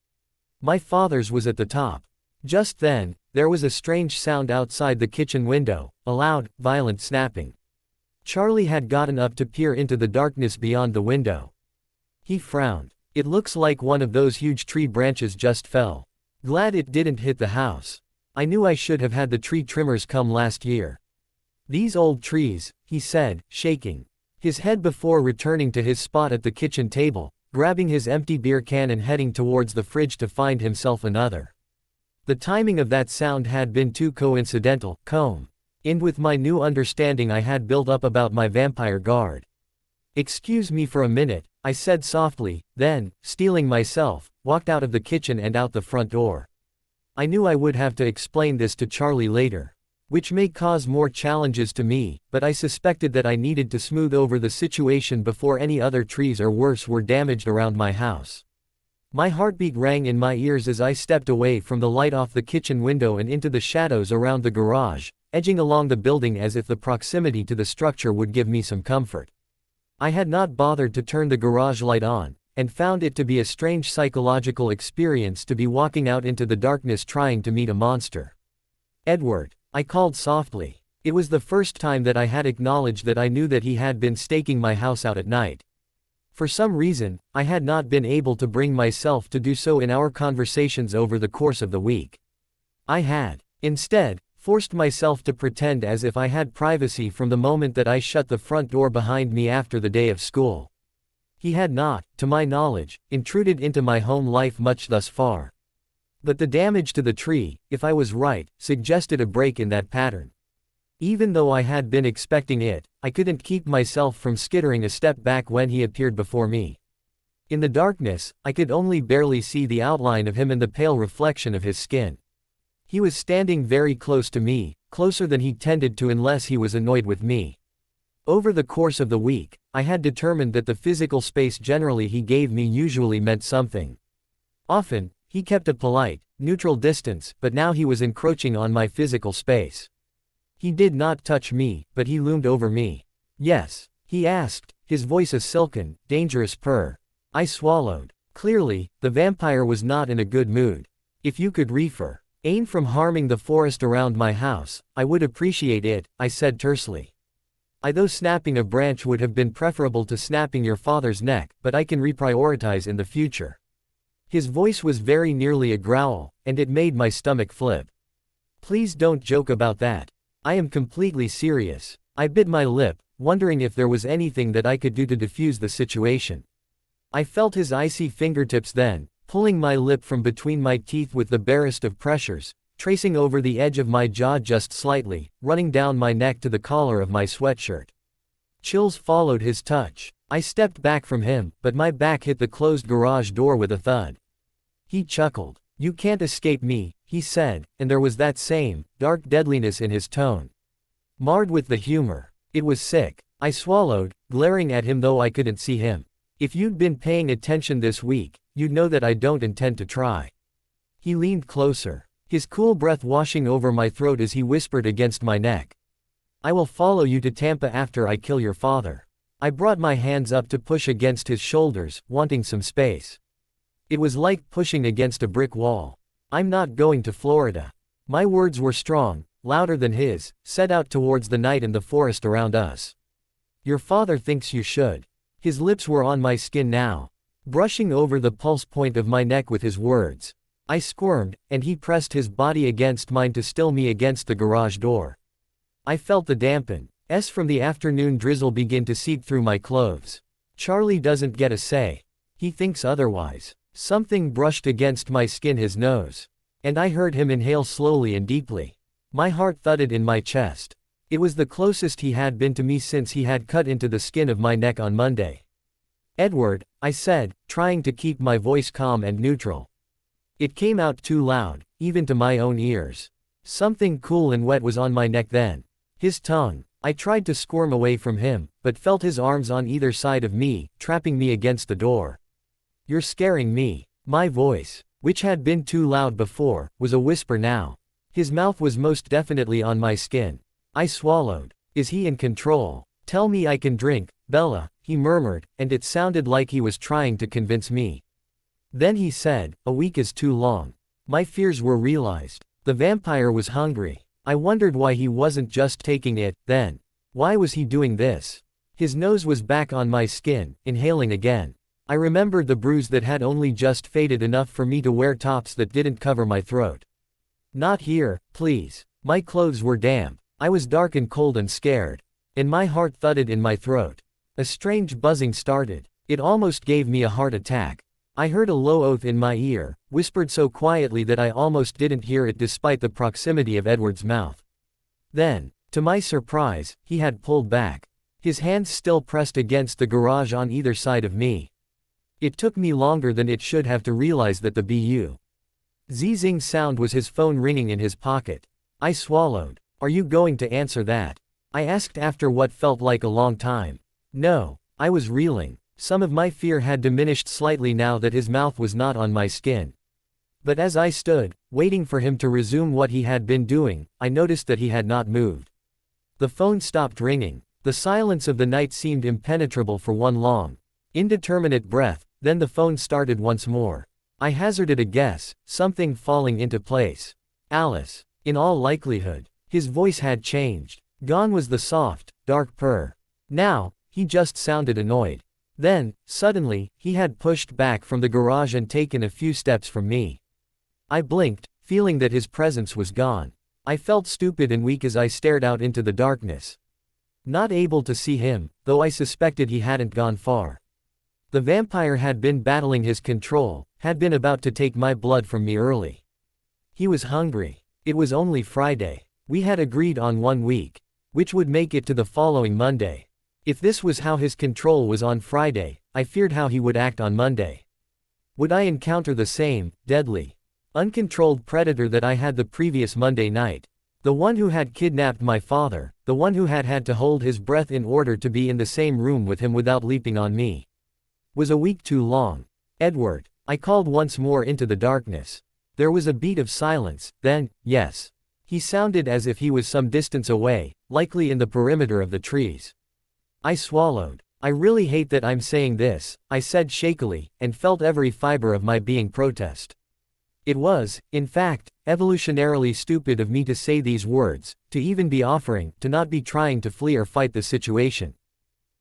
My father's was at the top. Just then, there was a strange sound outside the kitchen window, a loud, violent snapping. Charlie had gotten up to peer into the darkness beyond the window. He frowned. "It looks like one of those huge tree branches just fell. Glad it didn't hit the house. I knew I should have had the tree trimmers come last year." "These old trees," he said, shaking his head before returning to his spot at the kitchen table, grabbing his empty beer can and heading towards the fridge to find himself another. The timing of that sound had been too coincidental, and with my new understanding I had built up about my vampire guard. "Excuse me for a minute," I said softly, then, steeling myself, walked out of the kitchen and out the front door. I knew I would have to explain this to Charlie later, which may cause more challenges to me, but I suspected that I needed to smooth over the situation before any other trees or worse were damaged around my house. My heartbeat rang in my ears as I stepped away from the light off the kitchen window and into the shadows around the garage, edging along the building as if the proximity to the structure would give me some comfort. I had not bothered to turn the garage light on, and found it to be a strange psychological experience to be walking out into the darkness trying to meet a monster. "Edward," I called softly. It was the first time that I had acknowledged that I knew that he had been staking my house out at night. For some reason, I had not been able to bring myself to do so in our conversations over the course of the week. I had, instead, forced myself to pretend as if I had privacy from the moment that I shut the front door behind me after the day of school. He had not, to my knowledge, intruded into my home life much thus far. But the damage to the tree, if I was right, suggested a break in that pattern. Even though I had been expecting it, I couldn't keep myself from skittering a step back when he appeared before me. In the darkness, I could only barely see the outline of him and the pale reflection of his skin. He was standing very close to me, closer than he tended to unless he was annoyed with me. Over the course of the week, I had determined that the physical space generally he gave me usually meant something. Often, he kept a polite, neutral distance, but now he was encroaching on my physical space. He did not touch me, but he loomed over me. "Yes?" he asked, his voice a silken, dangerous purr. I swallowed. Clearly, the vampire was not in a good mood. "If you could refrain from harming the forest around my house, I would appreciate it," I said tersely. "Though snapping a branch would have been preferable to snapping your father's neck, but I can reprioritize in the future." His voice was very nearly a growl, and it made my stomach flip. "Please don't joke about that. I am completely serious." I bit my lip, wondering if there was anything that I could do to defuse the situation. I felt his icy fingertips then, pulling my lip from between my teeth with the barest of pressures, tracing over the edge of my jaw just slightly, running down my neck to the collar of my sweatshirt. Chills followed his touch. I stepped back from him, but my back hit the closed garage door with a thud. He chuckled. "You can't escape me," he said, and there was that same, dark deadliness in his tone, marred with the humor. It was sick. I swallowed, glaring at him though I couldn't see him. "If you'd been paying attention this week, you'd know that I don't intend to try." He leaned closer, his cool breath washing over my throat as he whispered against my neck. "I will follow you to Tampa after I kill your father." I brought my hands up to push against his shoulders, wanting some space. It was like pushing against a brick wall. "I'm not going to Florida." My words were strong, louder than his, set out towards the night and the forest around us. "Your father thinks you should." His lips were on my skin now, brushing over the pulse point of my neck with his words. I squirmed, and he pressed his body against mine to still me against the garage door. I felt the dampen from the afternoon drizzle begin to seep through my clothes. "Charlie doesn't get a say. He thinks otherwise." Something brushed against my skin, his nose. And I heard him inhale slowly and deeply. My heart thudded in my chest. It was the closest he had been to me since he had cut into the skin of my neck on Monday. "Edward," I said, trying to keep my voice calm and neutral. It came out too loud, even to my own ears. Something cool and wet was on my neck then. His tongue. I tried to squirm away from him, but felt his arms on either side of me, trapping me against the door. "You're scaring me." My voice, which had been too loud before, was a whisper now. His mouth was most definitely on my skin. I swallowed. "Is he in control? Tell me I can drink, Bella," he murmured, and it sounded like he was trying to convince me. Then he said, "A week is too long." My fears were realized. The vampire was hungry. I wondered why he wasn't just taking it, then. Why was he doing this? His nose was back on my skin, inhaling again. I remembered the bruise that had only just faded enough for me to wear tops that didn't cover my throat. "Not here, please." My clothes were damp. I was dark and cold and scared. And my heart thudded in my throat. A strange buzzing started. It almost gave me a heart attack. I heard a low oath in my ear, whispered so quietly that I almost didn't hear it despite the proximity of Edward's mouth. Then, to my surprise, he had pulled back. His hands still pressed against the garage on either side of me. It took me longer than it should have to realize that the buzzing sound was his phone ringing in his pocket. I swallowed. "Are you going to answer that?" I asked after what felt like a long time. "No." I was reeling. Some of my fear had diminished slightly now that his mouth was not on my skin. But as I stood, waiting for him to resume what he had been doing, I noticed that he had not moved. The phone stopped ringing. The silence of the night seemed impenetrable for one long, indeterminate breath, then the phone started once more. I hazarded a guess, something falling into place. "Alice." In all likelihood. His voice had changed. Gone was the soft, dark purr. Now, he just sounded annoyed. Then, suddenly, he had pushed back from the garage and taken a few steps from me. I blinked, feeling that his presence was gone. I felt stupid and weak as I stared out into the darkness. Not able to see him, though I suspected he hadn't gone far. The vampire had been battling his control, had been about to take my blood from me early. He was hungry. It was only Friday. We had agreed on 1 week, which would make it to the following Monday. If this was how his control was on Friday, I feared how he would act on Monday. Would I encounter the same, deadly, uncontrolled predator that I had the previous Monday night? The one who had kidnapped my father, the one who had had to hold his breath in order to be in the same room with him without leaping on me. Was a week too long? "Edward," I called once more into the darkness. There was a beat of silence, then, "Yes." He sounded as if he was some distance away, likely in the perimeter of the trees. I swallowed. "I really hate that I'm saying this," I said shakily, and felt every fiber of my being protest. It was, in fact, evolutionarily stupid of me to say these words, to even be offering, to not be trying to flee or fight the situation.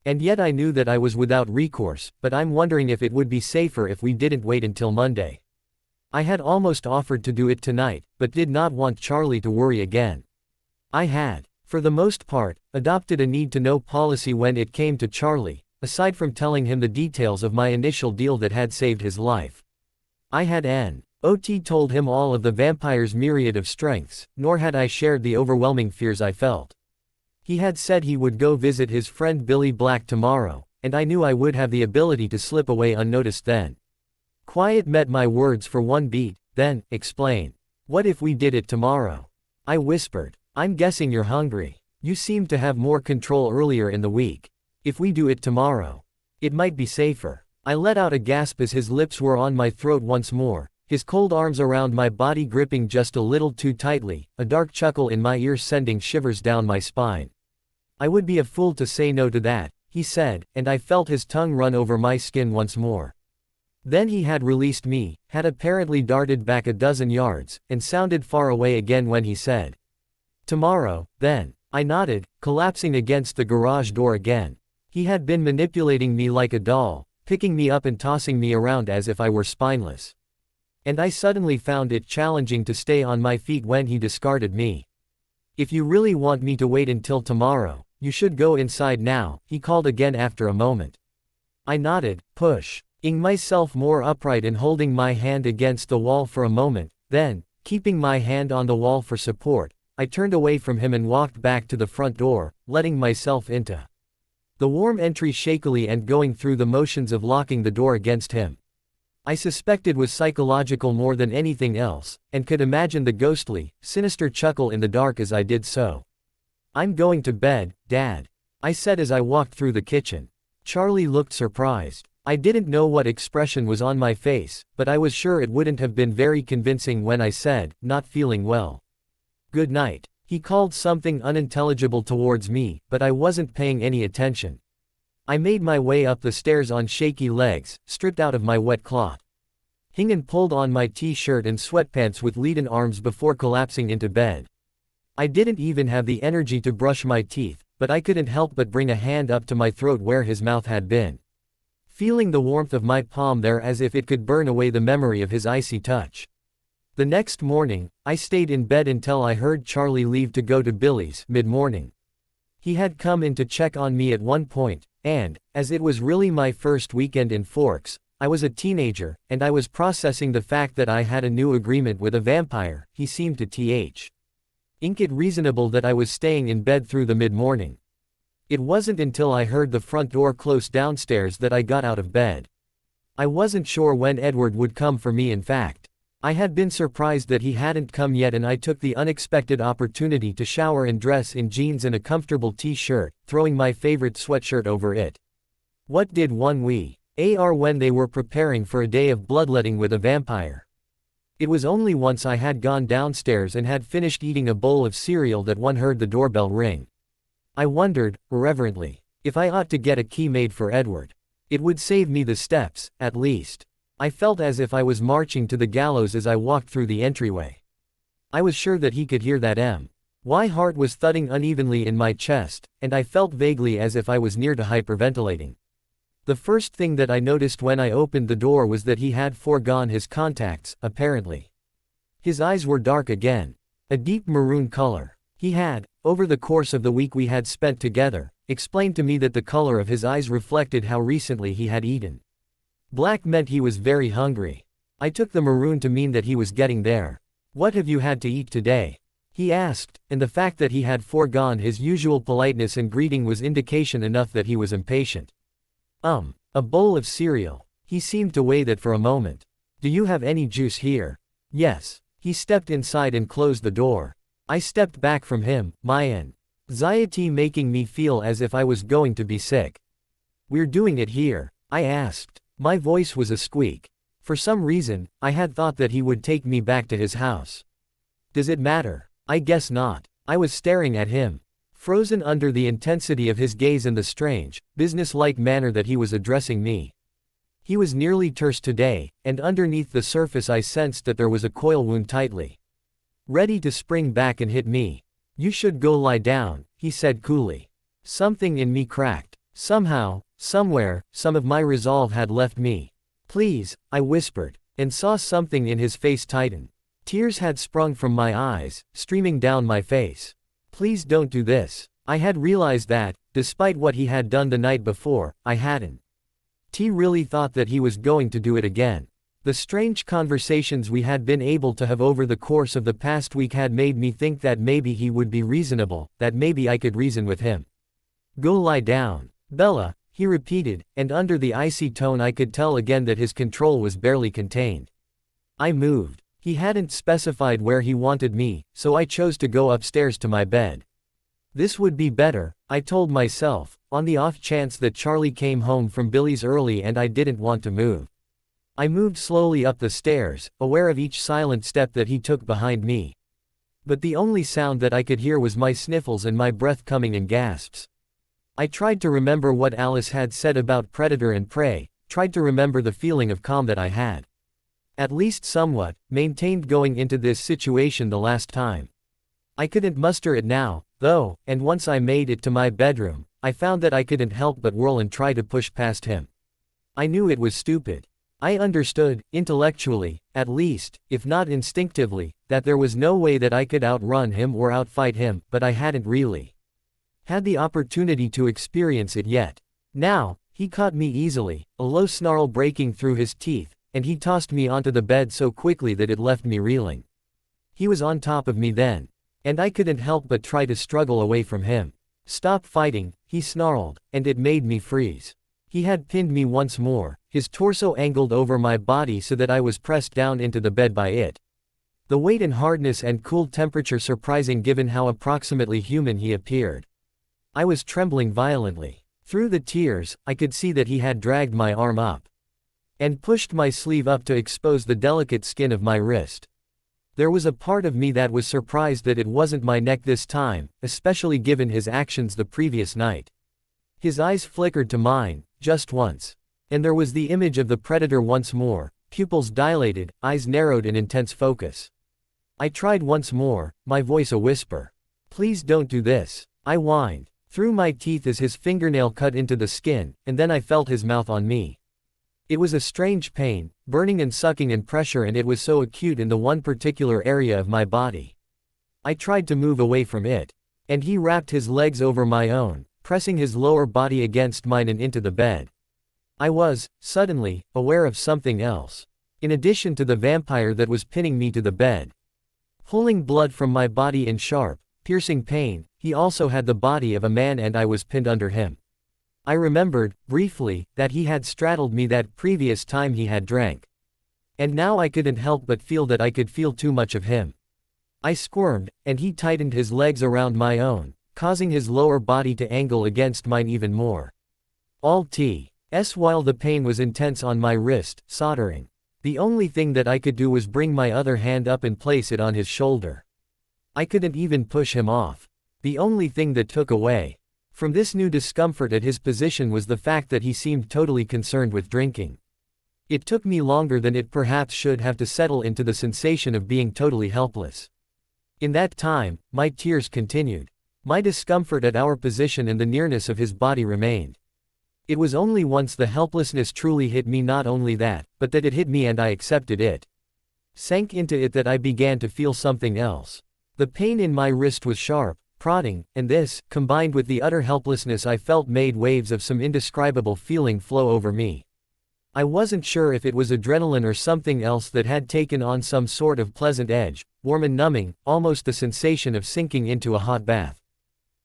And yet I knew that I was without recourse, but I'm wondering if it would be safer if we didn't wait until Monday. I had almost offered to do it tonight, but did not want Charlie to worry again. I had, for the most part, adopted a need-to-know policy when it came to Charlie, aside from telling him the details of my initial deal that had saved his life. I had not told him all of the vampire's myriad of strengths, nor had I shared the overwhelming fears I felt. He had said he would go visit his friend Billy Black tomorrow, and I knew I would have the ability to slip away unnoticed then. Quiet met my words for one beat, then, explain. What if we did it tomorrow? I whispered. I'm guessing you're hungry. You seemed to have more control earlier in the week. If we do it tomorrow, it might be safer. I let out a gasp as his lips were on my throat once more, his cold arms around my body gripping just a little too tightly, a dark chuckle in my ears sending shivers down my spine. I would be a fool to say no to that, he said, and I felt his tongue run over my skin once more. Then he had released me, had apparently darted back a dozen yards, and sounded far away again when he said, "Tomorrow, then." I nodded, collapsing against the garage door again. He had been manipulating me like a doll, picking me up and tossing me around as if I were spineless. And I suddenly found it challenging to stay on my feet when he discarded me. "If you really want me to wait until tomorrow, you should go inside now," he called again after a moment. I nodded, pushing myself more upright and holding my hand against the wall for a moment, then, keeping my hand on the wall for support, I turned away from him and walked back to the front door, letting myself into the warm entry shakily and going through the motions of locking the door against him. I suspected was psychological more than anything else, and could imagine the ghostly, sinister chuckle in the dark as I did so. "I'm going to bed, Dad," I said as I walked through the kitchen. Charlie looked surprised. I didn't know what expression was on my face, but I was sure it wouldn't have been very convincing when I said, "Not feeling well." "Good night." He called something unintelligible towards me, but I wasn't paying any attention. I made my way up the stairs on shaky legs, stripped out of my wet cloth. And pulled on my t-shirt and sweatpants with leaden arms before collapsing into bed. I didn't even have the energy to brush my teeth, but I couldn't help but bring a hand up to my throat where his mouth had been. Feeling the warmth of my palm there as if it could burn away the memory of his icy touch. The next morning, I stayed in bed until I heard Charlie leave to go to Billy's mid-morning. He had come in to check on me at one point, and, as it was really my first weekend in Forks, I was a teenager, and I was processing the fact that I had a new agreement with a vampire. He seemed to think it reasonable that I was staying in bed through the mid-morning. It wasn't until I heard the front door close downstairs that I got out of bed. I wasn't sure when Edward would come for me. In fact, I had been surprised that he hadn't come yet, and I took the unexpected opportunity to shower and dress in jeans and a comfortable t-shirt, throwing my favorite sweatshirt over it. What did one wear when they were preparing for a day of bloodletting with a vampire? It was only once I had gone downstairs and had finished eating a bowl of cereal that one heard the doorbell ring. I wondered, irreverently, if I ought to get a key made for Edward. It would save me the steps, at least. I felt as if I was marching to the gallows as I walked through the entryway. I was sure that he could hear that my heart was thudding unevenly in my chest, and I felt vaguely as if I was near to hyperventilating. The first thing that I noticed when I opened the door was that he had foregone his contacts, apparently. His eyes were dark again, a deep maroon color. He had, over the course of the week we had spent together, explained to me that the color of his eyes reflected how recently he had eaten. Black meant he was very hungry. I took the maroon to mean that he was getting there. "What have you had to eat today?" he asked, and the fact that he had foregone his usual politeness and greeting was indication enough that he was impatient. A bowl of cereal." He seemed to weigh that for a moment. "Do you have any juice here?" "Yes." He stepped inside and closed the door. I stepped back from him, my anxiety making me feel as if I was going to be sick. "We're doing it here?" I asked. My voice was a squeak. For some reason, I had thought that he would take me back to his house. "Does it matter?" "I guess not." I was staring at him, frozen under the intensity of his gaze and the strange, business-like manner that he was addressing me. He was nearly terse today, and underneath the surface I sensed that there was a coil wound tightly ready to spring back and hit me. "You should go lie down," he said coolly. Something in me cracked. Somehow, somewhere, some of my resolve had left me. "Please," I whispered, and saw something in his face tighten. Tears had sprung from my eyes, streaming down my face. "Please don't do this." I had realized that, despite what he had done the night before, I hadn't. T really thought that he was going to do it again. The strange conversations we had been able to have over the course of the past week had made me think that maybe he would be reasonable, that maybe I could reason with him. "Go lie down. Bella," he repeated, and under the icy tone I could tell again that his control was barely contained. I moved. He hadn't specified where he wanted me, so I chose to go upstairs to my bed. This would be better, I told myself, on the off chance that Charlie came home from Billy's early and I didn't want to move. I moved slowly up the stairs, aware of each silent step that he took behind me. But the only sound that I could hear was my sniffles and my breath coming in gasps. I tried to remember what Alice had said about predator and prey, tried to remember the feeling of calm that I had, at least somewhat, maintained going into this situation the last time. I couldn't muster it now, though, and once I made it to my bedroom, I found that I couldn't help but whirl and try to push past him. I knew it was stupid. I understood, intellectually, at least, if not instinctively, that there was no way that I could outrun him or outfight him, but I hadn't really had the opportunity to experience it yet. Now, he caught me easily, a low snarl breaking through his teeth, and he tossed me onto the bed so quickly that it left me reeling. He was on top of me then, and I couldn't help but try to struggle away from him. "Stop fighting," he snarled, and it made me freeze. He had pinned me once more, his torso angled over my body so that I was pressed down into the bed by it. The weight and hardness and cool temperature surprising given how approximately human he appeared. I was trembling violently. Through the tears, I could see that he had dragged my arm up and pushed my sleeve up to expose the delicate skin of my wrist. There was a part of me that was surprised that it wasn't my neck this time, especially given his actions the previous night. His eyes flickered to mine, just once. And there was the image of the predator once more, pupils dilated, eyes narrowed in intense focus. I tried once more, my voice a whisper. "Please don't do this," I whined, through my teeth as his fingernail cut into the skin, and then I felt his mouth on me. It was a strange pain, burning and sucking and pressure, and it was so acute in the one particular area of my body. I tried to move away from it, and he wrapped his legs over my own, pressing his lower body against mine and into the bed. I was, suddenly, aware of something else. In addition to the vampire that was pinning me to the bed, pulling blood from my body in sharp, piercing pain, he also had the body of a man and I was pinned under him. I remembered, briefly, that he had straddled me that previous time he had drank. And now I couldn't help but feel that I could feel too much of him. I squirmed, and he tightened his legs around my own, causing his lower body to angle against mine even more. All T.S. while the pain was intense on my wrist, soldering. The only thing that I could do was bring my other hand up and place it on his shoulder. I couldn't even push him off. The only thing that took away from this new discomfort at his position was the fact that he seemed totally concerned with drinking. It took me longer than it perhaps should have to settle into the sensation of being totally helpless. In that time, my tears continued. My discomfort at our position and the nearness of his body remained. It was only once the helplessness truly hit me, not only that, but that it hit me and I accepted it, sank into it, that I began to feel something else. The pain in my wrist was sharp, prodding, and this, combined with the utter helplessness I felt, made waves of some indescribable feeling flow over me. I wasn't sure if it was adrenaline or something else that had taken on some sort of pleasant edge, warm and numbing, almost the sensation of sinking into a hot bath.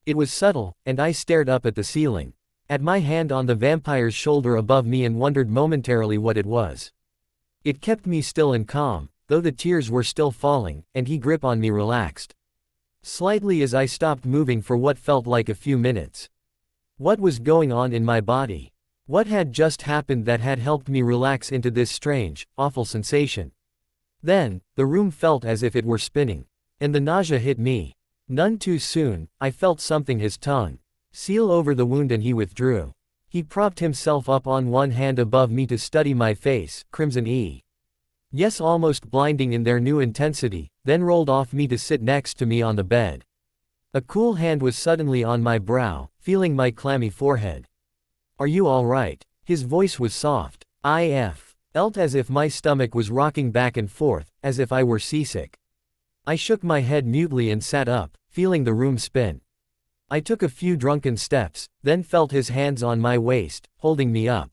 It was subtle, and I stared up at the ceiling, at my hand on the vampire's shoulder above me, and wondered momentarily what it was. It kept me still and calm, though the tears were still falling, and his grip on me relaxed slightly as I stopped moving for what felt like a few minutes. What was going on in my body? What had just happened that had helped me relax into this strange, awful sensation? Then, the room felt as if it were spinning, and the nausea hit me. None too soon, I felt something, his tongue, seal over the wound, and he withdrew. He propped himself up on one hand above me to study my face, crimson yes, almost blinding in their new intensity, then rolled off me to sit next to me on the bed. A cool hand was suddenly on my brow, feeling my clammy forehead. "Are you all right?" His voice was soft. I felt as if my stomach was rocking back and forth, as if I were seasick. I shook my head mutely and sat up, feeling the room spin. I took a few drunken steps, then felt his hands on my waist, holding me up.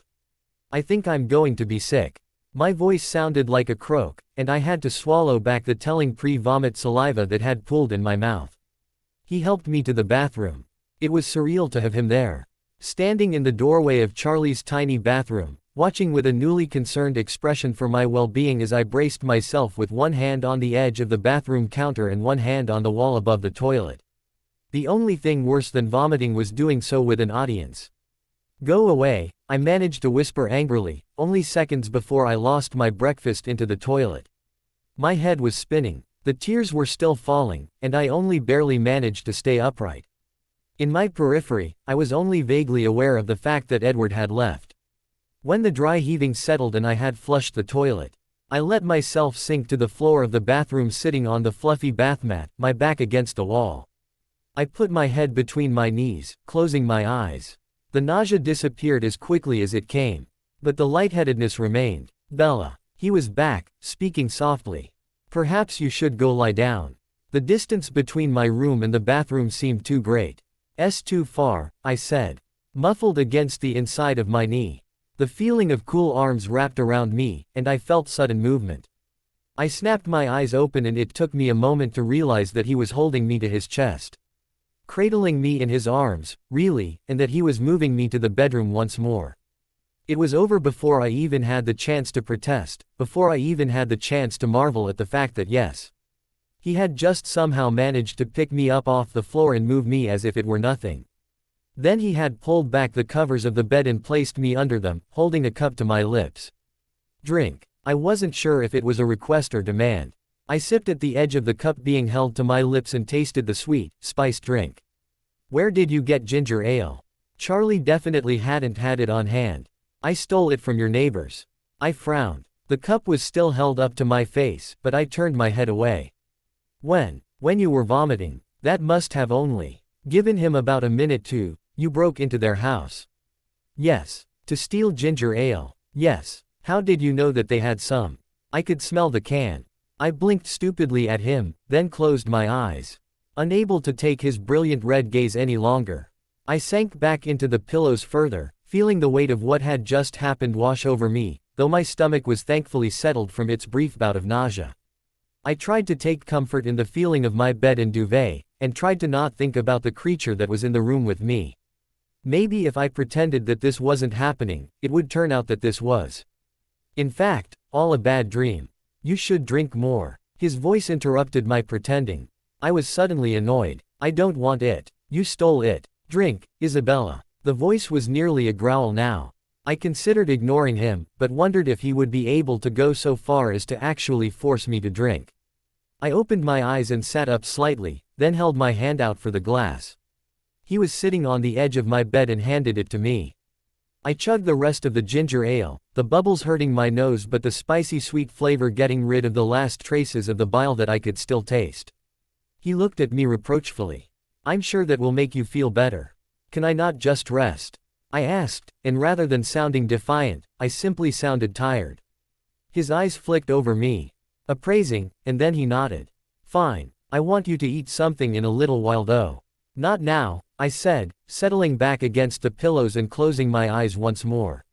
"I think I'm going to be sick." My voice sounded like a croak, and I had to swallow back the telling pre-vomit saliva that had pooled in my mouth. He helped me to the bathroom. It was surreal to have him there. Standing in the doorway of Charlie's tiny bathroom, watching with a newly concerned expression for my well-being as I braced myself with one hand on the edge of the bathroom counter and one hand on the wall above the toilet. The only thing worse than vomiting was doing so with an audience. "Go away," I managed to whisper angrily, only seconds before I lost my breakfast into the toilet. My head was spinning, the tears were still falling, and I only barely managed to stay upright. In my periphery, I was only vaguely aware of the fact that Edward had left. When the dry heaving settled and I had flushed the toilet, I let myself sink to the floor of the bathroom sitting on the fluffy bath mat, my back against the wall. I put my head between my knees, closing my eyes. The nausea disappeared as quickly as it came, but the lightheadedness remained. "Bella." He was back, speaking softly. "Perhaps you should go lie down. The distance between my room and the bathroom seemed too great." "Too far," I said, muffled against the inside of my knee. The feeling of cool arms wrapped around me, and I felt sudden movement. I snapped my eyes open and it took me a moment to realize that he was holding me to his chest, cradling me in his arms, really, and that he was moving me to the bedroom once more. It was over before I even had the chance to protest, before I even had the chance to marvel at the fact that yes, he had just somehow managed to pick me up off the floor and move me as if it were nothing. Then he had pulled back the covers of the bed and placed me under them, holding a cup to my lips. "Drink." I wasn't sure if it was a request or demand. I sipped at the edge of the cup being held to my lips and tasted the sweet, spiced drink. "Where did you get ginger ale?" Charlie definitely hadn't had it on hand. "I stole it from your neighbors." I frowned. The cup was still held up to my face, but I turned my head away. When you were vomiting, that must have only given him about a minute to, you broke into their house." "Yes. To steal ginger ale." "Yes. How did you know that they had some?" "I could smell the can." I blinked stupidly at him, then closed my eyes, unable to take his brilliant red gaze any longer. I sank back into the pillows further, feeling the weight of what had just happened wash over me, though my stomach was thankfully settled from its brief bout of nausea. I tried to take comfort in the feeling of my bed and duvet, and tried to not think about the creature that was in the room with me. Maybe if I pretended that this wasn't happening, it would turn out that this was, in fact, all a bad dream. "You should drink more." His voice interrupted my pretending. I was suddenly annoyed. "I don't want it. You stole it. Drink, Isabella." The voice was nearly a growl now. I considered ignoring him, but wondered if he would be able to go so far as to actually force me to drink. I opened my eyes and sat up slightly, then held my hand out for the glass. He was sitting on the edge of my bed and handed it to me. I chugged the rest of the ginger ale, the bubbles hurting my nose but the spicy sweet flavor getting rid of the last traces of the bile that I could still taste. He looked at me reproachfully. "I'm sure that will make you feel better. Can I not just rest?" I asked, and rather than sounding defiant, I simply sounded tired. His eyes flicked over me, appraising, and then he nodded. "Fine. I want you to eat something in a little while though." "Not now," I said, settling back against the pillows and closing my eyes once more.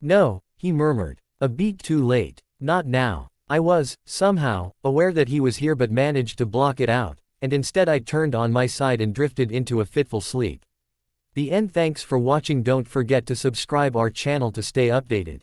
"No," he murmured. "A beat too late. Not now." I was, somehow, aware that he was here but managed to block it out, and instead I turned on my side and drifted into a fitful sleep. The end. Thanks for watching. Don't forget to subscribe our channel to stay updated.